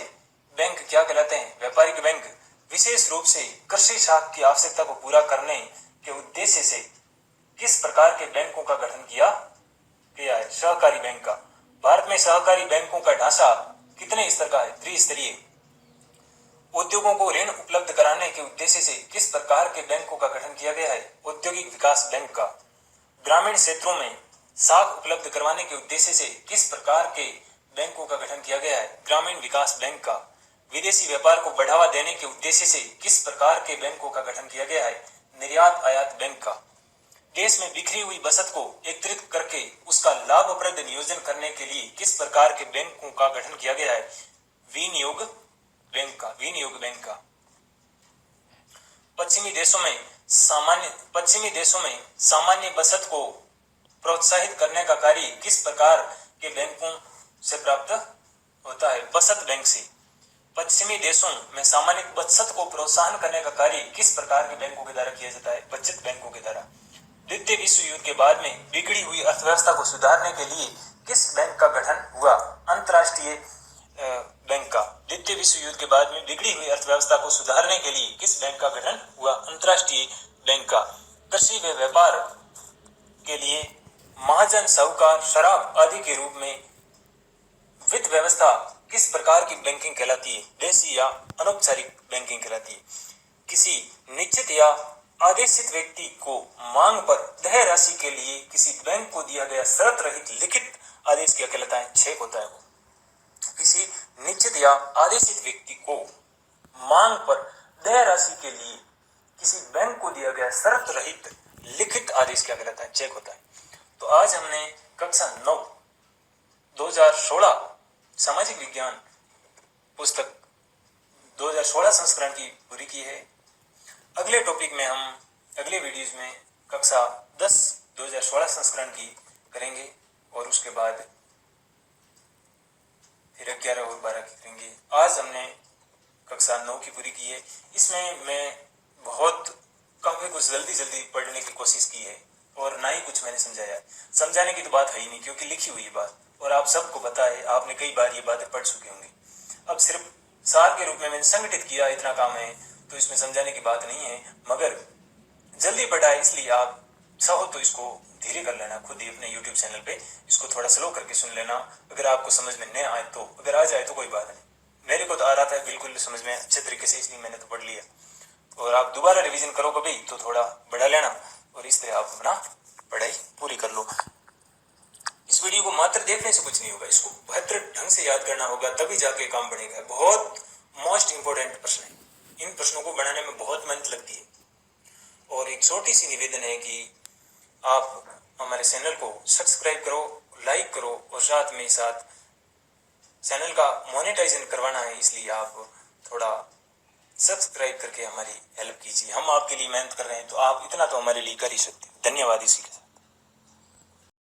बैंक क्या कहलाते हैं? व्यापारिक बैंक। विशेष रूप से कृषि साख की आवश्यकता को पूरा करने के उद्देश्य से किस प्रकार के बैंकों का गठन किया गया है? सहकारी बैंक का। भारत में सहकारी बैंकों का ढांचा कितने स्तर का है? त्रिस्तरीय। उद्योगों को ऋण उपलब्ध कराने के उद्देश्य से किस प्रकार के बैंकों का गठन किया गया है? औद्योगिक विकास बैंक का। ग्रामीण क्षेत्रों में साख उपलब्ध करवाने के उद्देश्य से किस प्रकार के बैंकों का गठन किया गया है? ग्रामीण विकास बैंक का। विदेशी व्यापार को बढ़ावा देने के उद्देश्य से किस प्रकार के बैंकों का गठन किया गया है? निर्यात आयात बैंक का। देश में बिखरी हुई बचत को एकत्रित करके उसका लाभप्रद नियोजन करने के लिए किस प्रकार के बैंकों का गठन किया गया है? विनियोग बैंक का। पश्चिमी देशों में सामान्य बचत को प्रोत्साहित करने का कार्य किस प्रकार के बैंकों से प्राप्त होता है? बचत बैंक से। पश्चिमी देशों में सामान्य बचत को प्रोत्साहन करने का कार्य किस प्रकार के बैंकों के द्वारा किया जाता है? बचत बैंकों के द्वारा। द्वितीय विश्व युद्ध के बाद में बिगड़ी हुई अर्थव्यवस्था को सुधारने के लिए किस बैंक का गठन हुआ? अंतर्राष्ट्रीय बैंक का। द्वितीय विश्व युद्ध के बाद में बिगड़ी हुई अर्थव्यवस्था को सुधारने के लिए किस बैंक का गठन हुआ? अंतर्राष्ट्रीय बैंक का। कृषि व व्यापार के लिए महाजन, साहूकार, शराब आदि के रूप में वित्त व्यवस्था किस प्रकार की बैंकिंग कहलाती है? देशी या अनौपचारिक बैंकिंग कहलाती है। किसी निश्चित या आदेशित व्यक्ति को मांग पर देय राशि के लिए किसी बैंक को दिया गया शर्त रहित लिखित आदेश क्या कहलाता है? चेक होता है वो। किसी निश्चित या आदेशित व्यक्ति को मांग पर देय राशि के लिए किसी बैंक को दिया गया शर्त रहित लिखित आदेश क्या कहलाता है? चेक होता है। तो आज हमने कक्षा 9 2016 सामाजिक विज्ञान पुस्तक 2016 संस्करण की पूरी की है। अगले टॉपिक में हम अगले वीडियोज में कक्षा 10 2016 संस्करण की करेंगे और उसके बाद फिर 11 और 12 की करेंगे। आज हमने कक्षा 9 की पूरी की है। इसमें मैं काफी कुछ जल्दी पढ़ने की कोशिश की है और ना ही कुछ मैंने समझाया। समझाने की तो बात है ही नहीं, क्योंकि लिखी हुई बात और आप सबको पता है, आपने कई बार ये बातें पढ़ चुके होंगे। अब सिर्फ सार के रूप में मैंने संगठित किया, इतना काम है, तो इसमें समझाने की बात नहीं है। मगर जल्दी पढ़ा है, इसलिए आप चाहो तो इसको धीरे कर लेना, खुद ही अपने YouTube चैनल पे इसको थोड़ा स्लो करके सुन लेना। अगर आपको समझ में नहीं आए तो, अगर आ जाए तो कोई बात नहीं। मेरे को तो आ रहा था बिल्कुल समझ में अच्छे तरीके से, इसलिए मैंने तो पढ़ लिया। और आप दोबारा रिवीजन करो कभी तो थोड़ा बढ़ा लेना और इस तरह आप अपना पढ़ाई पूरी कर लो। इस वीडियो को मात्र देखने से कुछ नहीं होगा, इसको बेहतर ढंग से याद करना होगा, तभी जाके काम बढ़ेगा। बहुत मोस्ट इंपोर्टेंट प्रश्न है, इन प्रश्नों को बनाने में बहुत मेहनत लगती है। और एक छोटी सी निवेदन है कि आप हमारे चैनल को सब्सक्राइब करो, लाइक करो और साथ में साथ चैनल का मोनेटाइजेशन करवाना है, इसलिए आप थोड़ा सब्सक्राइब करके हमारी हेल्प कीजिए। हम आपके लिए मेहनत कर रहे हैं, तो आप इतना तो हमारे लिए कर ही सकते हैं। धन्यवाद। इसी के साथ